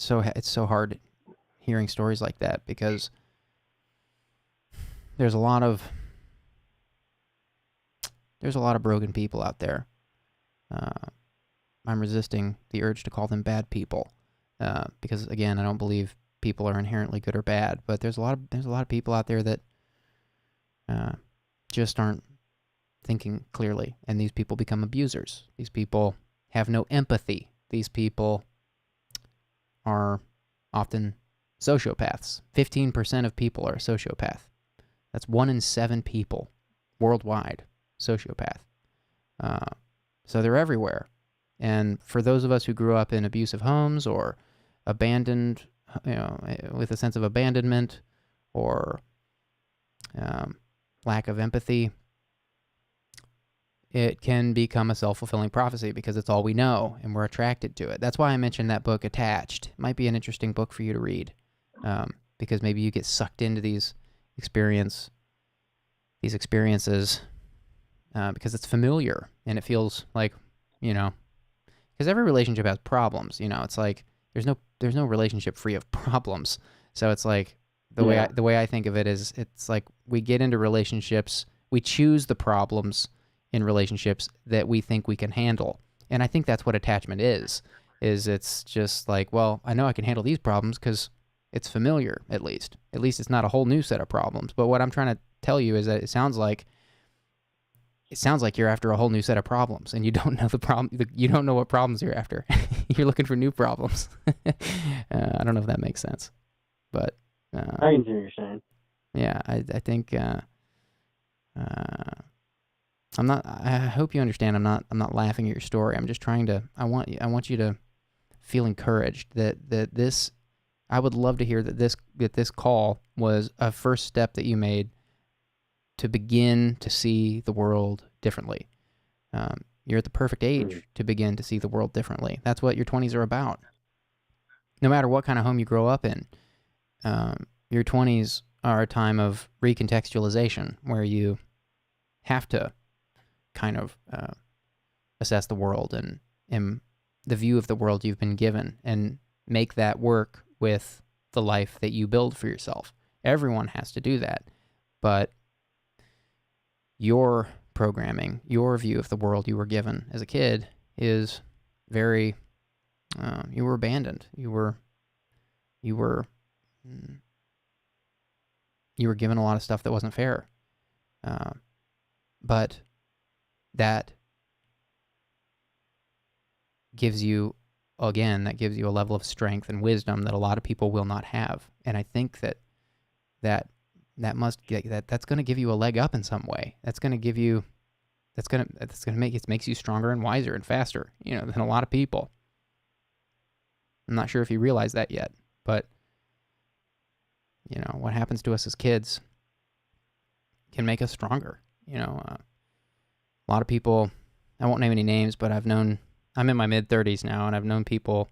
S1: so hard hearing stories like that, because there's a lot of broken people out there. I'm resisting the urge to call them bad people, because again, I don't believe people are inherently good or bad. But there's a lot of people out there that just aren't thinking clearly, and these people become abusers. These people have no empathy. These people are often sociopaths. 15% of people are a sociopath. That's 1 in 7 people worldwide, sociopath. So they're everywhere. And for those of us who grew up in abusive homes or abandoned, with a sense of abandonment or lack of empathy, it can become a self-fulfilling prophecy because it's all we know and we're attracted to it. That's why I mentioned that book, Attached. It might be an interesting book for you to read, because maybe you get sucked into these experiences because it's familiar and it feels like, because every relationship has problems. It's like there's no relationship free of problems. So it's like the way I think of it is, it's like we get into relationships, we choose the problems in relationships that we think we can handle. And I think that's what attachment is it's just like, well, I know I can handle these problems because it's familiar, at least. At least it's not a whole new set of problems. But what I'm trying to tell you is that it sounds like you're after a whole new set of problems, and you don't know the problem. You don't know what problems you're after. You're looking for new problems. I don't know if that makes sense, but
S5: I can see what you're saying.
S1: Yeah, I think I'm not. I hope you understand. I'm not laughing at your story. I'm just trying to. I want you to feel encouraged that this. I would love to hear that this call was a first step that you made to begin to see the world differently. You're at the perfect age to begin to see the world differently. That's what your 20s are about. No matter what kind of home you grow up in, your 20s are a time of recontextualization where you have to kind of assess the world and the view of the world you've been given and make that work with the life that you build for yourself. Everyone has to do that, but your programming, your view of the world you were given as a kid is very, you were abandoned. You were given a lot of stuff that wasn't fair. But that gives you a level of strength and wisdom that a lot of people will not have. And I think that's going to give you a leg up in some way. That's going to makes you stronger and wiser and faster, than a lot of people. I'm not sure if you realize that yet, but what happens to us as kids can make us stronger. A lot of people, I won't name any names, but I'm in my mid-30s now, and I've known people,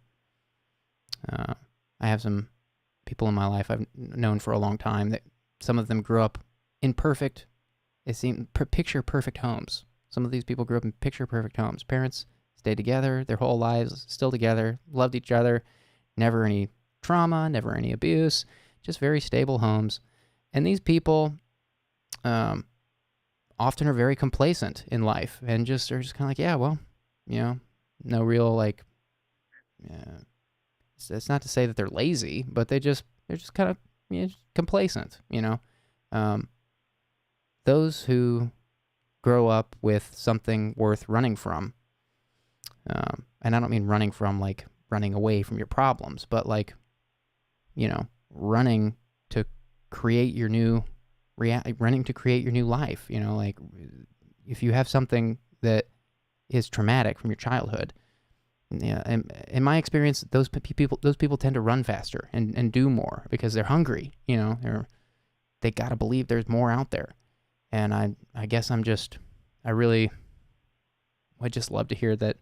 S1: I have some people in my life I've known for a long time that some of them grew up in picture-perfect homes. Some of these people grew up in picture-perfect homes. Parents stayed together their whole lives, still together, loved each other, never any trauma, never any abuse, just very stable homes. And these people often are very complacent in life and are just kind of like, yeah, well, no real it's not to say that they're lazy, but they're just kind of complacent, Those who grow up with something worth running from, and I don't mean running from like running away from your problems, but like, running to create your new life, like if you have something that is traumatic from your childhood, and in my experience, those people tend to run faster and do more because they're hungry, they got to believe there's more out there. And I guess I really would just love to hear that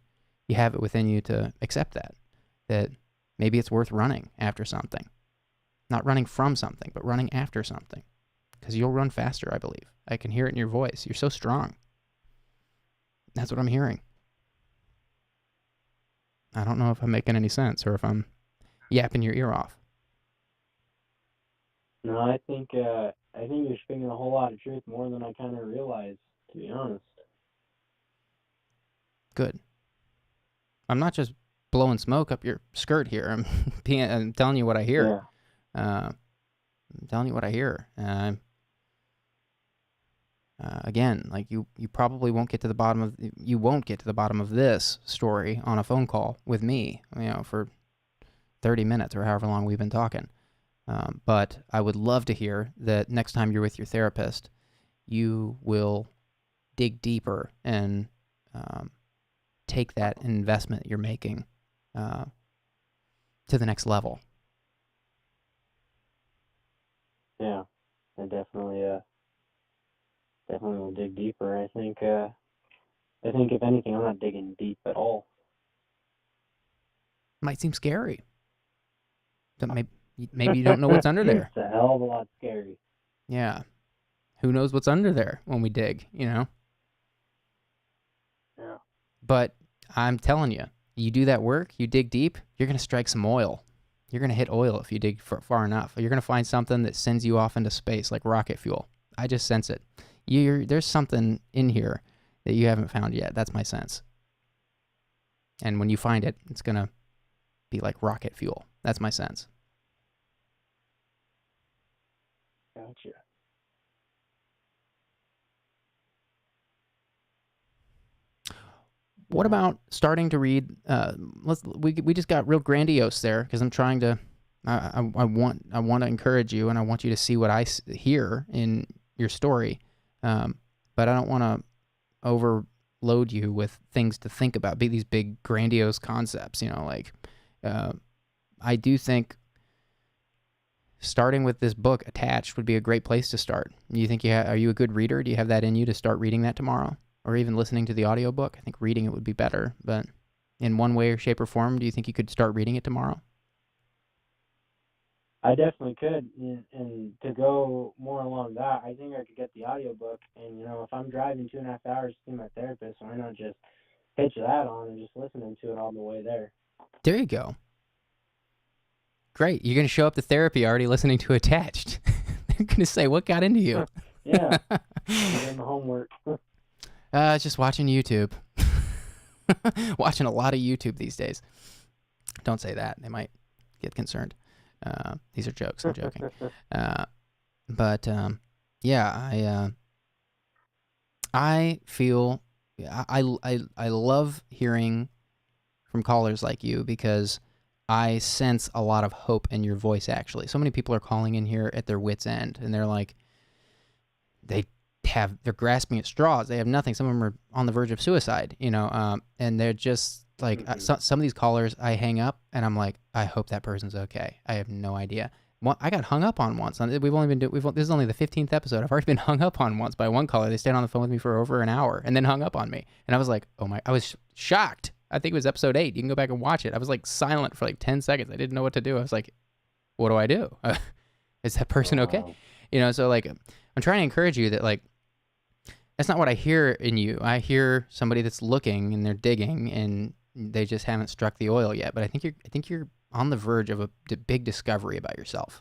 S1: you have it within you to accept that maybe it's worth running after something. Not running from something, but running after something. Because you'll run faster, I believe. I can hear it in your voice. You're so strong. That's what I'm hearing. I don't know if I'm making any sense or if I'm yapping your ear off.
S5: No, I think you're speaking a whole lot of truth, more than I kind of realized, to be honest.
S1: Good. I'm not just blowing smoke up your skirt here. I'm telling you what I hear.
S5: Yeah.
S1: I'm telling you what I hear. Again, like you probably won't get to the bottom of this story on a phone call with me, for 30 minutes or however long we've been talking. But I would love to hear that next time you're with your therapist, you will dig deeper and take that investment you're making to the next level.
S5: Yeah, I definitely will dig deeper. I think I think if anything, I'm not digging deep at all.
S1: Might seem scary. But maybe you don't know what's under there.
S5: It's a hell of a lot scary.
S1: Yeah. Who knows what's under there when we dig,
S5: Yeah.
S1: But I'm telling you, you do that work, you dig deep, you're going to strike some oil. You're going to hit oil if you dig far enough. You're going to find something that sends you off into space like rocket fuel. I just sense it. There's something in here that you haven't found yet. That's my sense. And when you find it, it's going to be like rocket fuel. That's my sense.
S5: Gotcha.
S1: What about starting to read? We just got real grandiose there because I'm trying to. I want to encourage you, and I want you to see what I hear in your story, but I don't want to overload you with things to think about. These big grandiose concepts, I do think starting with this book attached would be a great place to start. You think are you a good reader? Do you have that in you to start reading that tomorrow? Or even listening to the audiobook? I think reading it would be better, but in one way or shape or form, do you think you could start reading it tomorrow?
S5: I definitely could, and to go more along that, I think I could get the audiobook, and if I'm driving 2.5 hours to see my therapist, why not just pitch that on and just listening to it all the way there?
S1: There you go. Great. You're going to show up to therapy already listening to Attached. They're going to say, what got into you?
S5: Yeah. Doing the homework.
S1: Just watching YouTube. Watching a lot of YouTube these days. Don't say that. They might get concerned. These are jokes. I'm joking. I feel I love hearing from callers like you because I sense a lot of hope in your voice, actually. So many people are calling in here at their wit's end, and they're like, they're grasping at straws. They have nothing. Some of them are on the verge of suicide, and they're just like, some of these callers, I hang up and I'm like, I hope that person's okay. I have no idea. I got hung up on once. This is only the 15th episode. I've already been hung up on once by one caller. They stayed on the phone with me for over an hour and then hung up on me. And I was like, I was shocked. I think it was episode 8. You can go back and watch it. I was like silent for like 10 seconds. I didn't know what to do. I was like, what do I do? Is that person okay? So like, I'm trying to encourage you that like, that's not what I hear in you. I hear somebody that's looking and they're digging and they just haven't struck the oil yet. But I think you're on the verge of a big discovery about yourself.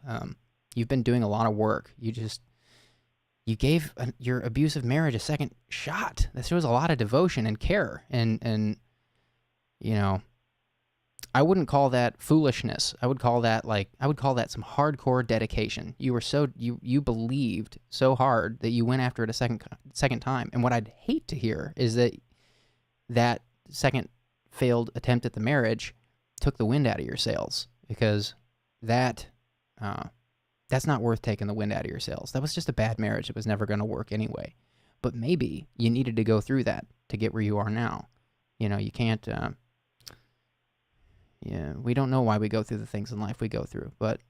S1: You've been doing a lot of work. You gave your abusive marriage a second shot. That shows a lot of devotion and care. And I wouldn't call that foolishness. I would call that some hardcore dedication. You were you believed so hard that you went after it a second time. And what I'd hate to hear is that second failed attempt at the marriage took the wind out of your sails, because that's not worth taking the wind out of your sails. That was just a bad marriage. It was never going to work anyway. But maybe you needed to go through that to get where you are now. You can't. We don't know why we go through the things in life we go through, but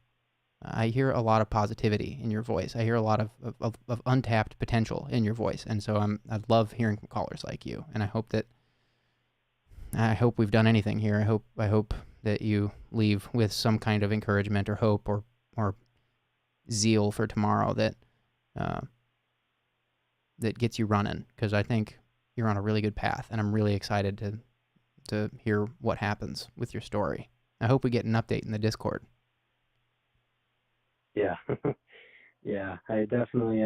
S1: I hear a lot of positivity in your voice. I hear a lot of untapped potential in your voice, and so I love hearing from callers like you. And I hope we've done anything here. I hope that you leave with some kind of encouragement or hope or zeal for tomorrow that gets you running, because I think you're on a really good path, and I'm really excited to hear what happens with your story. I hope we get an update in the Discord.
S5: Yeah. Yeah, I definitely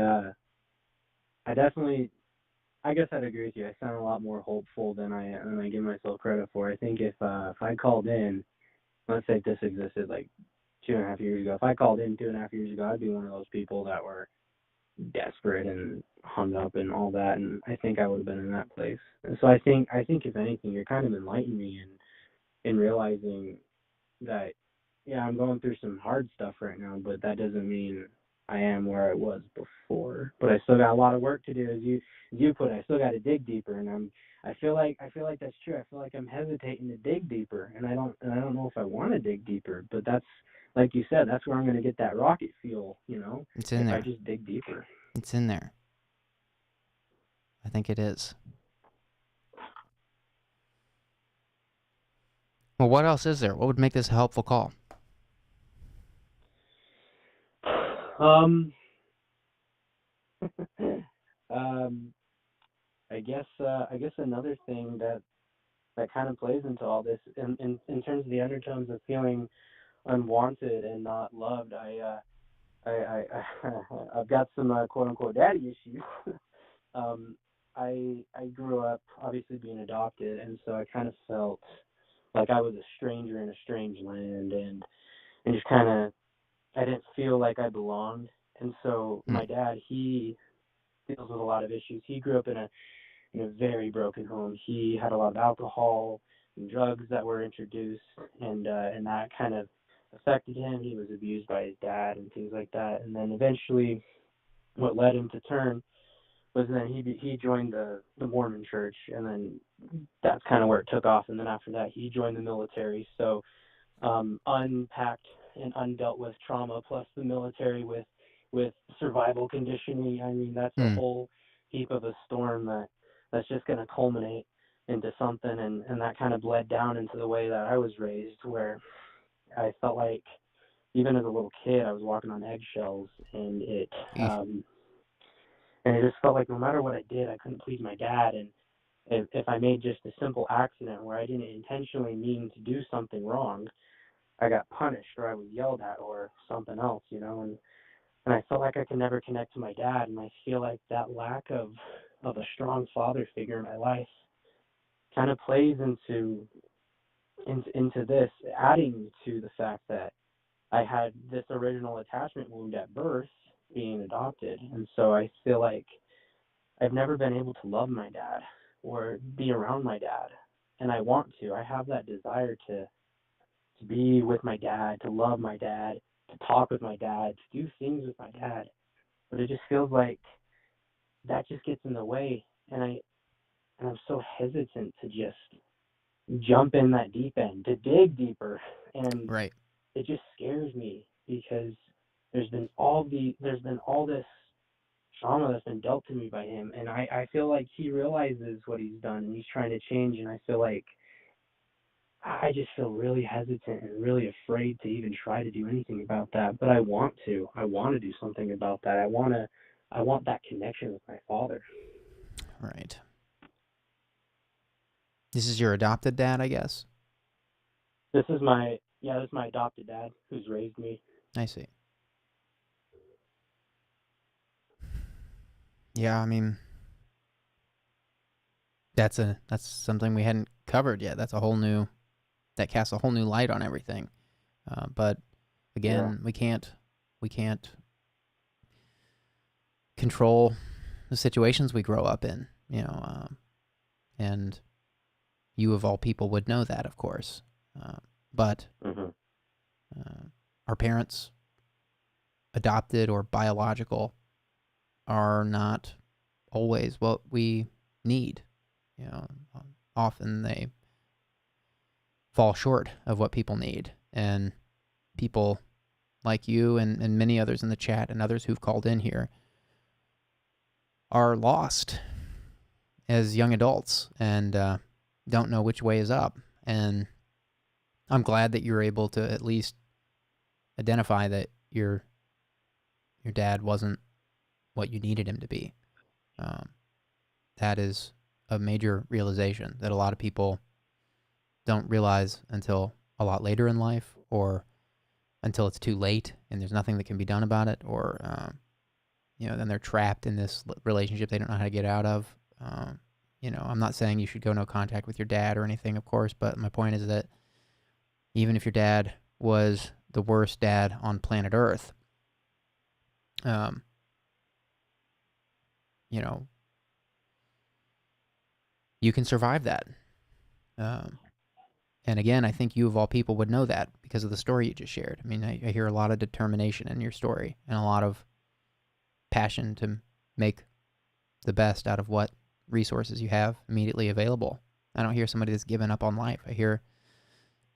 S5: I guess I'd agree with you. I sound a lot more hopeful than I give myself credit for. I think if I called in, let's say if this existed like 2.5 years ago, if I called in 2.5 years ago, I'd be one of those people that were desperate and hung up and all that, and I think I would have been in that place. And so I think if anything, you're kind of enlightening me in realizing that, yeah, I'm going through some hard stuff right now, but that doesn't mean I am where I was before. But I still got a lot of work to do, as you put it. I still got to dig deeper, and I feel like that's true. I feel like I'm hesitating to dig deeper, and I don't know if I want to dig deeper. But that's, like you said, that's where I'm going to get that rocket fuel.
S1: It's in there.
S5: If I just dig deeper.
S1: It's in there. I think it is. Well, what else is there? What would make this a helpful call?
S5: Um, I guess another thing that kind of plays into all this in terms of the undertones of feeling unwanted and not loved. I I've got some quote unquote daddy issues. I grew up obviously being adopted, and so I kind of felt like I was a stranger in a strange land, and just kind of I didn't feel like I belonged. And so my dad, he deals with a lot of issues. He grew up in a very broken home. He had a lot of alcohol and drugs that were introduced, and that kind of affected him. He was abused by his dad and things like that. And then eventually, what led him to turn was then he joined the Mormon church, and then that's kind of where it took off. And then after that, he joined the military. So unpacked and undealt with trauma, plus the military with survival conditioning. I mean, that's a whole heap of a storm that's just going to culminate into something, and that kind of bled down into the way that I was raised, where I felt like even as a little kid I was walking on eggshells, and it just felt like no matter what I did, I couldn't please my dad. And if I made just a simple accident where I didn't intentionally mean to do something wrong, I got punished, or I was yelled at, or something else, and I felt like I could never connect to my dad. And I feel like that lack of a strong father figure in my life kind of plays into this, adding to the fact that I had this original attachment wound at birth, being adopted. And so I feel like I've never been able to love my dad or be around my dad. And I want to. I have that desire to be with my dad, to love my dad, to talk with my dad, to do things with my dad. But it just feels like that just gets in the way, and I'm so hesitant to just jump in that deep end, to dig deeper. And
S1: Right.
S5: It just scares me because there's been all this trauma that's been dealt to me by him, and I feel like he realizes what he's done and he's trying to change, and I feel like I just feel really hesitant and really afraid to even try to do anything about that. But I want to do something about that. I want that connection with my father.
S1: Right. This is your adopted dad, I guess?
S5: This is my adopted dad who's raised me.
S1: I see. Yeah, I mean, that's something we hadn't covered yet. That casts a whole new light on everything. But again, we can't control the situations we grow up in, and you of all people would know that, of course. But our parents, adopted or biological, are not always what we need. Often they fall short of what people need. And people like you and many others in the chat and others who've called in here are lost as young adults and don't know which way is up. And I'm glad that you're able to at least identify that your dad wasn't what you needed him to be. That is a major realization that a lot of people don't realize until a lot later in life, or until it's too late and there's nothing that can be done about it, or then they're trapped in this relationship they don't know how to get out of. I'm not saying you should go no contact with your dad or anything, of course, but my point is that even if your dad was the worst dad on planet Earth, you can survive that. And again, I think you of all people would know that because of the story you just shared. I mean, I hear a lot of determination in your story and a lot of passion to make the best out of what resources you have immediately available. I don't hear somebody that's given up on life. I hear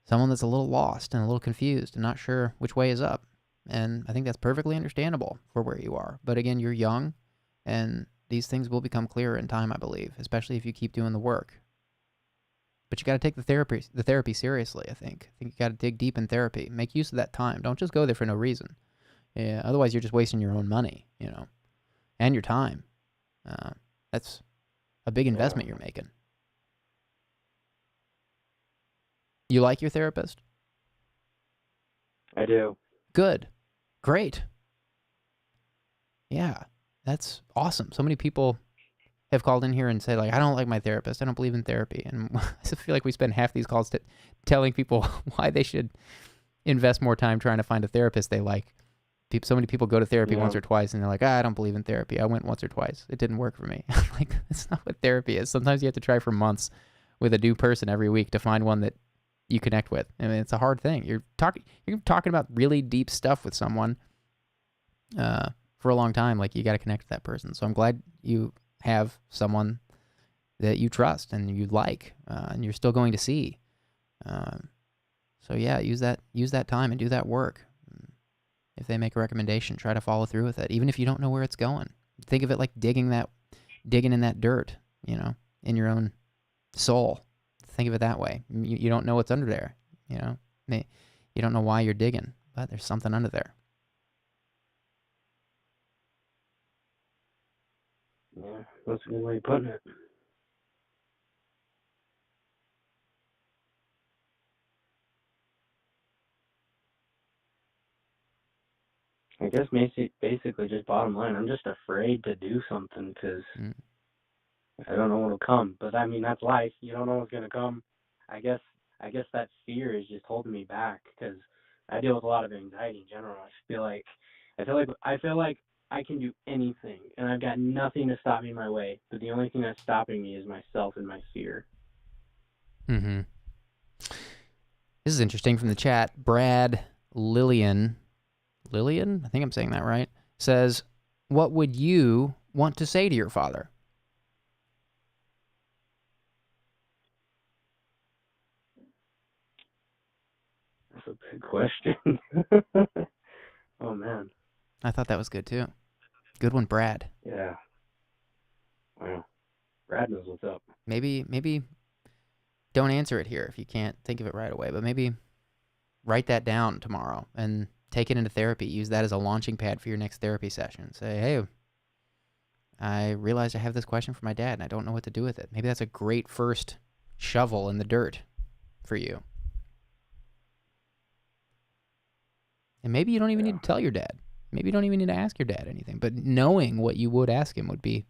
S1: someone that's a little lost and a little confused and not sure which way is up. And I think that's perfectly understandable for where you are. But again, you're young, and these things will become clearer in time, I believe, especially if you keep doing the work. But you got to take the therapy seriously, I think. I think you got to dig deep in therapy. Make use of that time. Don't just go there for no reason. Yeah, otherwise, you're just wasting your own money, and your time. That's a big investment you're making. You like your therapist?
S5: I do.
S1: Good. Great. Yeah, that's awesome. So many people have called in here and said, like, I don't like my therapist. I don't believe in therapy. And I feel like we spend half these calls telling people why they should invest more time trying to find a therapist they like. So many people go to therapy once or twice, and they're like, I don't believe in therapy. I went once or twice. It didn't work for me. Like, that's not what therapy is. Sometimes you have to try for months with a new person every week to find one that you connect with. I mean, it's a hard thing. You're talking about really deep stuff with someone for a long time. Like, you got to connect with that person. So I'm glad you have someone that you trust and you like, and you're still going to see. So yeah, use that time and do that work. If they make a recommendation, try to follow through with it, even if you don't know where it's going. Think of it like digging in that dirt, in your own soul. Think of it that way. You don't know what's under there, You don't know why you're digging, but there's something under there.
S5: Yeah, that's a good way of putting it. I guess basically just bottom line, I'm just afraid to do something because I don't know what'll come. But I mean, that's life. You don't know what's gonna come. I guess that fear is just holding me back because I deal with a lot of anxiety in general. I feel like I can do anything, and I've got nothing to stop me in my way. But the only thing that's stopping me is myself and my fear.
S1: Mm-hmm. This is interesting from the chat. Brad Lillian, I think I'm saying that right, says, what would you want to say to your father?
S5: That's a big question. Oh, man.
S1: I thought that was good, too. Good one, Brad.
S5: Yeah. Wow. Brad knows what's up.
S1: Maybe don't answer it here if you can't think of it right away, but maybe write that down tomorrow and take it into therapy. Use that as a launching pad for your next therapy session. Say, hey, I realized I have this question for my dad, and I don't know what to do with it. Maybe that's a great first shovel in the dirt for you. And maybe you don't even need to tell your dad. Maybe you don't even need to ask your dad anything. But knowing what you would ask him would be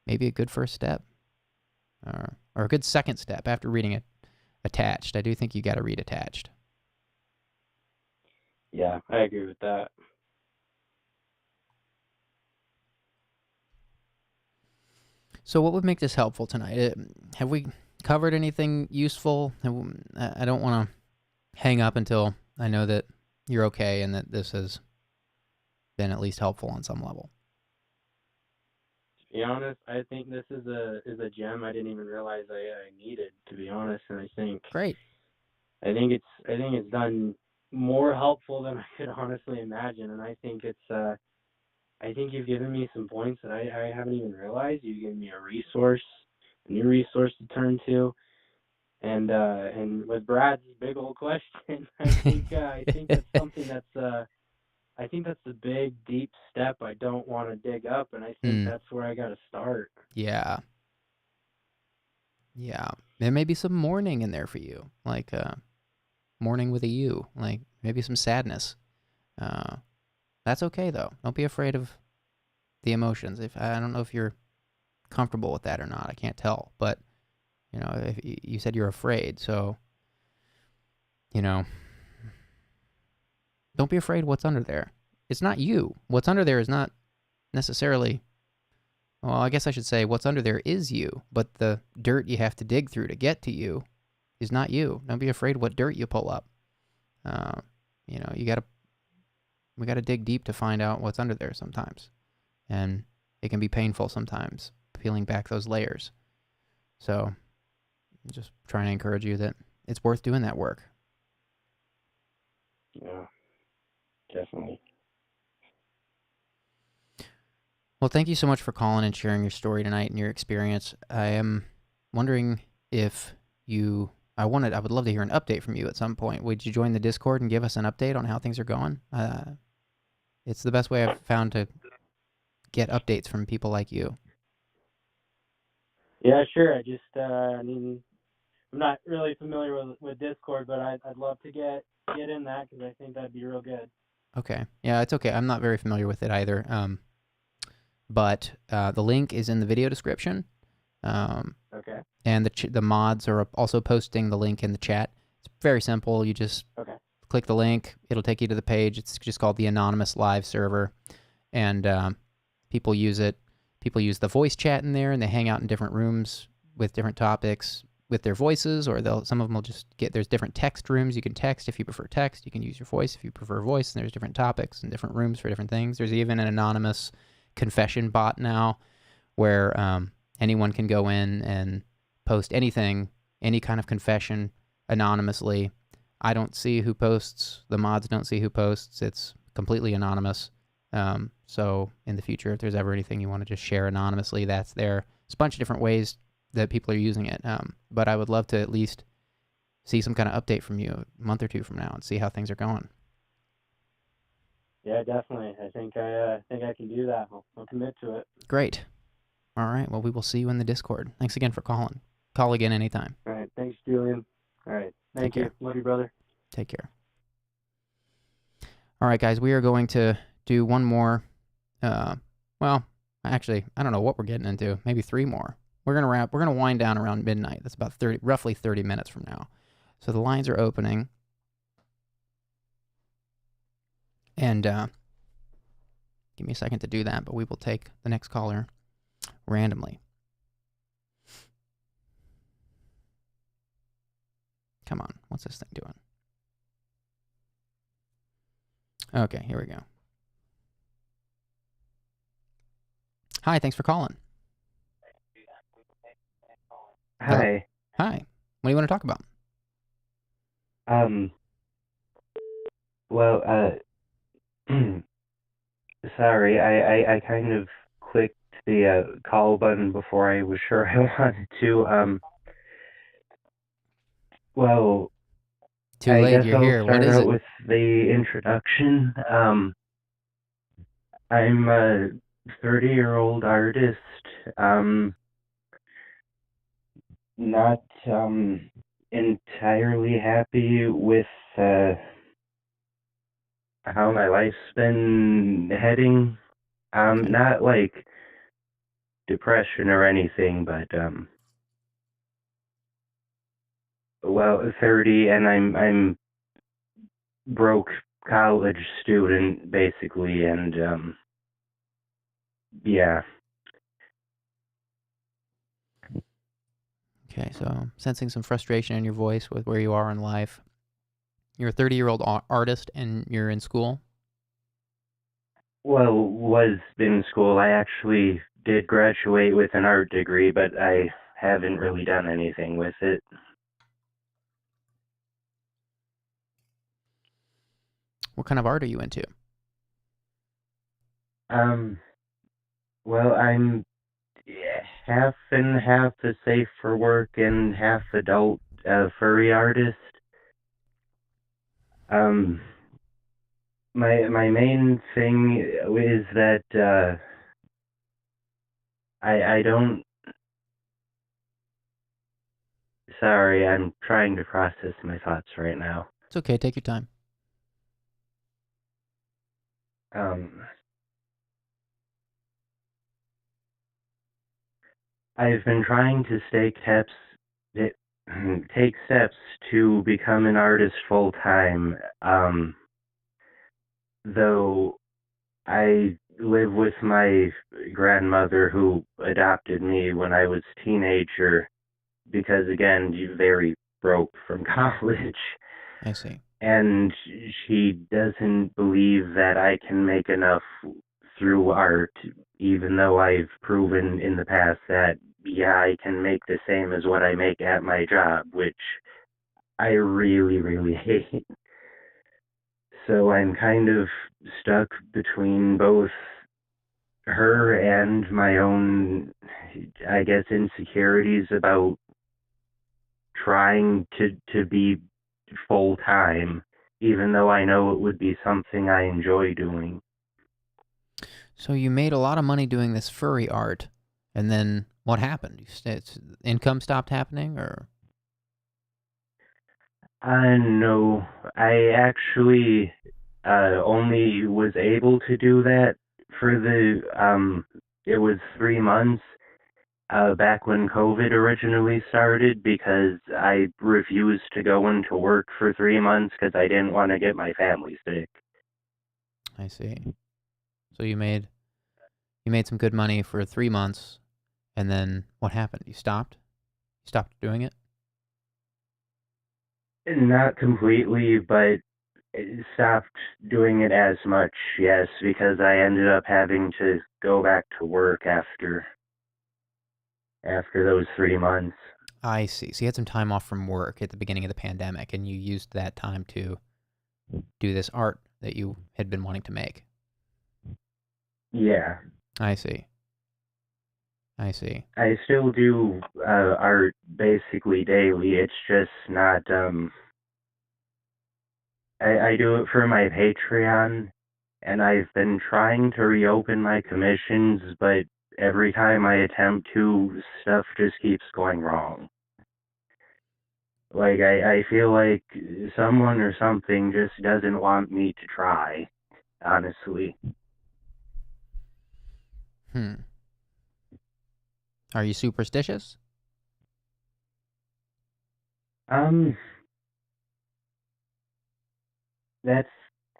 S1: maybe a good first step. Or a good second step after reading it. Attached. I do think you got to read Attached.
S5: Yeah, I agree with that.
S1: So what would make this helpful tonight? Have we covered anything useful? I don't want to hang up until I know that you're okay and that this has been at least helpful on some level.
S5: To be honest, I think this is a gem I didn't even realize I needed, to be honest, and I think
S1: Great.
S5: I think it's done more helpful than I could honestly imagine, and I think I think you've given me some points that I haven't even realized. You've given me a new resource to turn to, and with Brad's big old question, I think that's something I think that's the big deep step I don't want to dig up, and I think that's where I got to start.
S1: Yeah. There may be some mourning in there for you, like mourning with a U, like maybe some sadness. That's okay though. Don't be afraid of the emotions. I don't know if you're comfortable with that or not. I can't tell, but if you said you're afraid, so don't be afraid what's under there. It's not you. What's under there is not necessarily, well, I guess I should say what's under there is you, but the dirt you have to dig through to get to you is not you. Don't be afraid what dirt you pull up. We got to dig deep to find out what's under there sometimes. And it can be painful sometimes, peeling back those layers. So I'm just trying to encourage you that it's worth doing that work.
S5: Yeah, definitely.
S1: Well, thank you so much for calling and sharing your story tonight and your experience. I am wondering if I would love to hear an update from you at some point. Would you join the Discord and give us an update on how things are going? It's the best way I've found to get updates from people like you.
S5: Yeah, sure. I just, I mean, I'm not really familiar with Discord, but I'd love to get in that because I think that'd be real good.
S1: Okay. Yeah, it's okay. I'm not very familiar with it either. But the link is in the video description.
S5: Okay.
S1: And the mods are also posting the link in the chat. It's very simple. You just click the link. It'll take you to the page. It's just called the Anonymous Live server. And people use it. People use the voice chat in there, and they hang out in different rooms with different topics with their voices, or some of them will just there's different text rooms. You can text if you prefer text. You can use your voice if you prefer voice, and there's different topics and different rooms for different things. There's even an anonymous confession bot now where anyone can go in and post anything, any kind of confession anonymously. I don't see who posts. The mods don't see who posts. It's completely anonymous. So in the future, if there's ever anything you want to just share anonymously, that's there. There's a bunch of different ways that people are using it. But I would love to at least see some kind of update from you a month or two from now and see how things are going.
S5: Yeah, definitely. I think I can do that. I'll commit to it.
S1: Great. All right. Well, we will see you in the Discord. Thanks again for calling. Call again anytime.
S5: All right. Thanks, Julian. All right. Thank you. Love you, brother.
S1: Take care. All right, guys. We are going to do one more. Well, actually, I don't know what we're getting into. Maybe 3 more. We're gonna wind down around midnight. That's about roughly 30 minutes from now. So the lines are opening. And give me a second to do that, but we will take the next caller randomly. Come on, what's this thing doing? Okay, here we go. Hi, thanks for calling.
S6: Hi.
S1: Hi. What do you want to talk about?
S6: Well, sorry, I kind of clicked the call button before I was sure I wanted to. Well,
S1: Too late,
S6: I guess
S1: you're
S6: I'll
S1: here.
S6: start
S1: What is
S6: out
S1: it?
S6: with the introduction. I'm a 30-year-old artist. Not entirely happy with how my life's been heading. Not like depression or anything, but well, 30, and I'm broke college student basically, and yeah.
S1: Okay, so sensing some frustration in your voice with where you are in life. You're a 30-year-old artist and you're in school?
S6: Well, was in school. I actually did graduate with an art degree, but I haven't really done anything with it.
S1: What kind of art are you into?
S6: Well, I'm half and half a safe for work and half adult furry artist. My main thing is that I don't. Sorry, I'm trying to process my thoughts right now.
S1: It's okay, take your time.
S6: I've been trying to take steps to become an artist full time. Though I live with my grandmother who adopted me when I was a teenager because, again, very broke from college.
S1: I see.
S6: And she doesn't believe that I can make enough through art, even though I've proven in the past that, yeah, I can make the same as what I make at my job, which I really, really hate. So I'm kind of stuck between both her and my own, I guess, insecurities about trying to be full time, even though I know it would be something I enjoy doing.
S1: So you made a lot of money doing this furry art, and then what happened? Income stopped happening, or?
S6: No, I actually only was able to do that for it was 3 months back when COVID originally started, because I refused to go into work for 3 months because I didn't want to get my family sick.
S1: I see. So you made some good money for 3 months, and then what happened? You stopped? You stopped doing it?
S6: Not completely, but stopped doing it as much, yes, because I ended up having to go back to work after those 3 months.
S1: I see. So you had some time off from work at the beginning of the pandemic, and you used that time to do this art that you had been wanting to make.
S6: Yeah.
S1: I see. I see.
S6: I still do art basically daily. It's just not, I do it for my Patreon, and I've been trying to reopen my commissions, but every time I attempt to, stuff just keeps going wrong. Like, I feel like someone or something just doesn't want me to try, honestly.
S1: Are you superstitious?
S6: That's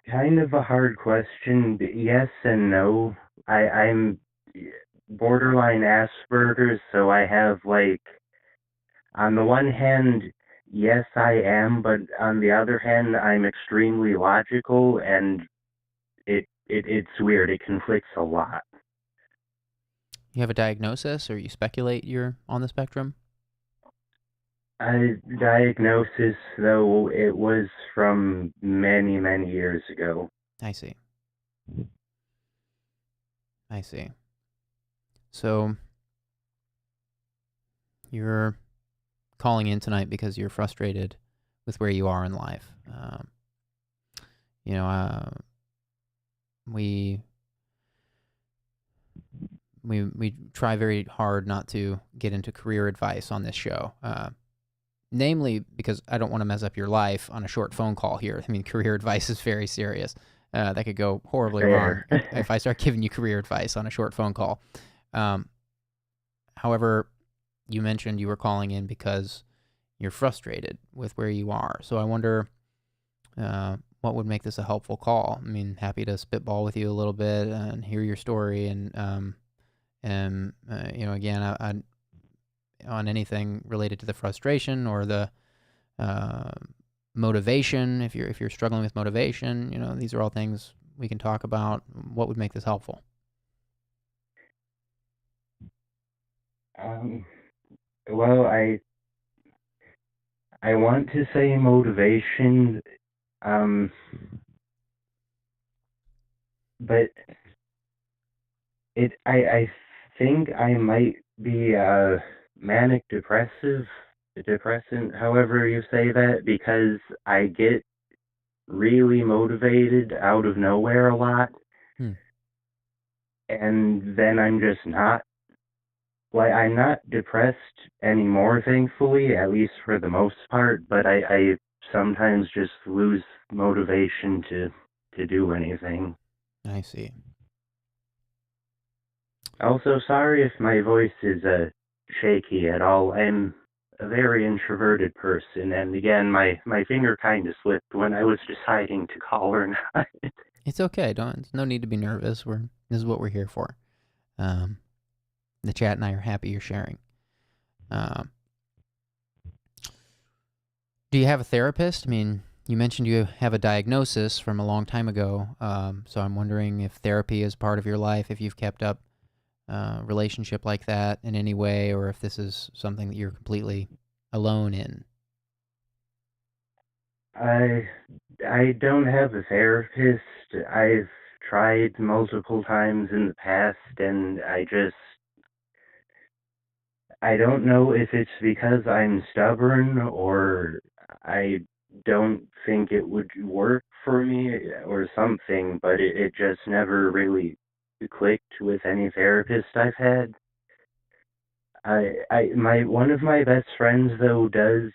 S6: kind of a hard question. Yes and no. I'm borderline Asperger's, so I have, like, on the one hand, yes, I am, but on the other hand, I'm extremely logical, and it's weird. It conflicts a lot.
S1: You have a diagnosis, or you speculate you're on the spectrum?
S6: Diagnosis, though, it was from many, many years ago.
S1: I see. I see. So you're calling in tonight because you're frustrated with where you are in life. We try very hard not to get into career advice on this show. Namely, because I don't want to mess up your life on a short phone call here. I mean, career advice is very serious. That could go horribly wrong if I start giving you career advice on a short phone call. However, you mentioned you were calling in because you're frustrated with where you are. So I wonder what would make this a helpful call. I mean, happy to spitball with you a little bit and hear your story, and again, I on anything related to the frustration or the motivation. If you're struggling with motivation, these are all things we can talk about. What would make this helpful?
S6: Well, I want to say motivation, but I think I might be manic depressive, depressant, however you say that, because I get really motivated out of nowhere a lot, and then I'm just not. Like, I'm not depressed anymore, thankfully, at least for the most part, but I sometimes just lose motivation to do anything.
S1: I see.
S6: Also, sorry if my voice is shaky at all. I'm a very introverted person, and again, my finger kind of slipped when I was deciding to call or not.
S1: It's okay. There's no need to be nervous. This is what we're here for. The chat and I are happy you're sharing. Do you have a therapist? I mean, you mentioned you have a diagnosis from a long time ago, so I'm wondering if therapy is part of your life, if you've kept up a relationship like that in any way, or if this is something that you're completely alone in.
S6: I don't have a therapist. I've tried multiple times in the past, and I don't know if it's because I'm stubborn or I don't think it would work for me or something, but it just never really clicked with any therapist I've had. One of my best friends though does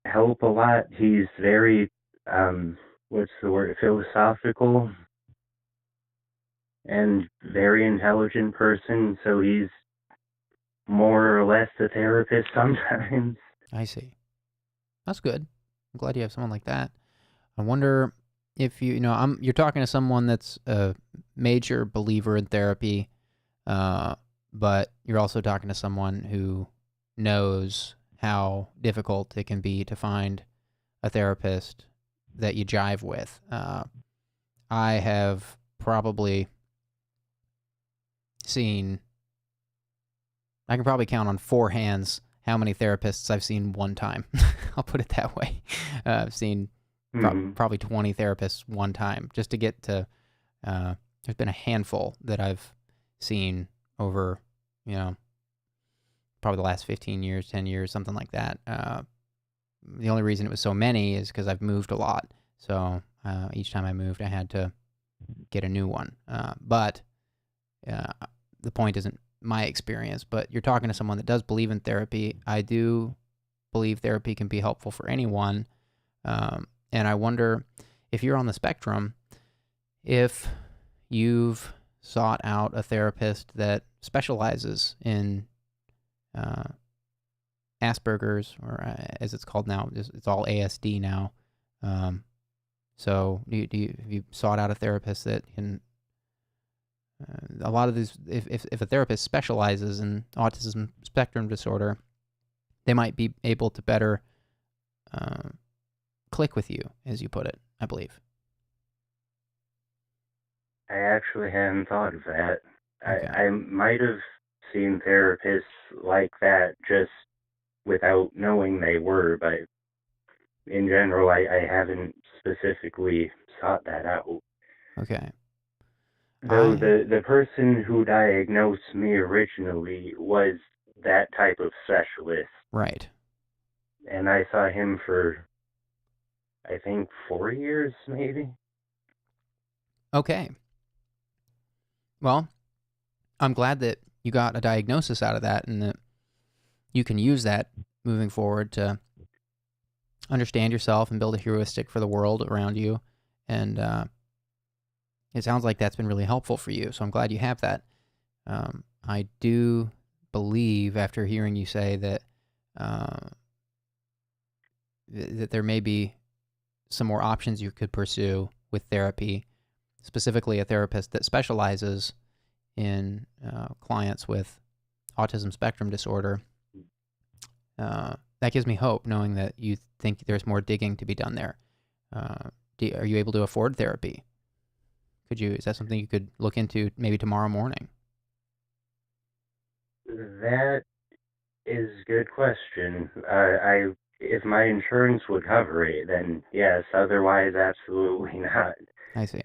S6: help a lot. He's very what's the word, philosophical and very intelligent person, so he's more or less a therapist sometimes.
S1: I see. That's good. I'm glad you have someone like that. I wonder if you're talking to someone that's a major believer in therapy, but you're also talking to someone who knows how difficult it can be to find a therapist that you jive with. I have probably seen, I can probably count on 4 hands how many therapists I've seen one time. I'll put it that way. I've seen probably 20 therapists one time just to get to, there's been a handful that I've seen over, probably the last 15 years, 10 years, something like that. The only reason it was so many is because I've moved a lot. So each time I moved, I had to get a new one. But the point isn't my experience, but you're talking to someone that does believe in therapy. I do believe therapy can be helpful for anyone. And I wonder if you're on the spectrum, if you've sought out a therapist that specializes in Asperger's, or as it's called now, it's all ASD now. So have you sought out a therapist that can, a lot of these, if a therapist specializes in autism spectrum disorder, they might be able to better click with you, as you put it, I believe.
S6: I actually hadn't thought of that.
S1: Okay.
S6: I might have seen therapists like that just without knowing they were, but in general, I haven't specifically sought that out.
S1: Okay.
S6: Though the person who diagnosed me originally was that type of specialist.
S1: Right.
S6: And I saw him for, I think, 4 years, maybe.
S1: Okay. Well, I'm glad that you got a diagnosis out of that and that you can use that moving forward to understand yourself and build a heuristic for the world around you. And it sounds like that's been really helpful for you. So I'm glad you have that. I do believe, after hearing you say that that there may be some more options you could pursue with therapy, specifically a therapist that specializes in clients with autism spectrum disorder. That gives me hope, knowing that you think there's more digging to be done there. Are you able to afford therapy? Is that something you could look into maybe tomorrow morning?
S6: That is a good question. If my insurance would cover it, then yes. Otherwise, absolutely not.
S1: I see.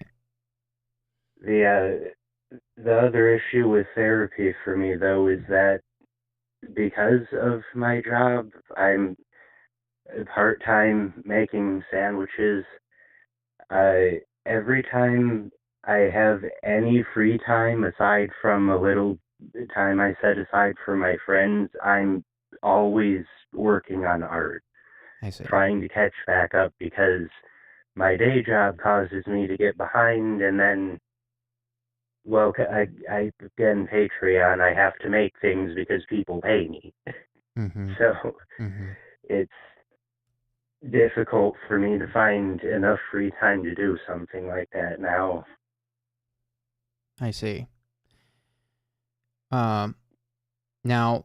S6: The other issue with therapy for me, though, is that because of my job, I'm part-time making sandwiches. Every time I have any free time aside from a little time I set aside for my friends, I'm always working on art.
S1: I see.
S6: Trying to catch back up because my day job causes me to get behind, and then, well, I again, Patreon, I have to make things because people pay me.
S1: Mm-hmm.
S6: So it's difficult for me to find enough free time to do something like that now.
S1: I see. Now,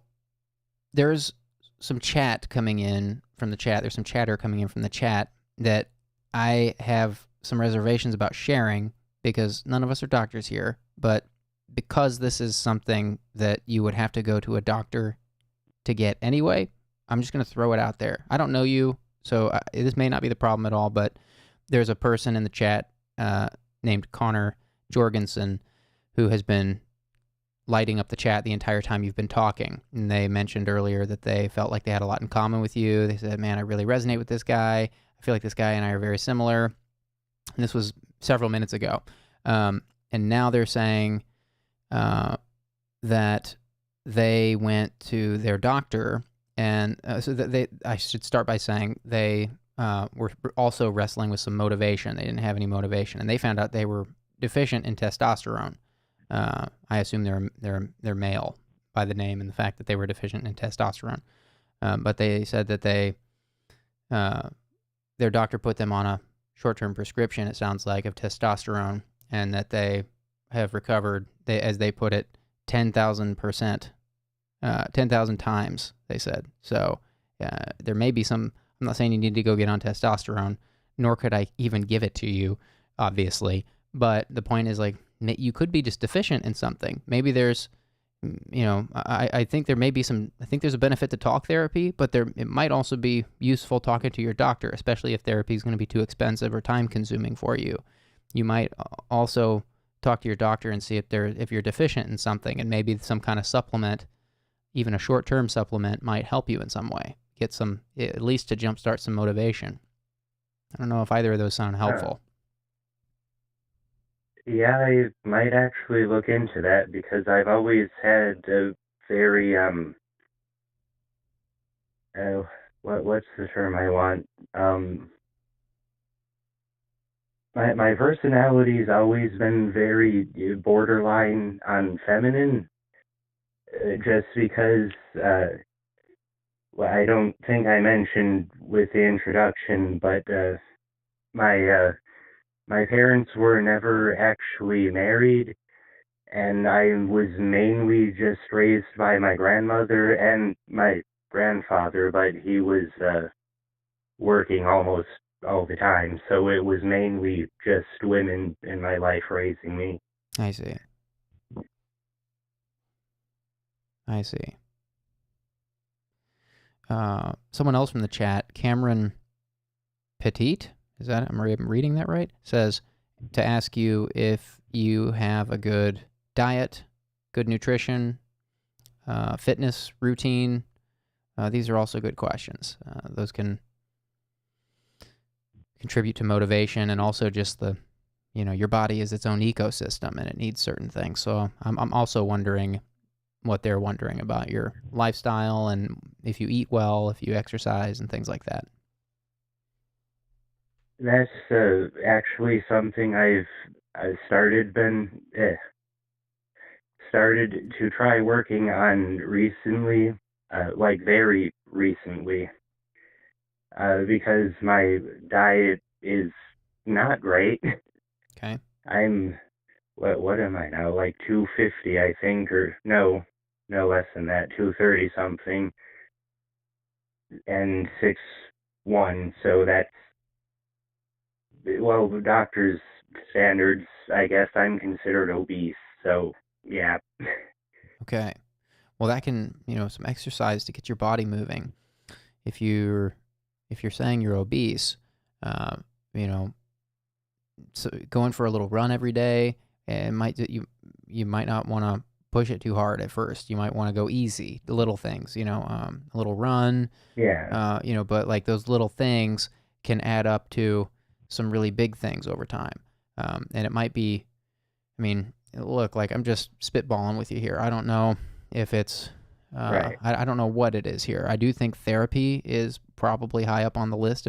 S1: there's some chat coming in from the chat. There's some chatter coming in from the chat that I have some reservations about sharing because none of us are doctors here, but because this is something that you would have to go to a doctor to get anyway, I'm just going to throw it out there. I don't know you, so this may not be the problem at all, but there's a person in the chat named Connor Jorgensen who has been lighting up the chat the entire time you've been talking. And they mentioned earlier that they felt like they had a lot in common with you. They said, man, I really resonate with this guy. I feel like this guy and I are very similar. And this was several minutes ago. And now they're saying that they went to their doctor, and I should start by saying they were also wrestling with some motivation. They didn't have any motivation, and they found out they were deficient in testosterone. I assume they're male by the name and the fact that they were deficient in testosterone. But they said that their doctor put them on a short-term prescription, it sounds like, of testosterone, and that they have recovered, as they put it, 10,000%, 10,000 times, they said. So there may be some, I'm not saying you need to go get on testosterone, nor could I even give it to you, obviously. But the point is, like, you could be just deficient in something. Maybe there's, I think there may be I think there's a benefit to talk therapy, but it might also be useful talking to your doctor, especially if therapy is going to be too expensive or time consuming for you. You might also talk to your doctor and see if you're deficient in something, and maybe some kind of supplement, even a short-term supplement, might help you in some way. Get some, at least to jumpstart some motivation. I don't know if either of those sound helpful.
S6: Yeah, I might actually look into that, because I've always had a very, what's the term I want? My personality's always been very borderline on feminine, just because, I don't think I mentioned with the introduction, but my parents were never actually married, and I was mainly just raised by my grandmother and my grandfather, but he was working almost all the time, so it was mainly just women in my life raising me.
S1: I see. Someone else from the chat, Cameron Petit, am I reading that right? Says to ask you if you have a good diet, good nutrition, fitness routine. These are also good questions. Those can contribute to motivation, and also just your body is its own ecosystem and it needs certain things. So I'm also wondering what they're wondering about your lifestyle, and if you eat well, if you exercise, and things like that.
S6: That's actually something I've started to try working on recently, like very recently, because my diet is not great.
S1: Okay.
S6: I'm, what am I now, like 250, I think, or no less than that, 230 something, and 6'1", so that's, well, the doctor's standards, I guess I'm considered obese, so yeah.
S1: Okay. Well, that can, some exercise to get your body moving. If you're saying you're obese, so going for a little run every day, you might not want to push it too hard at first. You might want to go easy, the little things, a little run.
S6: Yeah.
S1: But like those little things can add up to some really big things over time. And it might be, look, like I'm just spitballing with you here. I don't know if it's,
S6: right.
S1: I don't know what it is here. I do think therapy is probably high up on the list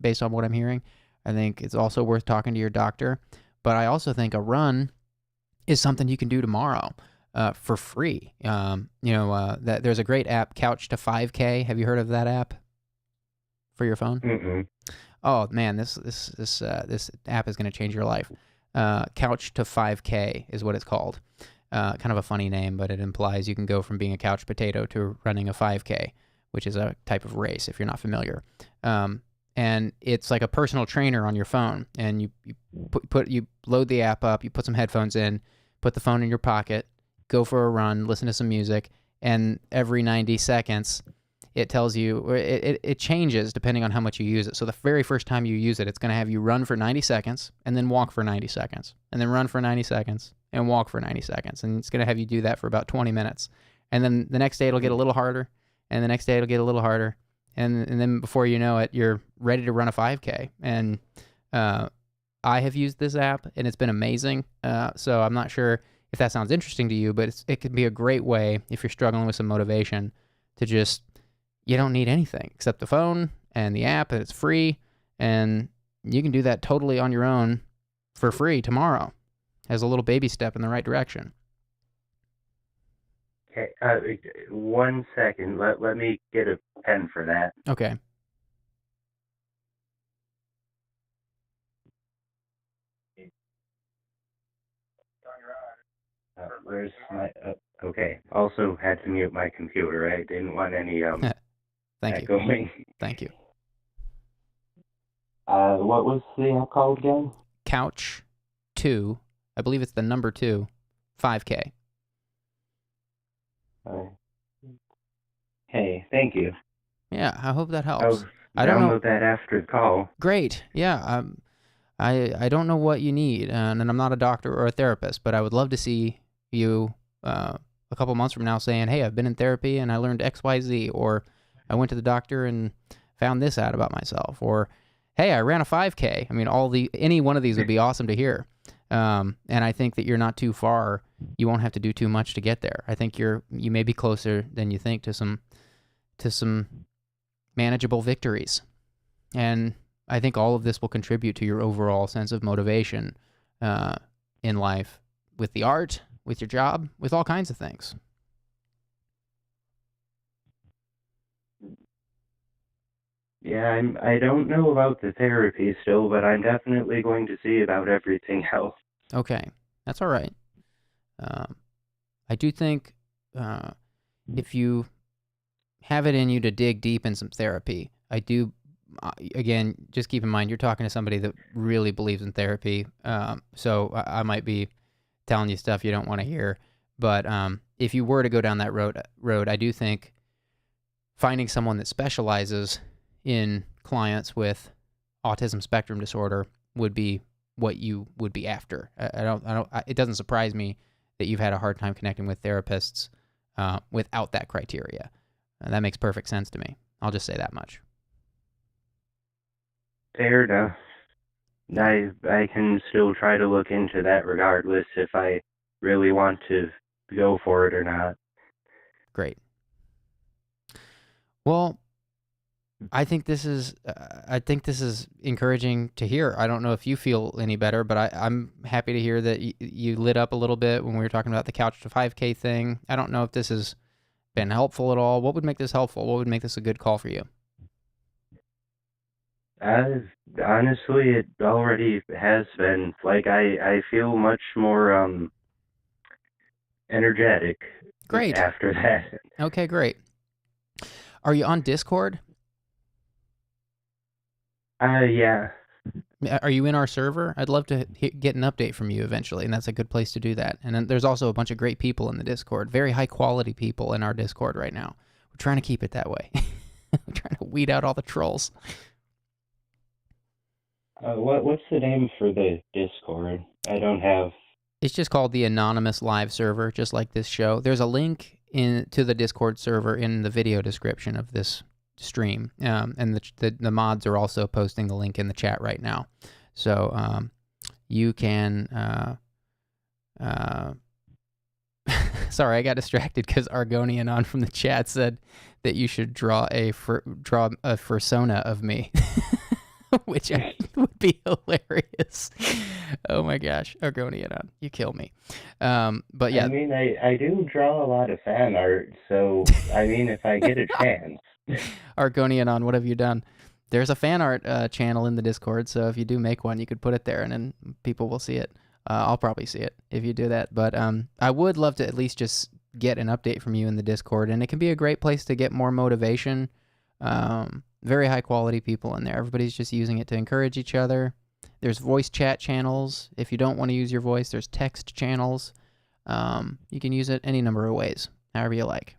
S1: based on what I'm hearing. I think it's also worth talking to your doctor, but I also think a run is something you can do tomorrow, for free. That there's a great app, Couch to 5K. Have you heard of that app for your phone?
S6: Mm-mm.
S1: Oh man, this app is going to change your life. Couch to 5K is what it's called. Kind of a funny name, but it implies you can go from being a couch potato to running a 5K, which is a type of race if you're not familiar. And it's like a personal trainer on your phone, and you load the app up, you put some headphones in, put the phone in your pocket, go for a run, listen to some music, and every 90 seconds it tells you, or it changes depending on how much you use it. So the very first time you use it, it's going to have you run for 90 seconds and then walk for 90 seconds and then run for 90 seconds and walk for 90 seconds. And it's going to have you do that for about 20 minutes. And then the next day it'll get a little harder. And the next day it'll get a little harder. And then before you know it, you're ready to run a 5K. And I have used this app, and it's been amazing. So I'm not sure if that sounds interesting to you, but it could be a great way if you're struggling with some motivation to just, you don't need anything except the phone and the app, and it's free. And you can do that totally on your own for free tomorrow as a little baby step in the right direction.
S6: Okay, 1 second. Let me get a pen for that.
S1: Okay.
S6: Where's my... okay. Also had to mute my computer. I didn't want any
S1: Thank
S6: echoing.
S1: you. Thank you.
S6: What was the app called again?
S1: Couch 2. I believe it's the number 2. 5K.
S6: Hey, thank you.
S1: Yeah, I hope that helps.
S6: I'll download that after the call.
S1: Great. Yeah. I don't know what you need, and I'm not a doctor or a therapist, but I would love to see you a couple months from now saying, hey, I've been in therapy and I learned XYZ, or I went to the doctor and found this out about myself, or hey, I ran a 5K. I mean, any one of these would be awesome to hear. And I think that you're not too far. You won't have to do too much to get there. I think you may be closer than you think to some manageable victories. And I think all of this will contribute to your overall sense of motivation in life, with the art, with your job, with all kinds of things.
S6: Yeah, I don't know about the therapy still, but I'm definitely going to see about everything else.
S1: Okay, that's all right. I do think if you have it in you to dig deep in some therapy, again, just keep in mind, you're talking to somebody that really believes in therapy, so I might be telling you stuff you don't want to hear, but if you were to go down that road, I do think finding someone that specializes in clients with autism spectrum disorder would be what you would be after. It doesn't surprise me that you've had a hard time connecting with therapists without that criteria. That makes perfect sense to me. I'll just say that much.
S6: Fair enough. I can still try to look into that regardless if I really want to go for it or not.
S1: Great. Well, I think this is encouraging to hear. I don't know if you feel any better, but I'm happy to hear that you lit up a little bit when we were talking about the couch to 5K thing. I don't know if this has been helpful at all. What would make this helpful? What would make this a good call for you?
S6: Honestly, it already has been. Like, I feel much more energetic.
S1: Great.
S6: After that.
S1: Okay, great. Are you on Discord?
S6: Yeah.
S1: Are you in our server? I'd love to get an update from you eventually, and that's a good place to do that. And then there's also a bunch of great people in the Discord, very high quality people in our Discord right now. We're trying to keep it that way. We're trying to weed out all the trolls.
S6: What's the name for the Discord? I don't have...
S1: It's just called the Anonymous Live Server, just like this show. There's a link to the Discord server in the video description of this stream, and the mods are also posting the link in the chat right now. So you can... Sorry, I got distracted because Argonian on from the chat said that you should draw a persona of me. Which would be hilarious. Oh my gosh, Argonian on, you kill me. But yeah,
S6: I mean, I do draw a lot of fan art, so I mean, if I get a chance.
S1: Argonian on, what have you done? There's a fan art channel in the Discord, so if you do make one, you could put it there, and then people will see it. I'll probably see it if you do that. But I would love to at least just get an update from you in the Discord, and it can be a great place to get more motivation. Very high quality people in there. Everybody's just using it to encourage each other. There's voice chat channels. If you don't want to use your voice, there's text channels. You can use it any number of ways, however you like.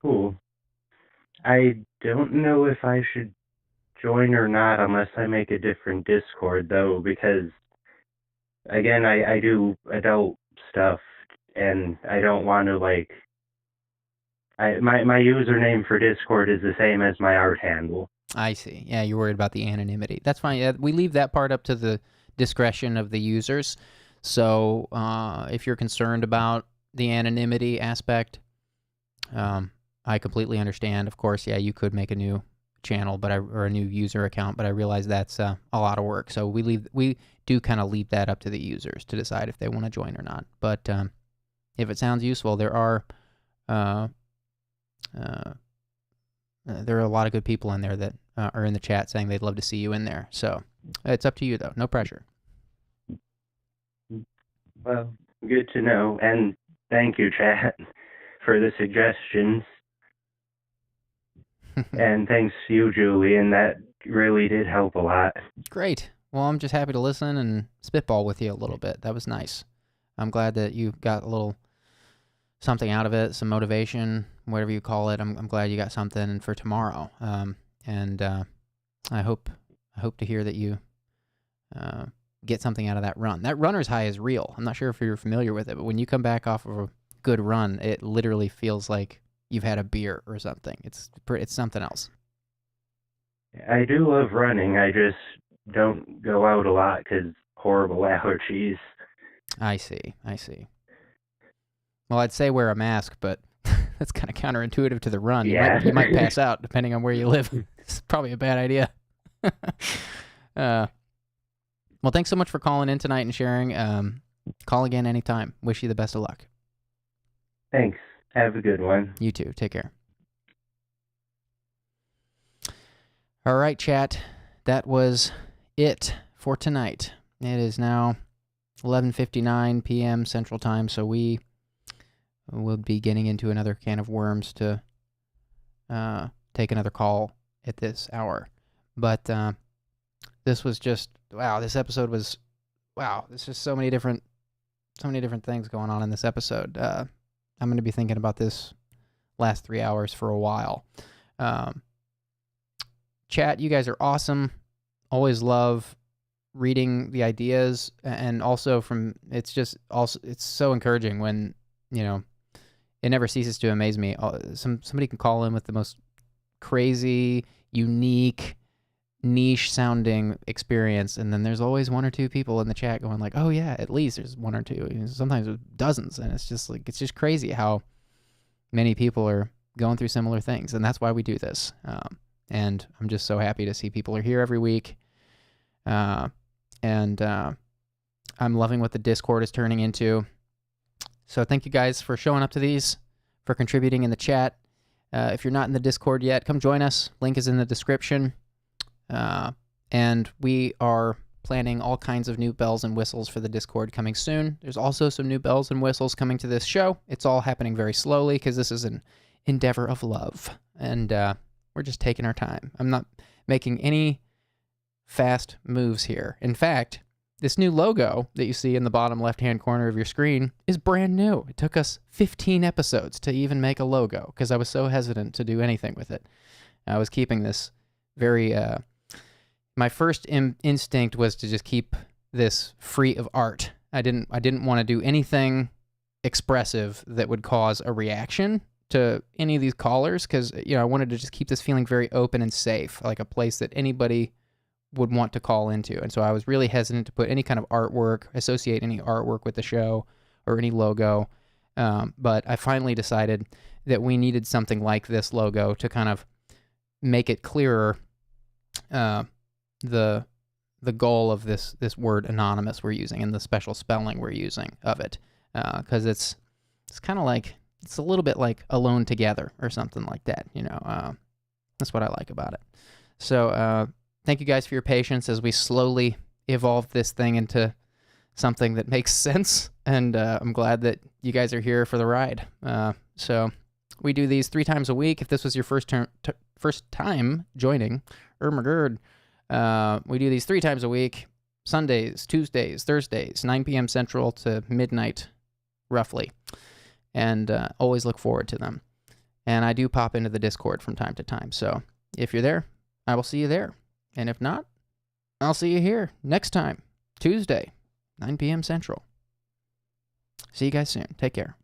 S6: Cool. I don't know if I should join or not unless I make a different Discord, though, because again, I do adult stuff, and I don't want to, like, my username for Discord is the same as my art handle.
S1: I see. Yeah, you're worried about the anonymity. That's fine. Yeah, we leave that part up to the discretion of the users. So if you're concerned about the anonymity aspect, I completely understand. Of course, yeah, you could make a new channel, or a new user account, but I realize that's a lot of work. So we do kind of leave that up to the users to decide if they want to join or not. But if it sounds useful, there are a lot of good people in there that are in the chat saying they'd love to see you in there. So it's up to you, though. No pressure.
S6: Well, good to know, and thank you, chat, for the suggestions. And thanks to you, Julian. That really did help a lot.
S1: Great. Well, I'm just happy to listen and spitball with you a little bit. That was nice. I'm glad that you got a little something out of it, some motivation, whatever you call it. I'm glad you got something for tomorrow. And I hope to hear that you get something out of that run. That runner's high is real. I'm not sure if you're familiar with it, but when you come back off of a good run, it literally feels like you've had a beer or something. It's something else.
S6: I do love running. I just don't go out a lot because horrible allergies.
S1: I see. Well, I'd say wear a mask, but that's kind of counterintuitive to the run.
S6: Yeah.
S1: You might pass out depending on where you live. It's probably a bad idea. Well, thanks so much for calling in tonight and sharing. Call again anytime. Wish you the best of luck.
S6: Thanks. Have a good one.
S1: You too. Take care. All right, chat. That was it for tonight. It is now 11:59 p.m. Central Time, so we will be getting into another can of worms to take another call at this hour. But this was just, wow, this episode was, wow, there's just so many different things going on in this episode. I'm going to be thinking about this last 3 hours for a while. Chat, you guys are awesome. Always love reading the ideas, and also it's so encouraging when, it never ceases to amaze me. Somebody can call in with the most crazy, unique, niche-sounding experience, and then there's always one or two people in the chat going like, "Oh yeah, at least there's one or two." Sometimes there's dozens, and it's just crazy how many people are going through similar things, and that's why we do this. And I'm just so happy to see people are here every week, and I'm loving what the Discord is turning into. So thank you guys for showing up to these, for contributing in the chat. If you're not in the Discord yet, come join us. Link is in the description. And we are planning all kinds of new bells and whistles for the Discord coming soon. There's also some new bells and whistles coming to this show. It's all happening very slowly because this is an endeavor of love. And we're just taking our time. I'm not making any fast moves here. In fact, this new logo that you see in the bottom left-hand corner of your screen is brand new. It took us 15 episodes to even make a logo because I was so hesitant to do anything with it. I was keeping this very... my first instinct was to just keep this free of art. I didn't want to do anything expressive that would cause a reaction to any of these callers because, I wanted to just keep this feeling very open and safe, like a place that anybody would want to call into. And so I was really hesitant to put any kind of artwork, associate any artwork with the show or any logo. But I finally decided that we needed something like this logo to kind of make it clearer the goal of this word anonymous we're using and the special spelling we're using of it. Because it's kind of like, it's a little bit like Alone Together or something like that, That's what I like about it. So thank you guys for your patience as we slowly evolve this thing into something that makes sense, and I'm glad that you guys are here for the ride. So we do these 3 times a week. If this was your first time joining, we do these 3 times a week, Sundays, Tuesdays, Thursdays, 9 p.m. Central to midnight, roughly. And always look forward to them. And I do pop into the Discord from time to time. So if you're there, I will see you there. And if not, I'll see you here next time, Tuesday, 9 p.m. Central. See you guys soon. Take care.